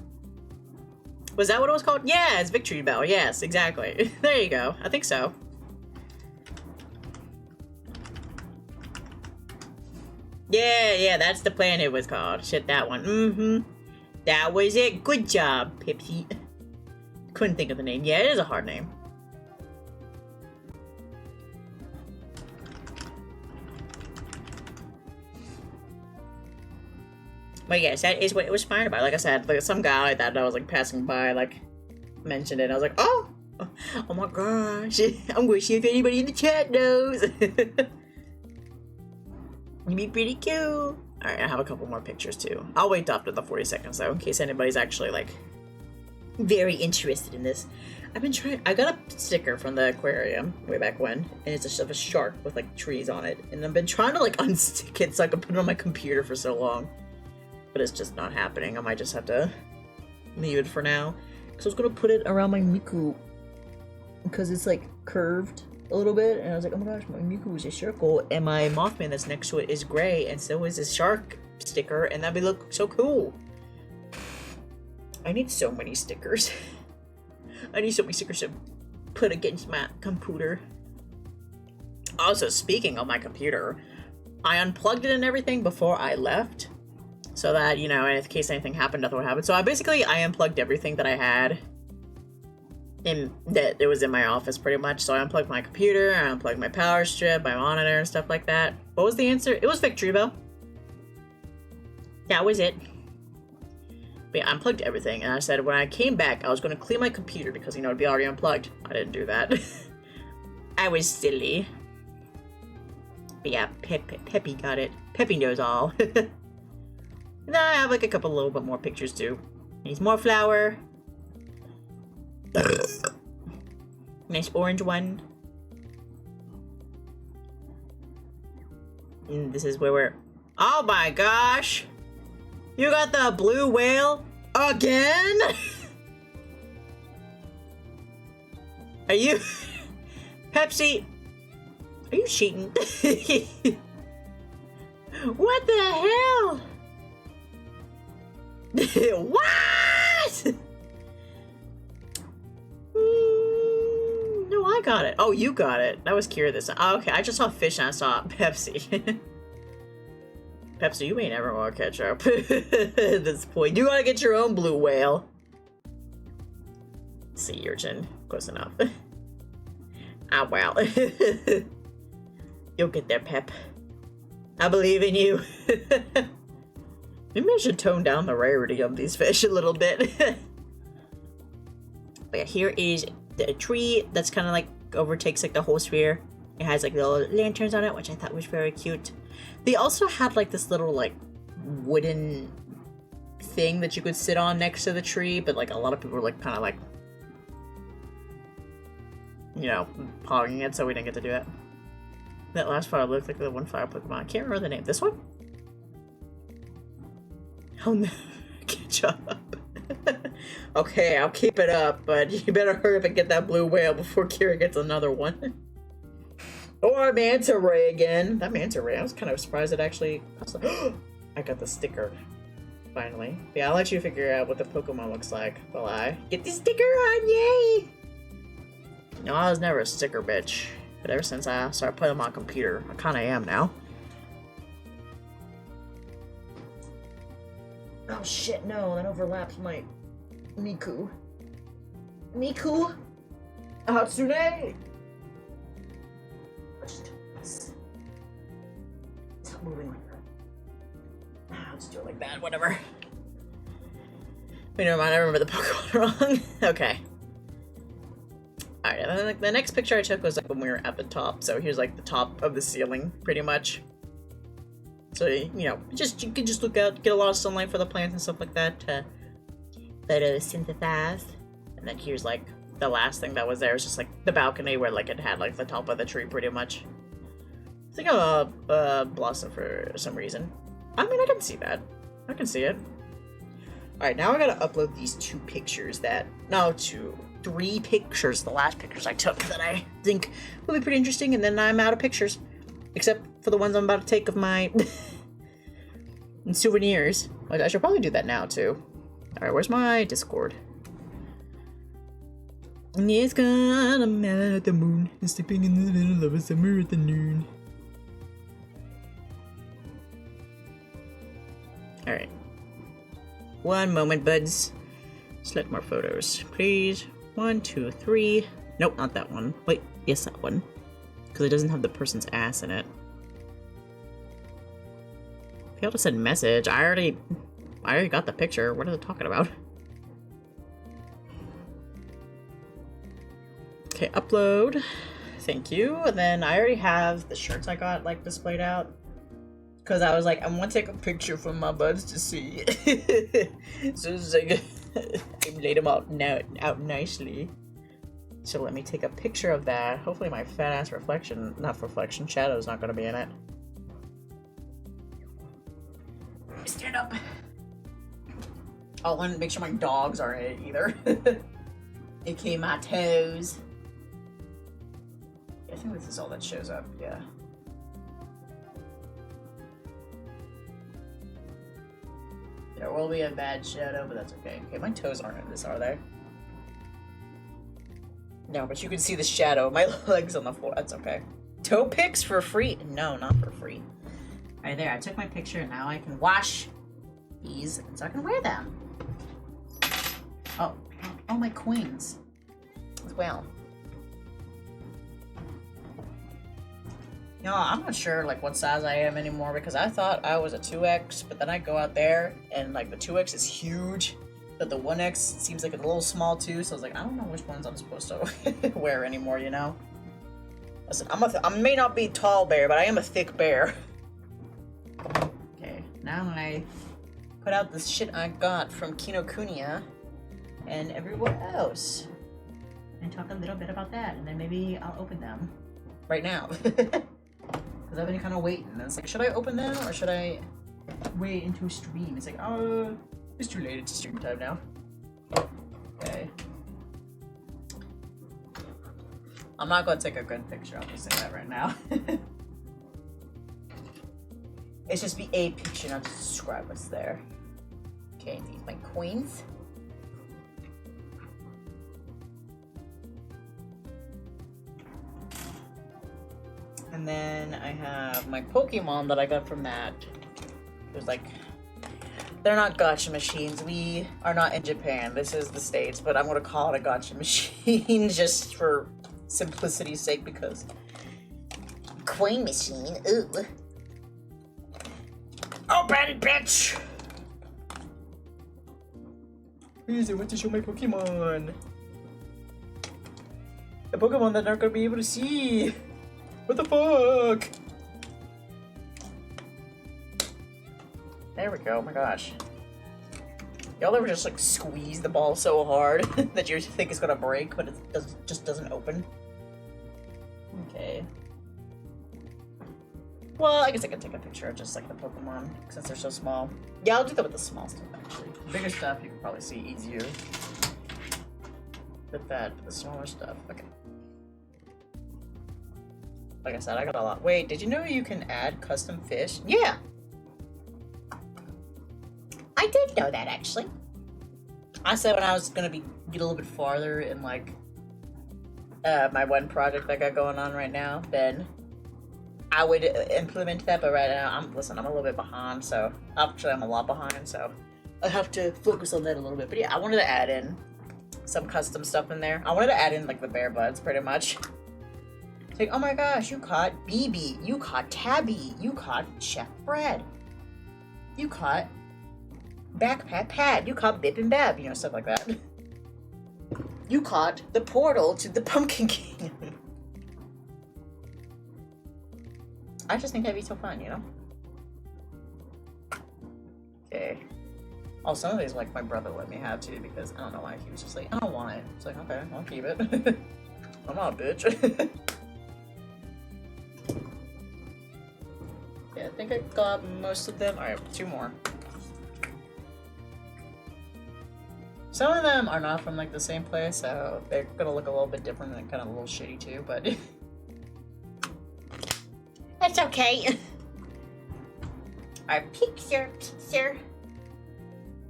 Was that what it was called? Yeah, it's Victory Bell. Yes, exactly. There you go. I think so. Yeah, that's the plant it was called. Shit, that one. Mm-hmm. That was it. Good job, Pipsy. Couldn't think of the name. Yeah, it is a hard name. But yes, that is what it was inspired by. Like I said, like some guy that I was like passing by, like, mentioned it. I was like, oh my gosh. I'm going to see if anybody in the chat knows. You'd be pretty cool. Alright, I have a couple more pictures too. I'll wait after the 40 seconds though, in case anybody's actually like very interested in this. I got a sticker from the aquarium way back when, and it's of a shark with like trees on it. And I've been trying to like unstick it so I can put it on my computer for so long. But it's just not happening. I might just have to leave it for now. Because I was going to put it around my Miku. Because it's like curved a little bit, and I was like, oh my gosh, my Miku is a circle, and my Mothman that's next to it is gray, and so is this shark sticker, and that'd look so cool. I need so many stickers. I need so many stickers to put against my computer. Also, speaking of my computer, I unplugged it and everything before I left, so that, you know, in case anything happened, nothing would happen. So I unplugged everything that I had that it was in my office pretty much. So I unplugged my computer, I unplugged my power strip, my monitor, and stuff like that. What was the answer? It was Victory Bell. That was it. But yeah, I unplugged everything, and I said when I came back, I was going to clean my computer because, you know, it'd be already unplugged. I didn't do that. I was silly. But yeah, Peppy got it. Peppy knows all. And then I have like a little bit more pictures too. Needs more flour. Nice orange one. And this is where we're... Oh my gosh! You got the blue whale again? Are you... Pepsi... Are you cheating? What the hell? What? No, I got it. Oh, you got it. I was curious. Oh, okay, I just saw fish and I saw Pepsi. Pepsi, you ain't ever gonna catch up at this point. You gotta get your own blue whale. Sea urchin. Close enough. Ah, well. You'll get there, Pep. I believe in you. Maybe I should tone down the rarity of these fish a little bit. But yeah, here is the tree that's kind of like overtakes like the whole sphere. It has like little lanterns on it, which I thought was very cute. They also had like this little like wooden thing that you could sit on next to the tree, but like a lot of people were like kind of like you know, pogging it, so we didn't get to do that. That last photo looked like the one fire Pokemon. I can't remember the name. This one? Oh no. Good job. Okay, I'll keep it up, but you better hurry up and get that blue whale before Kira gets another one. Or a manta ray again. That manta ray, I was kind of surprised it actually... I got the sticker. Finally. Yeah, I'll let you figure out what the Pokemon looks like while I get the sticker on, yay! No, I was never a sticker bitch. But ever since I started playing on my computer, I kinda am now. Oh shit, no, that overlaps my Miku. Miku? Hatsune! Stop moving like that. I'll just do it like that, whatever. Wait, never mind, I remember the Pokemon wrong. Okay. Alright, and then the next picture I took was like when we were at the top, so here's like the top of the ceiling, pretty much. So, you know, you can just look out, get a lot of sunlight for the plants and stuff like that to photosynthesize. And then here's like the last thing that was there was just like the balcony where like it had like the top of the tree pretty much. I think a blossom for some reason. I mean, I can see that. I can see it. Alright, now I gotta upload these 2 pictures that... No, 3 pictures, the last pictures I took that I think will be pretty interesting, and then I'm out of pictures. Except for the ones I'm about to take of my souvenirs. Like, I should probably do that now, too. Alright, where's my Discord? It's got a man at the moon, sleeping in the middle of a summer afternoon. Alright. One moment, buds. Select more photos, please. 1, 2, 3. Nope, not that one. Wait, yes, that one. Because it doesn't have the person's ass in it. Failed to send message. I already got the picture. What are they talking about? Okay, upload. Thank you. And then I already have the shirts I got like displayed out. Because I was like, I want to take a picture for my buds to see. So it's like, I laid them out nicely. So let me take a picture of that. Hopefully my fat ass shadow is not going to be in it. Stand up. Oh, and make sure my dogs aren't in it either. AKA my toes. I think this is all that shows up, yeah. There will be a bad shadow, but that's okay. Okay, my toes aren't in this, are they? No, but you can see the shadow of my legs on the floor. That's okay. Toe pics for free? No, not for free. Alright, there. I took my picture, and now I can wash these, so I can wear them. Oh, my coins. As well. No, I'm not sure like what size I am anymore because I thought I was a 2X, but then I go out there and like the 2X is huge, but the 1X seems like it's a little small too. So I was like, I don't know which ones I'm supposed to wear anymore, you know? Listen, I may not be tall bear, but I am a thick bear. Okay, now I put out this shit I got from Kinokuniya and everywhere else, and talk a little bit about that, and then maybe I'll open them right now. Because I've been kind of waiting. And it's like, should I open them or should I wait into stream? It's like, oh, it's too late. It's stream time now. Okay. I'm not going to take a good picture. I'll just say that right now. It's just be a picture, not to describe what's there. Okay, these are my coins. And then I have my Pokemon that I got from that. It was like, they're not gacha machines. We are not in Japan. This is the States, but I'm gonna call it a gacha machine just for simplicity's sake because coin machine. Ooh. Open, bitch! Please, I want to show my Pokemon. The Pokemon that aren't gonna be able to see. What the fuck? There we go, oh my gosh. Y'all ever just like squeeze the ball so hard that you think it's gonna break, but it just doesn't open? Okay. Well, I guess I could take a picture of just like the Pokemon since they're so small. Yeah, I'll do that with the small stuff actually. The bigger stuff you can probably see easier. With that, the smaller stuff. Okay. Like I said, I got a lot. Wait, did you know you can add custom fish? Yeah! I did know that actually. I said when I was gonna get a little bit farther in like my one project I got going on right now, then I would implement that, but right now, I'm a little bit behind, so actually I'm a lot behind, so I have to focus on that a little bit. But yeah, I wanted to add in some custom stuff in there. I wanted to add in like the bear buds, pretty much. It's like, oh my gosh, you caught BB, you caught Tabby, you caught Chef Bread, you caught Backpack Pad, you caught Bip and Bab, you know, stuff like that. You caught the portal to the Pumpkin Kingdom. I just think that'd be so fun, you know? Okay. Oh, some of these, like, my brother let me have, too, because I don't know why. He was just like, I don't want it. It's like, okay, I'll keep it. I'm not a bitch. Yeah, I think I got most of them. Alright, 2 more. Some of them are not from, like, the same place, so they're gonna look a little bit different and kind of a little shitty, too, but... That's okay. Our picture.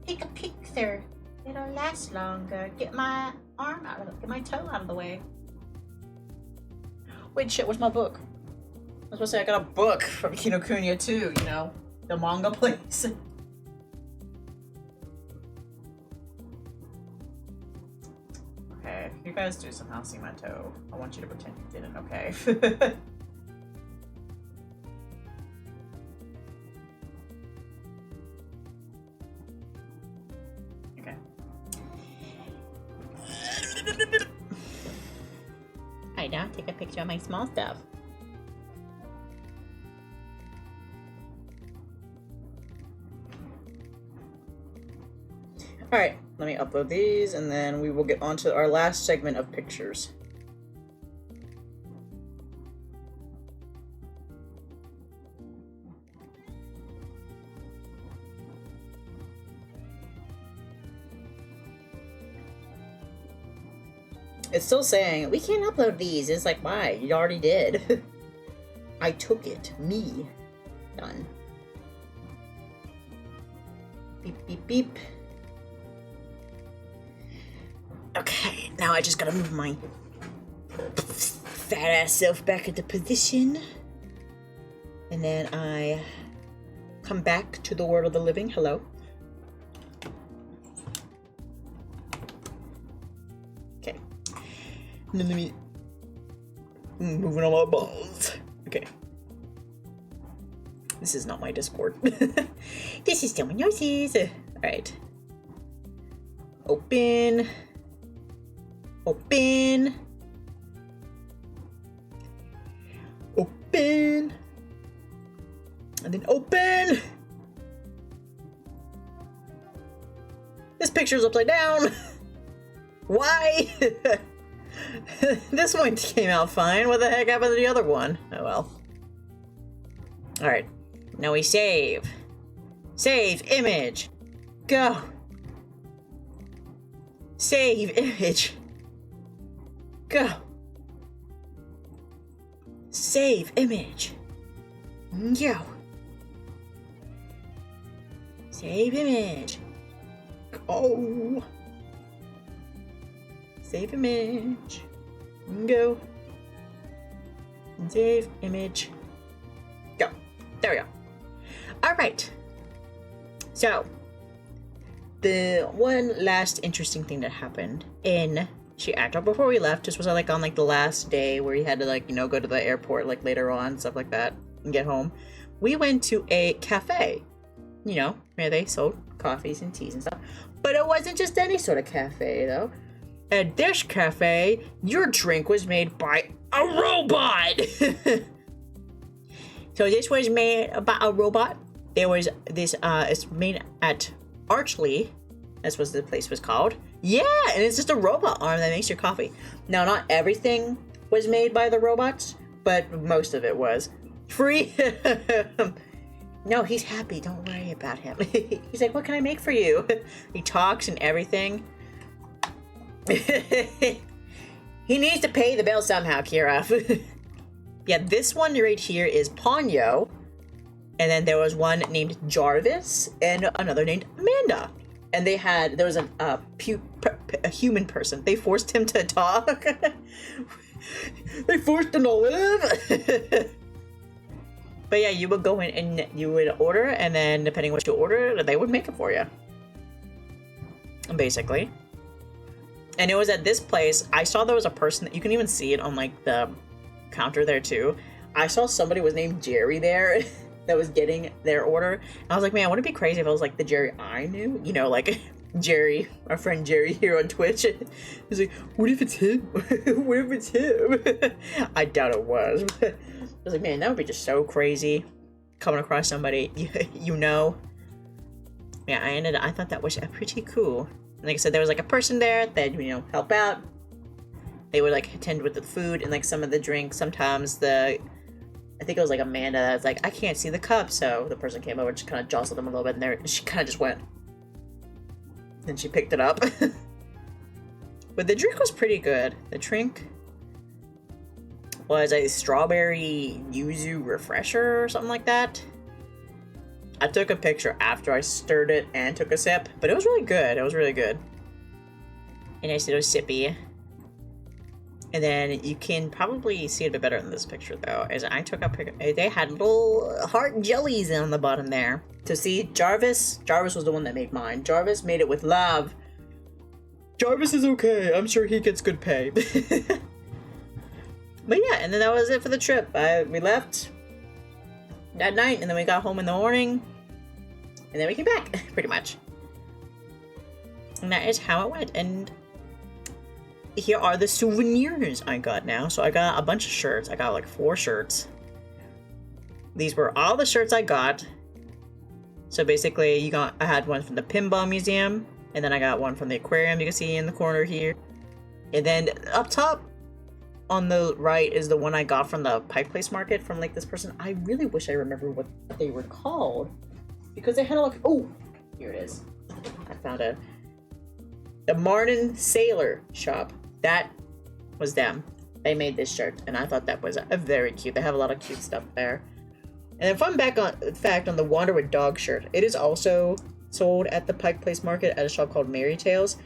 Take a picture. It'll last longer. Get my arm out of it. Get my toe out of the way. Wait, shit, where's my book? I was supposed to say I got a book from Kinokuniya too, you know? The manga place. Okay, if you guys do somehow see my toe, I want you to pretend you didn't, okay? Alright, now take a picture of my small stuff. Alright, let me upload these and then we will get on to our last segment of pictures. It's still saying, we can't upload these. It's like, why? You already did. I took it. Me. Done. Beep, beep, beep. Okay, now I just gotta move my fat ass self back into position. And then I come back to the world of the living. Hello. Okay. And then let me moving on my balls. Okay. This is not my Discord. This is someone else's. Alright. Open. Open. Open. And then open. This picture's upside down. Why? This one came out fine. What the heck happened to the other one? Oh well. Alright. Now we save. Save image. Go. Save image. Go. Save image. Go. Save image. Go. Save image. Go. And save image. Go. There we go. Alright. So, the one last interesting thing that happened in Seattle before we left, this was like on like the last day where you had to like, you know, go to the airport like later on, stuff like that, and get home. We went to a cafe, you know, where they sold coffees and teas and stuff. But it wasn't just any sort of cafe though. At this cafe, your drink was made by a robot. So this was made by a robot. There was this, it's made at Archley. That's what the place was called. Yeah, and it's just a robot arm that makes your coffee. Now, not everything was made by the robots, but most of it was free. No, he's happy. Don't worry about him. He's like, what can I make for you? He talks and everything. He needs to pay the bill somehow, Kira. Yeah, this one right here is Ponyo. And then there was one named Jarvis and another named Amanda. And there was a human person. They forced him to talk. They forced him to live. But yeah, you would go in and you would order, and then depending what you order, they would make it for you. Basically. And it was at this place, I saw there was a person, that you can even see it on like the counter there too. I saw somebody was named Jerry there that was getting their order. And I was like, man, wouldn't it be crazy if it was like the Jerry I knew? You know, like Jerry, our friend Jerry here on Twitch. He's like, what if it's him? What if it's him? I doubt it was. I was like, man, that would be just so crazy. Coming across somebody you know. Yeah, I thought that was pretty cool. And like I said, there was like a person there that, you know, help out. They would like attend with the food and like some of the drinks. Sometimes I think it was like Amanda that's like, I can't see the cup. So the person came over and just kind of jostled them a little bit, and she kind of just went. And she picked it up. But the drink was pretty good. The drink was a strawberry yuzu refresher or something like that. I took a picture after I stirred it and took a sip, but it was really good. It was really good. A nice little sippy. And then you can probably see it a bit better in this picture though, as I took a picture. They had little heart jellies on the bottom there. To see Jarvis was the one that made mine. Jarvis made it with love. Jarvis is okay. I'm sure he gets good pay. But yeah, and then that was it for the trip. We left that night, and then we got home in the morning, and then we came back, pretty much. And that is how it went. And here are the souvenirs I got now. So I got a bunch of shirts. I got like 4 shirts. These were all the shirts I got. So basically, I had one from the Pinball Museum, and then I got one from the aquarium you can see in the corner here. And then up top, on the right is the one I got from the Pike Place Market from like this person. I really wish I remember what they were called, because they had like, oh, here it is. I found it. The Martin Sailor Shop. That was them. They made this shirt, and I thought that was very cute. They have a lot of cute stuff there. And then fun fact on the Wander with Dog shirt. It is also sold at the Pike Place Market at a shop called Mary Tales.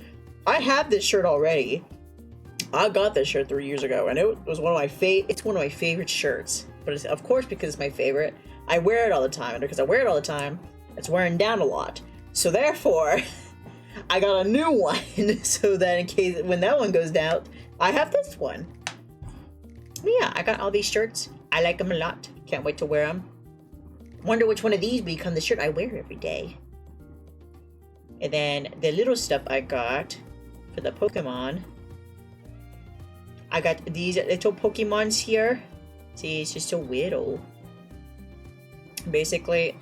I have this shirt already. I got this shirt 3 years ago, and it was one of my favorite shirts. But it's, of course, because it's my favorite, I wear it all the time. And because I wear it all the time, it's wearing down a lot. So therefore, I got a new one so that in case when that one goes down, I have this one. But yeah, I got all these shirts. I like them a lot. Can't wait to wear them. Wonder which one of these will become the shirt I wear every day. And then the little stuff I got for the Pokemon. I got these little Pokemons here. See, it's just so little. Basically,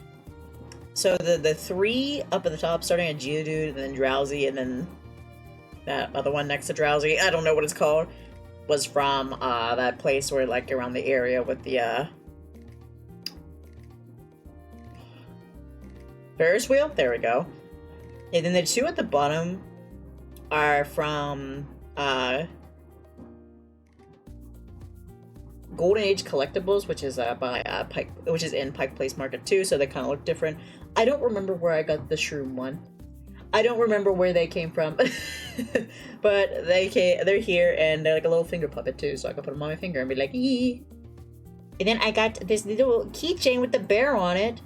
so the 3 up at the top, starting at Geodude, and then Drowsy, and then that other one next to Drowsy, I don't know what it's called, was from that place where, like, around the area with the Ferris wheel? There we go. And then the 2 at the bottom are from Golden Age Collectibles, which is by which is in Pike Place Market too, so they kind of look different. I don't remember where I got the Shroom one. I don't remember where they came from, but they're here, and they're like a little finger puppet too, so I can put them on my finger and be like, ee. And then I got this little keychain with the bear on it.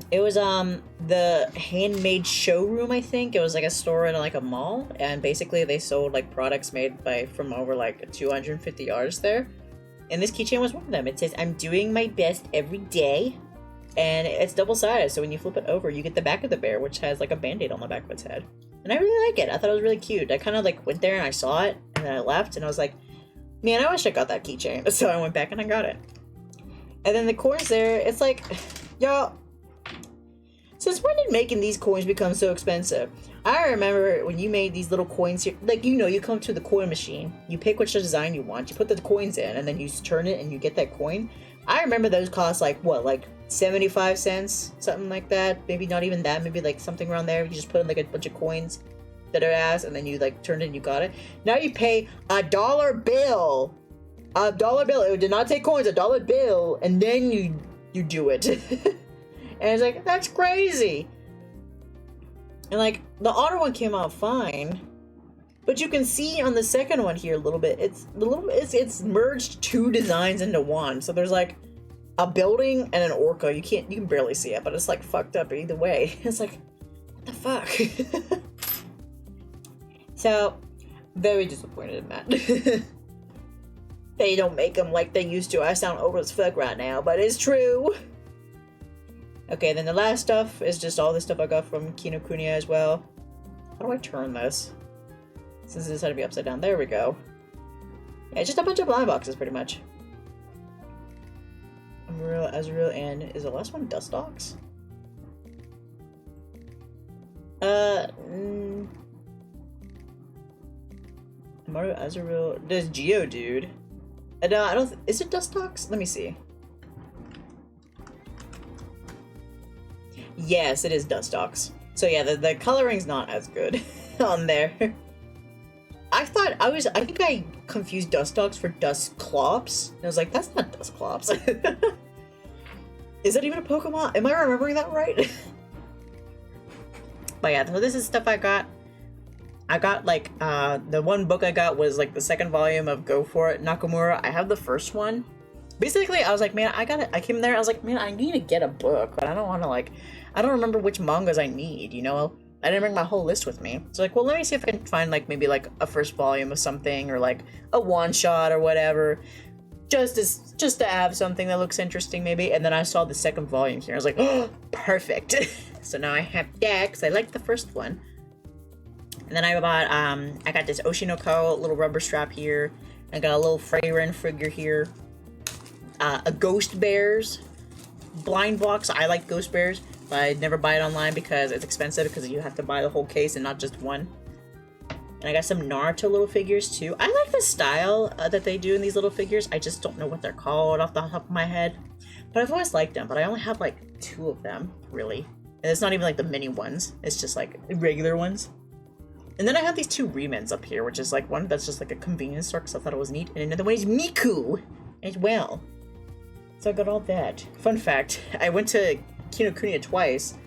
It was the Handmade Showroom, I think. It was like a store in like a mall, and basically they sold like products made from over like 250 artists there. And this keychain was one of them. It says, I'm doing my best every day. And it's double-sided, so when you flip it over, you get the back of the bear, which has like a band-aid on the back of its head. And I really like it. I thought it was really cute. I kind of like went there and I saw it, and then I left, and I was like, man, I wish I got that keychain. So I went back and I got it. And then the corners there, it's like, y'all. Since when did making these coins become so expensive? I remember when you made these little coins here, like, you know, you come to the coin machine, you pick which design you want, you put the coins in, and then you turn it and you get that coin. I remember those cost like, what, like 75 cents? Something like that. Maybe not even that, maybe like something around there. You just put in like a bunch of coins that are ass, and then you like turned it and you got it. Now you pay $1 bill. $1 bill. It did not take coins, $1 bill, and then you do it. And it's like, that's crazy. And like, the otter one came out fine, but you can see on the second one here a little bit, it's merged two designs into one. So there's like a building and an orca. You can barely see it, but it's like fucked up either way. It's like, what the fuck? So, very disappointed in that. They don't make them like they used to. I sound old as fuck right now, but it's true. Okay, then the last stuff is just all the stuff I got from Kinokuniya as well. How do I turn this? Since this had to be upside down. There we go. Yeah, just a bunch of blind boxes, pretty much. Azrael, and is the last one Dust Dogs? Mario, Azrael, there's Geodude. And I don't, is it Dust Dogs? Let me see. Yes, it is Dust Dogs. So yeah, the coloring's not as good on there. I think I confused Dust Dogs for Dust Clops. And I was like, that's not Dust Clops. Is that even a Pokemon? Am I remembering that right? But yeah, so this is stuff I got. I got like, the one book I got was like the second volume of Go For It Nakamura. I have the first one. Basically, I was like, man, I came there, I was like, man, I need to get a book, but I don't want to like, I don't remember which mangas I need, you know? I didn't bring my whole list with me. So like, well, let me see if I can find like maybe like a first volume of something or like a one shot or whatever. Just to have something that looks interesting maybe. And then I saw the second volume here. I was like, oh, perfect. So now I have that because I liked the first one. And then I got this Oshinoko little rubber strap here. I got a little Freyren figure here. A Ghost Bears blind box. I like Ghost Bears, but I never buy it online because it's expensive because you have to buy the whole case and not just one. And I got some Naruto little figures too. I like the style that they do in these little figures. I just don't know what they're called off the top of my head. But I've always liked them, but I only have like 2 of them, really. And it's not even like the mini ones. It's just like regular ones. And then I have these 2 remans up here, which is like one that's just like a convenience store because I thought it was neat. And another one is Miku as well. So I got all that. Fun fact, I went to Kinokuniya twice,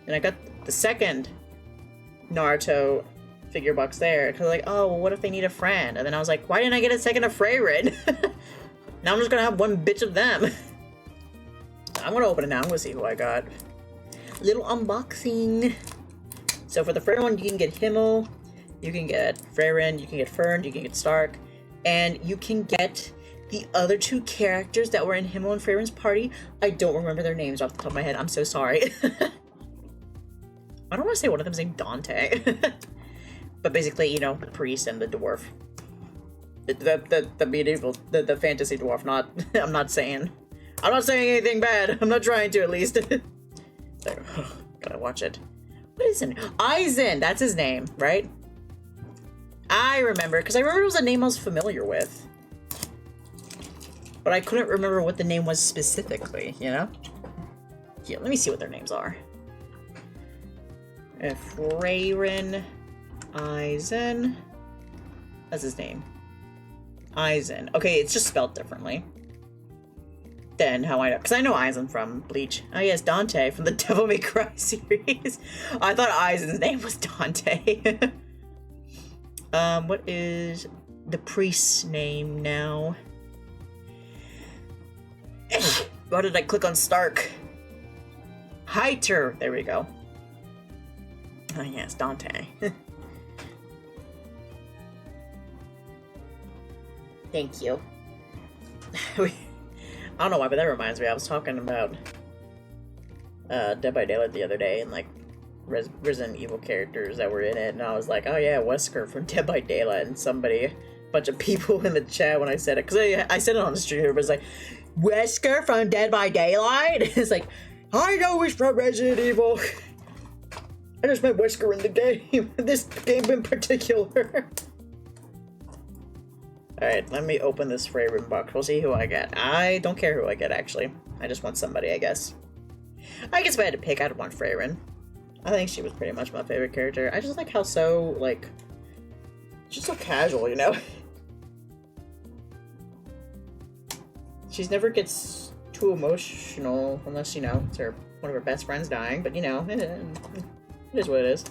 and I got the second Naruto figure box there, because like, oh, well, what if they need a friend? And then I was like, why didn't I get a second of Freyren? Now I'm just gonna have one bitch of them. I'm gonna open it now, I'm gonna see who I got. Little unboxing. So for the Freyren one, you can get Himmel, you can get Freyren, you can get Fern, you can get Stark, and you can get the other 2 characters that were in Himmel and Freyren's party. I don't remember their names off the top of my head. I'm so sorry. I don't want to say one of them's named Dante. But basically, you know, the priest and the dwarf. The medieval, the fantasy dwarf, not... I'm not saying anything bad. I'm not trying to, at least. So, gotta watch it. What is it? Aizen! That's his name, right? I remember, because I remember it was a name I was familiar with. But I couldn't remember what the name was specifically, you know? Yeah, let me see what their names are. Freyren, Aizen. That's his name. Aizen. Okay, it's just spelled differently than how I know. Because I know Aizen from Bleach. Oh yes, Dante from the Devil May Cry series. I thought Aizen's name was Dante. What is the priest's name now? Why did I click on Stark? Heiter. There we go. Oh yes, Dante. Thank you. I don't know why, but that reminds me. I was talking about Dead by Daylight the other day, and like Resident Evil characters that were in it, and I was like, oh yeah, Wesker from Dead by Daylight, and a bunch of people in the chat when I said it, because I said it on the stream, everybody's like, Wesker from Dead by Daylight? It's like, I know he's from Resident Evil. I just meant Wesker in the game. This game in particular. Alright, let me open this Freyrin box. We'll see who I get. I don't care who I get, actually. I just want somebody, I guess. I guess if I had to pick, I'd want Freyrin. I think she was pretty much my favorite character. I just like how so, like... she's so casual, you know? She never gets too emotional, unless, you know, it's one of her best friends dying, but, you know, it is what it is.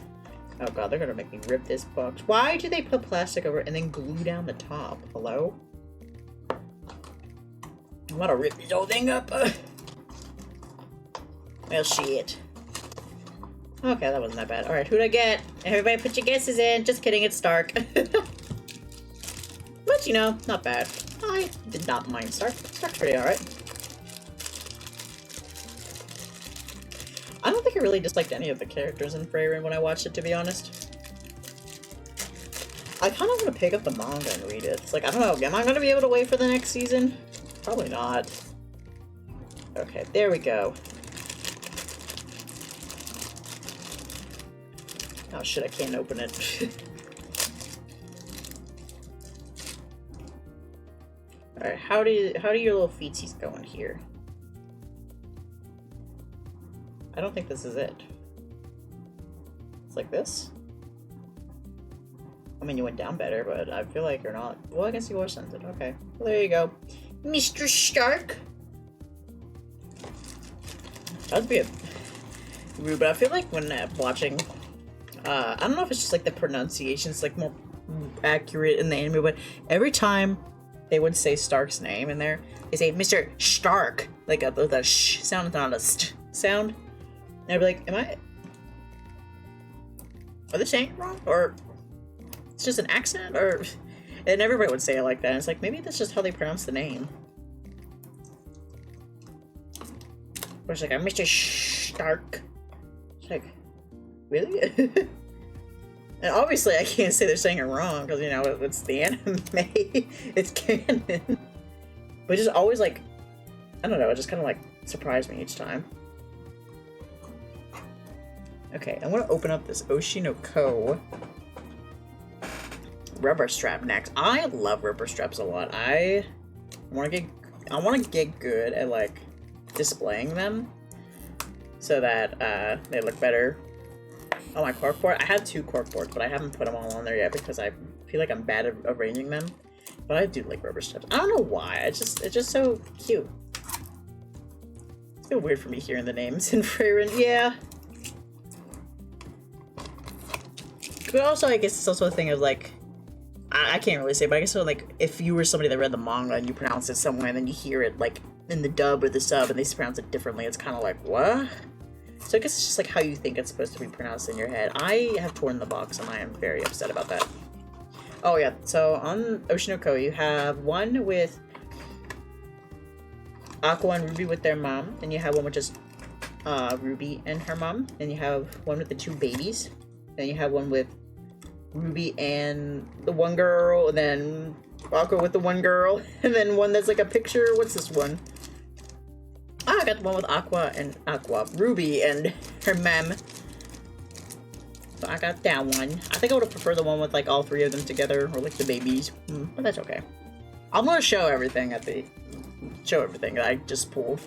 Oh god, they're gonna make me rip this box. Why do they put plastic over it and then glue down the top? Hello? I'm gonna rip this whole thing up. Well, shit. Okay, that wasn't that bad. Alright, who'd I get? Everybody put your guesses in. Just kidding, it's Stark. But, you know, not bad. I did not mind Stark. Stark's pretty alright. I don't think I really disliked any of the characters in Freyrin when I watched it, to be honest. I kind of want to pick up the manga and read it. It's like, I don't know, am I going to be able to wait for the next season? Probably not. Okay, there we go. Oh shit, I can't open it. Alright, how do your little feetsies go in here? I don't think this is it. It's like this? I mean, you went down better, but I feel like you're not. Well, I guess you are scented. Okay. Well, there you go. Mr. Stark! That would be a rude, but I feel like when watching... I don't know if it's just like the pronunciation's like more accurate in the anime, but every time they would say Stark's name in there, they say Mr. Stark. Like the sh sound, not a st sound. And I'd be like, are they saying it wrong? Or it's just an accent? Or, and everybody would say it like that. And it's like, maybe that's just how they pronounce the name. Or it's like, I'm Mr. Stark. It's like, really? And obviously I can't say they're saying it wrong, because, you know, it's the anime. It's canon. But just always, like, I don't know, it just kind of, like, surprised me each time. Okay, I'm gonna open up this Oshinoko rubber strap next. I love rubber straps a lot. I wanna get good at like displaying them so that they look better on my corkboard. I have 2 corkboards, but I haven't put them all on there yet because I feel like I'm bad at arranging them. But I do like rubber straps. I don't know why. It's just so cute. It's feel weird for me hearing the names in Freyrin. Yeah. But also, I guess it's also a thing of, like, I can't really say, but I guess so, like, if you were somebody that read the manga and you pronounce it some way and then you hear it, like, in the dub or the sub and they pronounce it differently, it's kind of like, what? So I guess it's just, like, how you think it's supposed to be pronounced in your head. I have torn the box and I am very upset about that. Oh, yeah, so on Oshinoko, you have one with Aqua and Ruby with their mom, and you have one with just Ruby and her mom, and you have one with the 2 babies, then you have one with Ruby and the one girl, and then Aqua with the one girl, and then one that's like a picture. What's this one? Ah, I got the one with Ruby and her mom. So I got that one. I think I would have preferred the one with like all 3 of them together, or like the babies, but that's okay. I'm gonna show everything that I just pulled.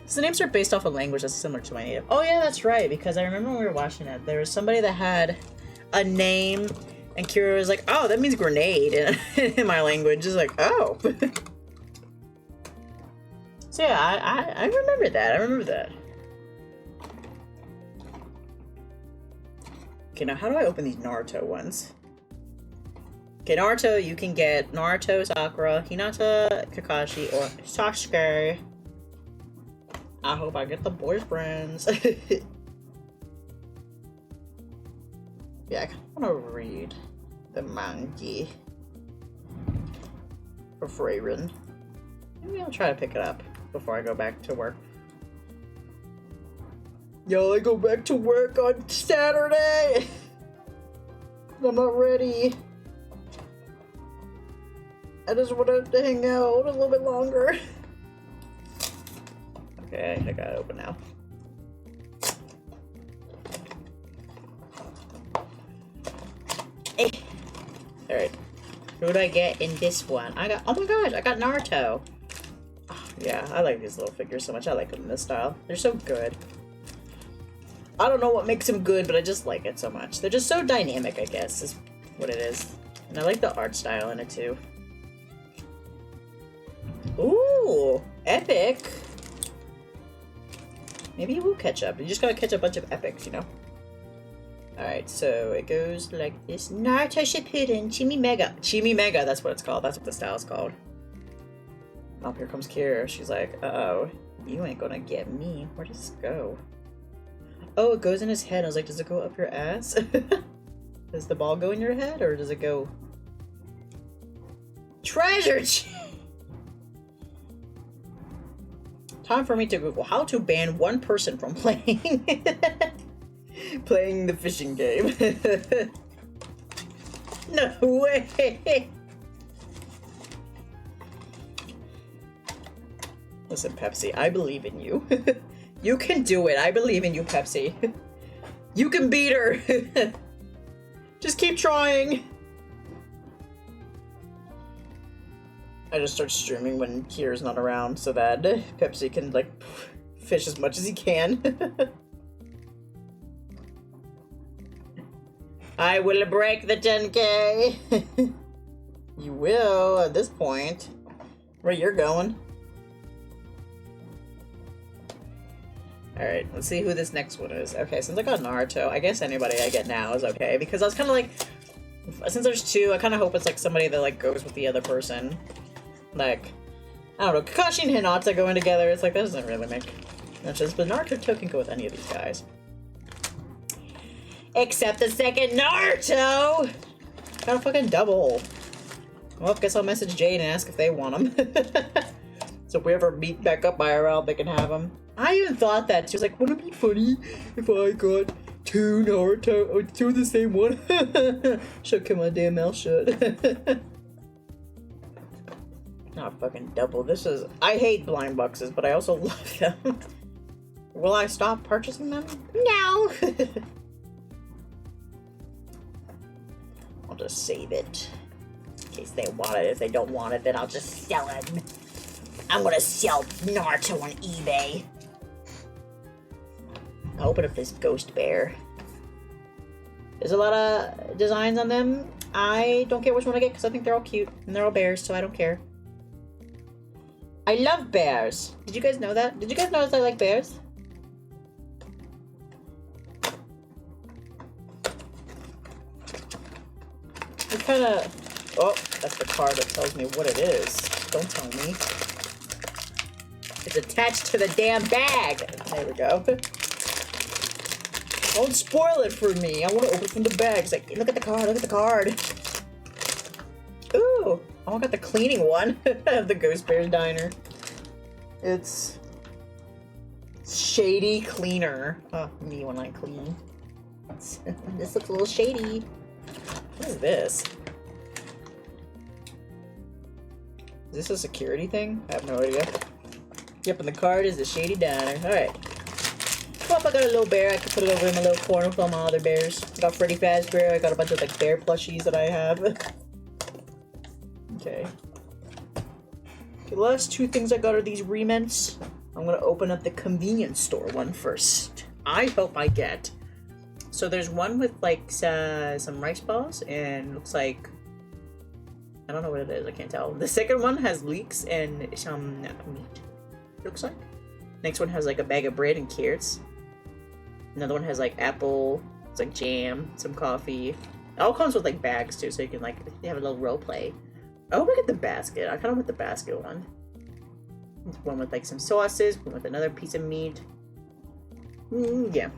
So the names are based off a language that's similar to my native. Oh yeah, that's right, because I remember when we were watching it, there was somebody that had a name, and Kira was like, oh, that means grenade in my language. It's like, oh. So yeah, I remember that. I remember that. Okay, now how do I open these Naruto ones? Okay, Naruto, you can get Naruto, Sakura, Hinata, Kakashi, or Sasuke. I hope I get the boyfriends. Yeah, I kind of want to read the manga for Freyrin. Maybe I'll try to pick it up before I go back to work. Yo, I go back to work on Saturday! I'm not ready. I just want to hang out a little bit longer. Okay, I got it open now. Who do I get in this one? I got, oh my gosh, I got Naruto. Oh, yeah, I like these little figures so much. I like them in this style. They're so good. I don't know what makes them good, but I just like it so much. They're just so dynamic, I guess, is what it is. And I like the art style in it, too. Ooh, epic. Maybe you will catch up. You just gotta catch a bunch of epics, you know? Alright, so it goes like this. Naruto Shippuden, Chimi Mega. Chimi Mega, that's what it's called. That's what the style is called. Oh, here comes Kira. She's like, uh-oh, you ain't gonna get me. Where does this go? Oh, it goes in his head. I was like, does it go up your ass? Does the ball go in your head, or does it go... Treasure! Time for me to Google how to ban one person from playing playing the fishing game. No way! Listen, Pepsi, I believe in you. You can do it. I believe in you, Pepsi. You can beat her. Just keep trying. I just start streaming when Kira's not around so that Pepsi can, like, fish as much as he can. I will break the 10K. You will at this point. Where you're going. Alright, let's see who this next one is. Okay, since I got Naruto, I guess anybody I get now is okay. Because I was kind of like, since there's two, I kind of hope it's like somebody that like goes with the other person. Like, I don't know, Kakashi and Hinata going together, it's like, that doesn't really make much sense. But Naruto can go with any of these guys. Except the second Naruto! Got a fucking double. Well, guess I'll message Jade and ask if they want them. So if we ever meet back up IRL, they can have them. I even thought that. She was like, wouldn't it be funny if I got two Naruto, or two of the same one? Should keep my damn mouth shut. Not fucking double. This is... I hate blind boxes, but I also love them. Will I stop purchasing them? No! I'll just save it. In case they want it. If they don't want it, then I'll just sell it. I'm gonna sell Naruto on eBay. I'll open up this ghost bear. There's a lot of designs on them. I don't care which one I get because I think they're all cute. And they're all bears, so I don't care. I love bears. Did you guys know that? Did you guys notice I like bears? It kind of... Oh, that's the card that tells me what it is. Don't tell me. It's attached to the damn bag. There we go. Don't spoil it for me. I want to open it from the bag. It's like, look at the card. Look at the card. Ooh. Oh, I got the cleaning one of the Ghost Bears Diner. It's Shady Cleaner. Oh, me when I clean. This looks a little shady. What is this? Is this a security thing? I have no idea. Yep, and the card is the Shady Diner. Alright. Well, if I got a little bear, I can put it over in my little corner with all my other bears. I got Freddy Fazbear. I got a bunch of like bear plushies that I have. Okay. The last two things I got are these remints. I'm gonna open up the convenience store one first. I hope I get. So there's one with like some rice balls and looks like, I don't know what it is, I can't tell. The second one has leeks and some meat, looks like. Next one has like a bag of bread and carrots. Another one has like apple, it's like jam, some coffee. It all comes with like bags too, so you can like have a little role play. Oh, look at the basket. I kind of want the basket one. One with like some sauces, one with another piece of meat. Yeah.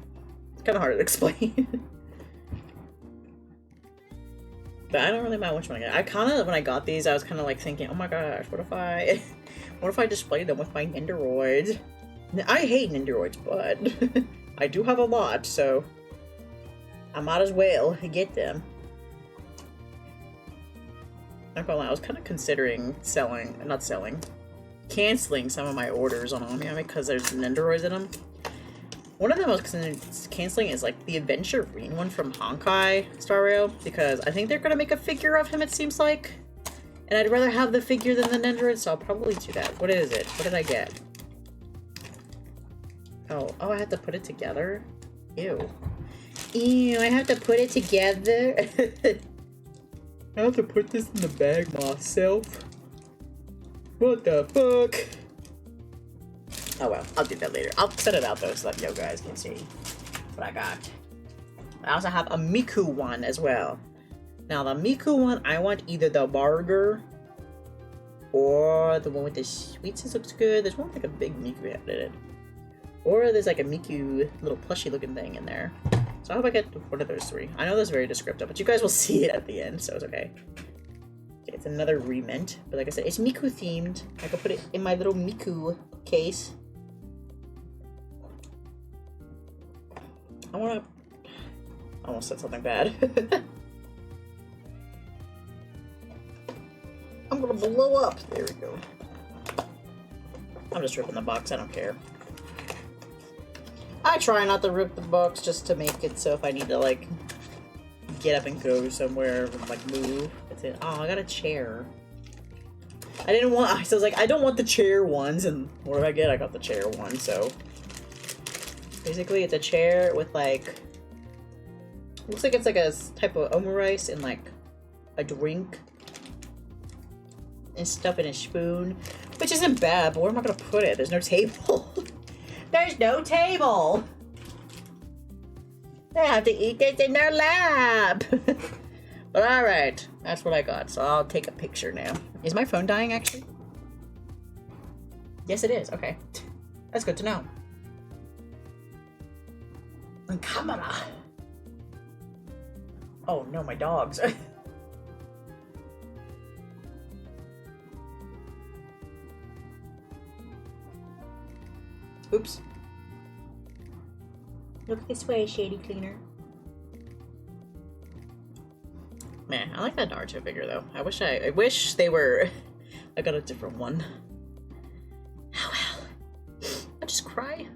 It's kind of hard to explain. But I don't really mind which one I get. I kind of, when I got these, I was kind of like thinking, oh my gosh, what if I display them with my Nendoroids? I hate Nendoroids, but I do have a lot, so I might as well get them. Not gonna lie, I was kind of considering canceling some of my orders on Omnia because there's Nendoroids in them. One of them I was considering canceling is like the Adventure Green one from Honkai Star Rail, because I think they're gonna make a figure of him, it seems like. And I'd rather have the figure than the Nendoroid, so I'll probably do that. What is it? What did I get? Oh, I have to put it together? Ew. Ew, I have to put it together? I have to put this in the bag myself? What the fuck? Oh well, I'll do that later. I'll set it out though so that you guys can see what I got. I also have a Miku one as well. Now the Miku one, I want either the burger or the one with the sweets. This looks good. There's one with like a big Miku head in it. Or there's like a Miku little plushy looking thing in there. So I hope I get one of those three. I know that's very descriptive, but you guys will see it at the end, so it's okay. Okay, it's another remint, but like I said, it's Miku themed. I can put it in my little Miku case. I almost said something bad. I'm gonna blow up. There we go. I'm just ripping the box. I don't care. I try not to rip the box just to make it so if I need to like get up and go somewhere and like move. That's it. Oh, I got a chair. I didn't want. So I was like, I don't want the chair ones, and what did I get? I got the chair one. So basically, it's a chair with like. Looks like it's like a type of omurice and like a drink and stuff in a spoon, which isn't bad, but where am I gonna put it? There's no table. There's no table. They have to eat this in their lap. But alright, that's what I got, so I'll take a picture now. Is my phone dying actually? Yes it is, okay. That's good to know. And camera. Oh no, my dogs. Oops. Look this way, shady cleaner. Man, I like that Naruto figure though. I wish they were. I got a different one. Oh well. I'll just cry.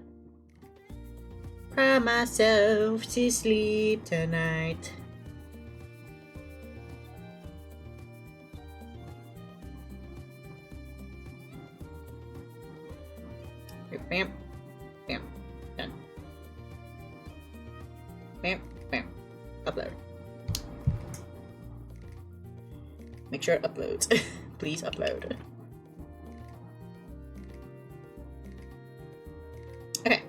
Cry myself to sleep tonight. Bam. Bam. Done. Bam. Bam. Upload. Make sure it uploads. Please upload. Okay.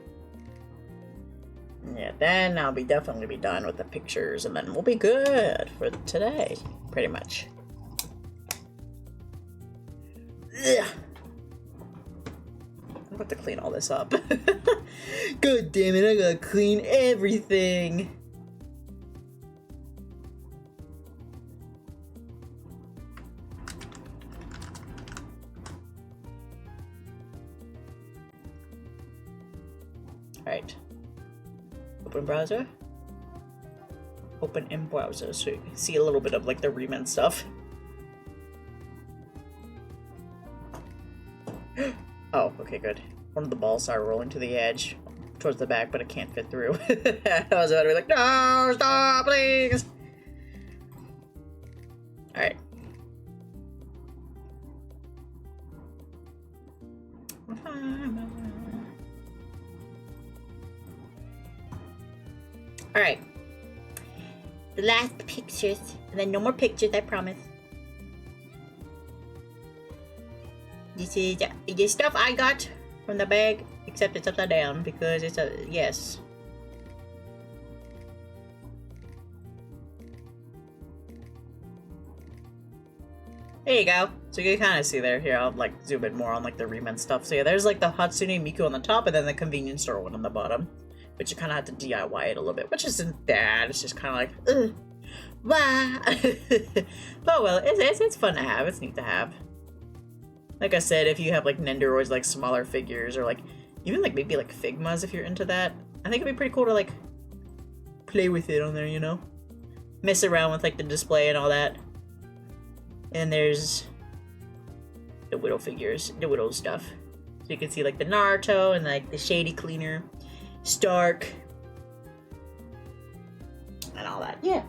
Yeah, then I'll definitely be done with the pictures, and then we'll be good for today, pretty much. Ugh. I'm about to clean all this up. God damn it, I gotta clean everything. Alright. Open browser. Open in browser so you can see a little bit of like the remnant stuff. Oh, okay, good. One of the balls started rolling to the edge towards the back, but it can't fit through. I was about to be like, no, stop, please. Alright. Alright. The last pictures, and then no more pictures, I promise. This is the stuff I got from the bag, except it's upside down because it's a, yes. There you go. So you can kind of see there. Here, I'll like zoom in more on like the remnant stuff. So yeah, there's like the Hatsune Miku on the top and then the convenience store one on the bottom. But you kind of have to DIY it a little bit, which isn't bad. It's just kind of like, ugh, wah. But well, it's fun to have. It's neat to have. Like I said, if you have like Nendoroids, like smaller figures, or like even like maybe like Figmas if you're into that, I think it'd be pretty cool to like play with it on there, you know? Mess around with like the display and all that. And there's the Widow figures, the Widow stuff. So you can see like the Naruto and like the Shady Cleaner, Stark, and all that. Yeah.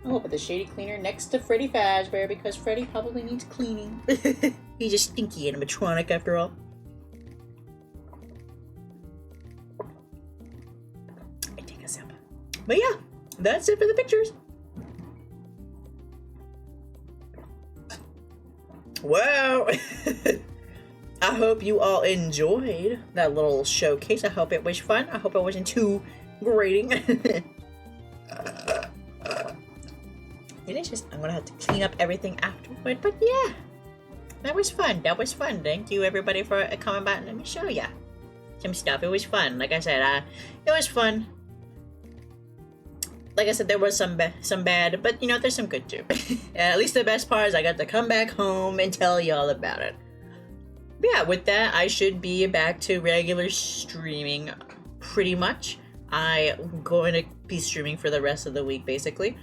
I'll put the shady cleaner next to Freddy Fazbear because Freddy probably needs cleaning. He's a stinky animatronic after all. I take a sip. But yeah, that's it for the pictures. Wow. I hope you all enjoyed that little showcase. I hope it was fun. I hope it wasn't too grating. Delicious. I'm gonna have to clean up everything afterward, but yeah, that was fun. That was fun. Thank you everybody for coming by and let me show ya some stuff. It was fun. Like I said, it was fun. Like I said, there was some bad, but you know, there's some good too. At least the best part is I got to come back home and tell y'all about it. Yeah, with that, I should be back to regular streaming pretty much. I'm going to be streaming for the rest of the week, basically.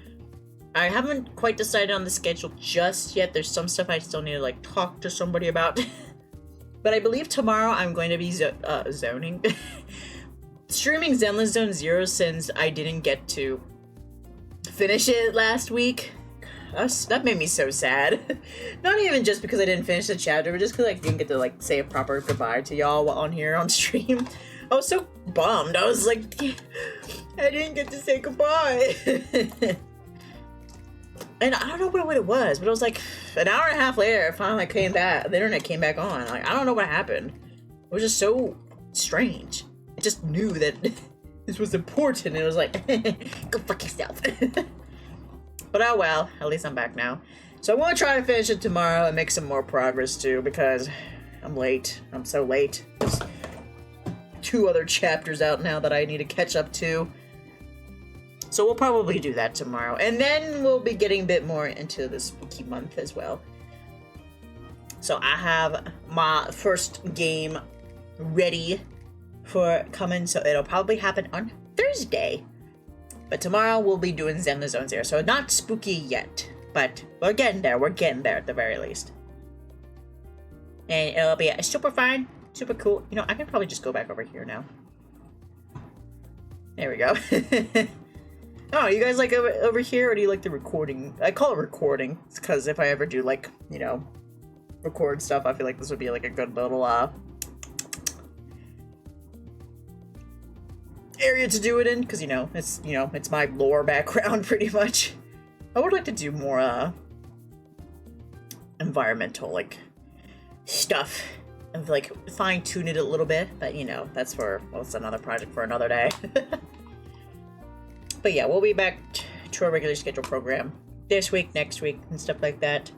I haven't quite decided on the schedule just yet. There's some stuff I still need to, like, talk to somebody about. But I believe tomorrow I'm going to be zoning. Streaming Zenless Zone Zero since I didn't get to finish it last week. That made me so sad. Not even just because I didn't finish the chapter, but just because I didn't get to like say a proper goodbye to y'all on here on stream. I was so bummed. I was like, I didn't get to say goodbye. And I don't know what it was, but it was like an hour and a half later, it finally came back. The internet came back on. Like, I don't know what happened. It was just so strange. I just knew that this was important. And it was like, go fuck yourself. But oh well, at least I'm back now. So I'm gonna try to finish it tomorrow and make some more progress too, because I'm late. I'm so late. There's 2 other chapters out now that I need to catch up to. So we'll probably do that tomorrow. And then we'll be getting a bit more into the spooky month as well. So I have my first game ready for coming, so it'll probably happen on Thursday. But tomorrow we'll be doing Zenless Zone Zero, so not spooky yet. But we're getting there at the very least. And it'll be super fun, super cool. You know, I can probably just go back over here now. There we go. Oh, you guys like over here, or do you like the recording? I call it recording, because if I ever do, like, you know, record stuff, I feel like this would be like a good little, area to do it in, because it's my lore background pretty much. I would like to do more environmental like stuff and like fine-tune it a little bit, but you know, that's another project for another day. But yeah, we'll be back to our regular schedule program this week, next week, and stuff like that.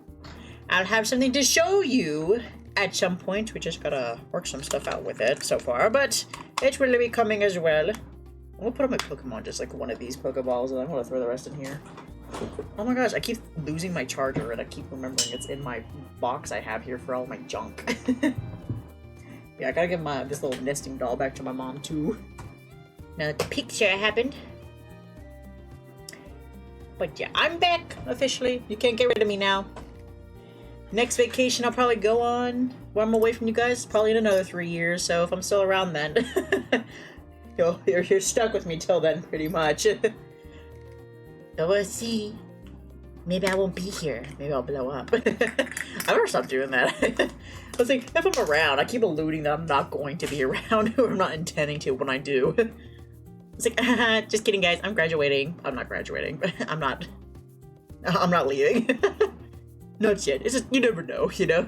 I'll have something to show you at some point. We just gotta work some stuff out with it so far, but it will be coming as well. I'm gonna put on my Pokemon, just like one of these Pokeballs, and I'm gonna throw the rest in here. Oh my gosh, I keep losing my charger, and I keep remembering it's in my box I have here for all my junk. Yeah, I gotta give this little nesting doll back to my mom, too. Now, the picture happened. But yeah, I'm back, officially. You can't get rid of me now. Next vacation I'll probably go on, while I'm away from you guys, probably in another 3 years, so if I'm still around then. You're stuck with me till then, pretty much. So we'll see. Maybe I won't be here. Maybe I'll blow up. I better stop doing that. I was like, if I'm around, I keep alluding that I'm not going to be around, or I'm not intending to when I do. It's like, just kidding, guys. I'm graduating. I'm not graduating. I'm not leaving. Not yet. It's just, you never know, you know?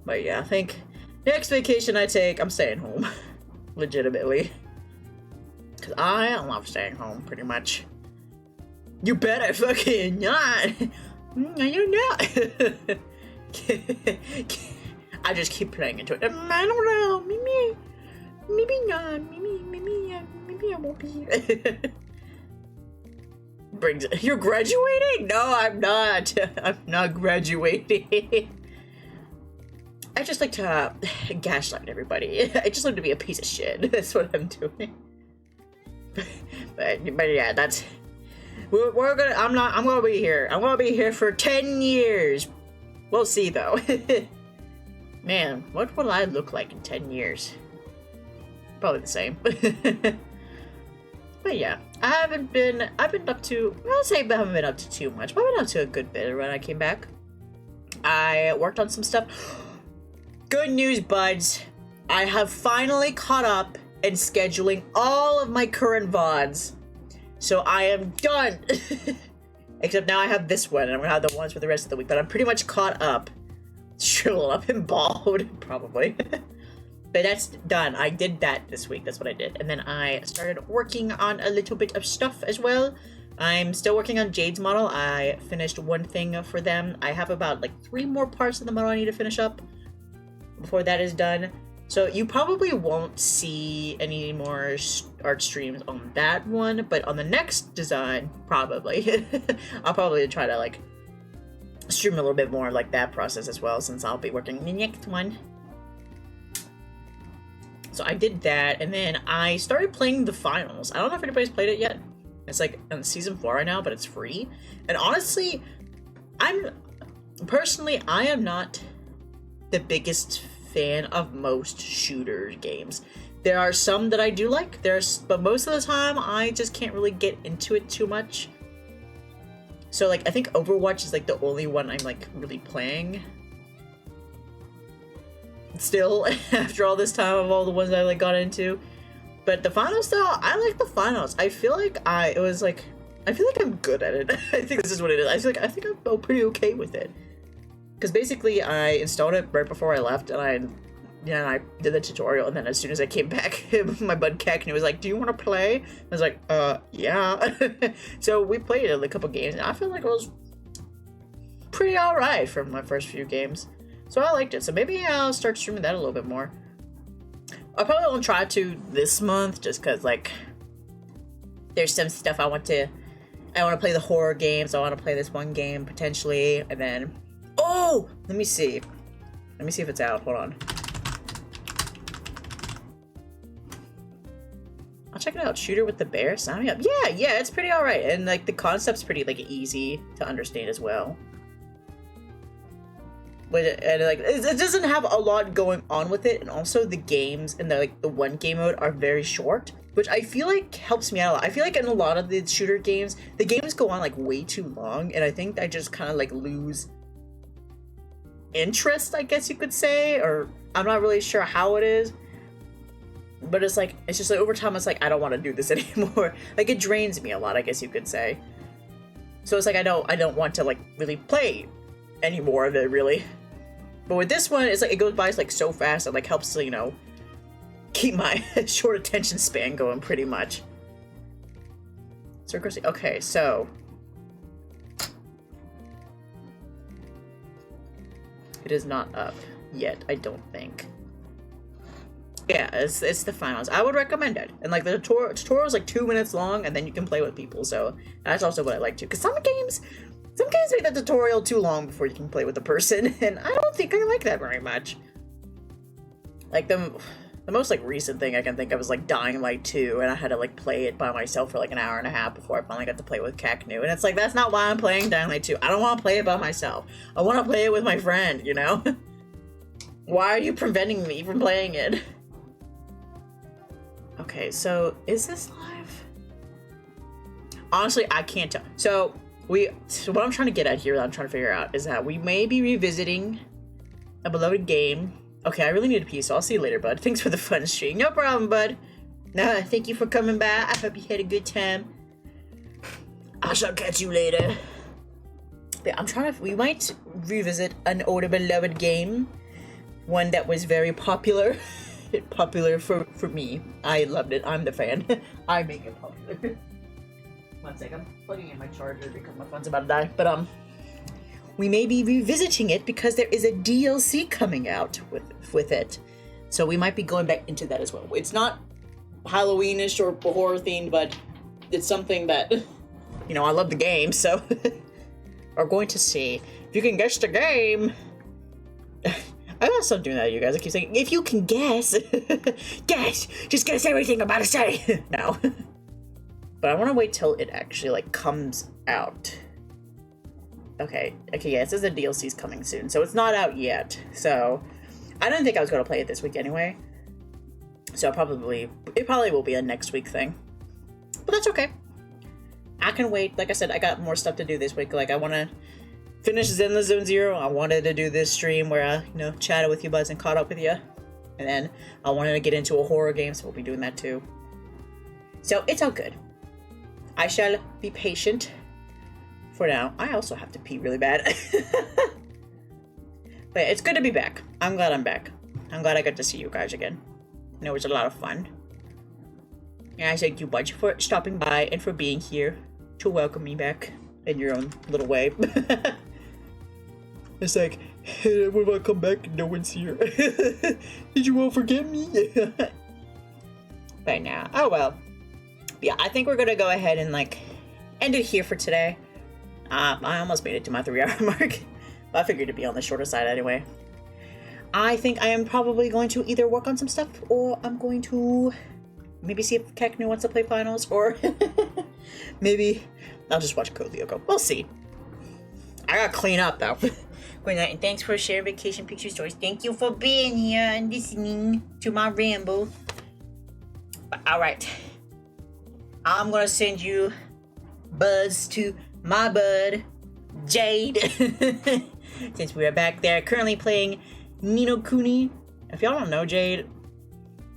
But yeah, I think next vacation I take, I'm staying home. Legitimately. Because I love staying home, pretty much. You better fucking not. No, you're not. I just keep playing into it. I don't know. Maybe not. Maybe I won't be here. You're graduating? No, I'm not. I'm not graduating. I just like to gaslight everybody. I just like to be a piece of shit. That's what I'm doing. But yeah, that's. We're gonna. I'm gonna be here. I'm gonna be here for 10 years. We'll see though. Man, what will I look like in 10 years? Probably the same. But yeah, I've been up to, I'll say I haven't been up to too much, but I've been up to a good bit when I came back. I worked on some stuff. Good news, buds. I have finally caught up in scheduling all of my current VODs. So I am done. Except now I have this one, and I'm gonna have the ones for the rest of the week, but I'm pretty much caught up. Shriveled up and bald, probably. But that's done. I did that this week. That's what I did. And then I started working on a little bit of stuff as well. I'm still working on Jade's model. I finished one thing for them. I have about like 3 more parts of the model I need to finish up before that is done. So you probably won't see any more art streams on that one, but on the next design, probably. I'll probably try to like stream a little bit more like that process as well, since I'll be working on the next one. So I did that, and then I started playing the finals. I don't know if anybody's played it yet. It's like on season 4 right now, but it's free. And honestly, I am not the biggest fan of most shooter games. There are some that I do like, but most of the time I just can't really get into it too much. So like I think Overwatch is like the only one I'm like really playing still after all this time of all the ones I like got into. But the finals though, I like the finals. I feel like I feel like I'm good at it. I think this is what it is. I think I'm pretty okay with it. Because basically I installed it right before I left, and I did the tutorial, and then as soon as I came back, my bud Cackney was like, "Do you want to play?" I was like, yeah. So we played a couple games, and I feel like it was pretty alright for my first few games. So I liked it. So maybe I'll start streaming that a little bit more. I probably won't try to this month, just because like there's some stuff I want to play the horror games. I want to play this one game potentially, and then let me see if it's out. Hold on. I'll check it out. Shooter with the bear. Sign me up. Yeah, it's pretty alright, and like the concept's pretty like easy to understand as well. But it doesn't have a lot going on with it, and also the games and the one game mode are very short, which I feel like helps me out a lot. I feel like in a lot of the shooter games, the games go on like way too long, and I think I just kind of like lose interest, I guess you could say, or I'm not really sure how it is. But it's just like over time, it's like I don't want to do this anymore. Like it drains me a lot, I guess you could say. So it's like I don't want to like really play any more of it really. But with this one, it's like it goes by like so fast. It like helps to, you know, keep my short attention span going pretty much. Okay, so it is not up yet, I don't think. Yeah, it's the finals. I would recommend it. And like the tutorial is like 2 minutes long, and then you can play with people. So that's also what I like too. Because some games make the tutorial too long before you can play with the person, and I don't think I like that very much. Like the most like recent thing I can think of is like Dying Light 2, and I had to like play it by myself for like an hour and a half before I finally got to play with Cackney. And it's like, that's not why I'm playing Dying Light 2. I don't want to play it by myself. I want to play it with my friend, you know? Why are you preventing me from playing it? Okay, so is this live? Honestly, I can't tell. So what I'm trying to get at here, that I'm trying to figure out, is that we may be revisiting a beloved game. Okay, I really need a pee, so I'll see you later, bud. Thanks for the fun stream. No problem, bud. Nah, thank you for coming by. I hope you had a good time. I shall catch you later. But we might revisit an older beloved game. One that was very popular. Popular for me. I loved it. I'm the fan. I make it popular. One second. I'm plugging in my charger because my phone's about to die. But we may be revisiting it because there is a DLC coming out with it. So we might be going back into that as well. It's not Halloweenish or horror themed, but it's something that, you know, I love the game, so we're going to see. If you can guess the game. I gotta stop doing that, you guys. I keep saying, if you can guess. Guess! Just guess everything I'm about to say! No. But I want to wait till it actually, like, comes out. Okay, yeah, it says the DLC's coming soon. So it's not out yet. So, I didn't think I was going to play it this week anyway. So it probably will be a next week thing. But that's okay. I can wait. Like I said, I got more stuff to do this week. Like, I want to finish Zenless Zone Zero. I wanted to do this stream where I, chatted with you buds and caught up with you. And then I wanted to get into a horror game, so we'll be doing that too. So, it's all good. I shall be patient for now. I also have to pee really bad. But it's good to be back. I'm glad I'm back. I'm glad I got to see you guys again. And it was a lot of fun. And I thank you bunch for stopping by and for being here to welcome me back in your own little way. It's like, hey, when I come back, no one's here. Did you all forget me? Right now. Oh well. Yeah, I think we're gonna go ahead and end it here for today. I almost made it to my 3-hour mark. But I figured it'd be on the shorter side anyway. I think I am probably going to either work on some stuff, or I'm going to maybe see if Keknu wants to play finals, or maybe I'll just watch Code Lyoko. We'll see. I gotta clean up though. Good night, and thanks for sharing vacation picture stories. Thank you for being here and listening to my ramble. But alright. I'm gonna send you buzz to my bud, Jade. Since we are back there currently playing Ni no Kuni. If y'all don't know Jade,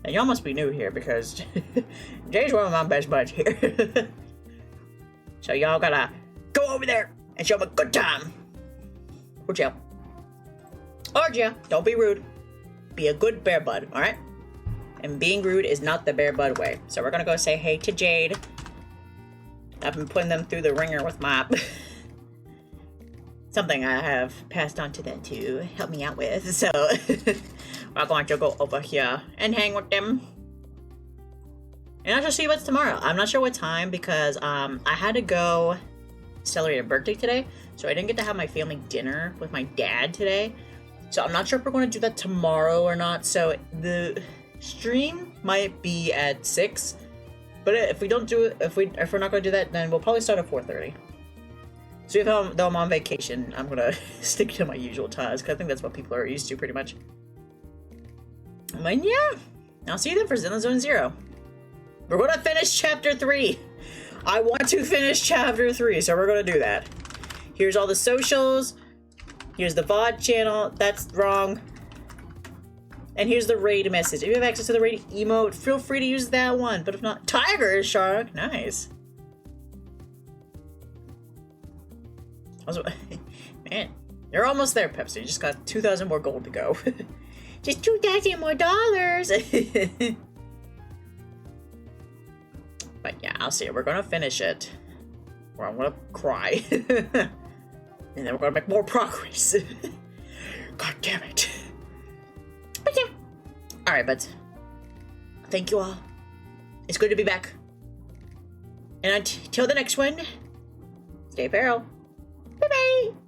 y'all must be new here because Jade's one of my best buds here. So y'all gotta go over there and show them a good time. Or jail. Or jail. Don't be rude. Be a good bear bud, alright? And being rude is not the bear bud way. So we're gonna go say hey to Jade. I've been putting them through the ringer with my... something I have passed on to them to help me out with. So we're going to go over here and hang with them. And I shall see what's tomorrow. I'm not sure what time because I had to go celebrate a birthday today. So I didn't get to have my family dinner with my dad today. So I'm not sure if we're going to do that tomorrow or not. So the stream might be at 6. But if we don't do it, if we're not going to do that, then we'll probably start at 4:30. So if though I'm on vacation, I'm gonna stick to my usual times because I think that's what people are used to pretty much. But yeah, I'll see you then for Zenless Zone Zero. We're gonna finish chapter 3. I want to finish chapter 3, so we're gonna do that. Here's all the socials. Here's the VOD channel. That's wrong. And here's the raid message. If you have access to the raid emote, feel free to use that one. But if not, Tiger Shark. Nice. Also, man, you're almost there, Pepsi. You just got 2,000 more gold to go. Just 2,000 more dollars. But yeah, I'll see it. We're gonna finish it, or I'm gonna cry, and then we're gonna make more progress. God damn it. But yeah. All right, but thank you all. It's good to be back. And until the next one, stay feral. Bye-bye!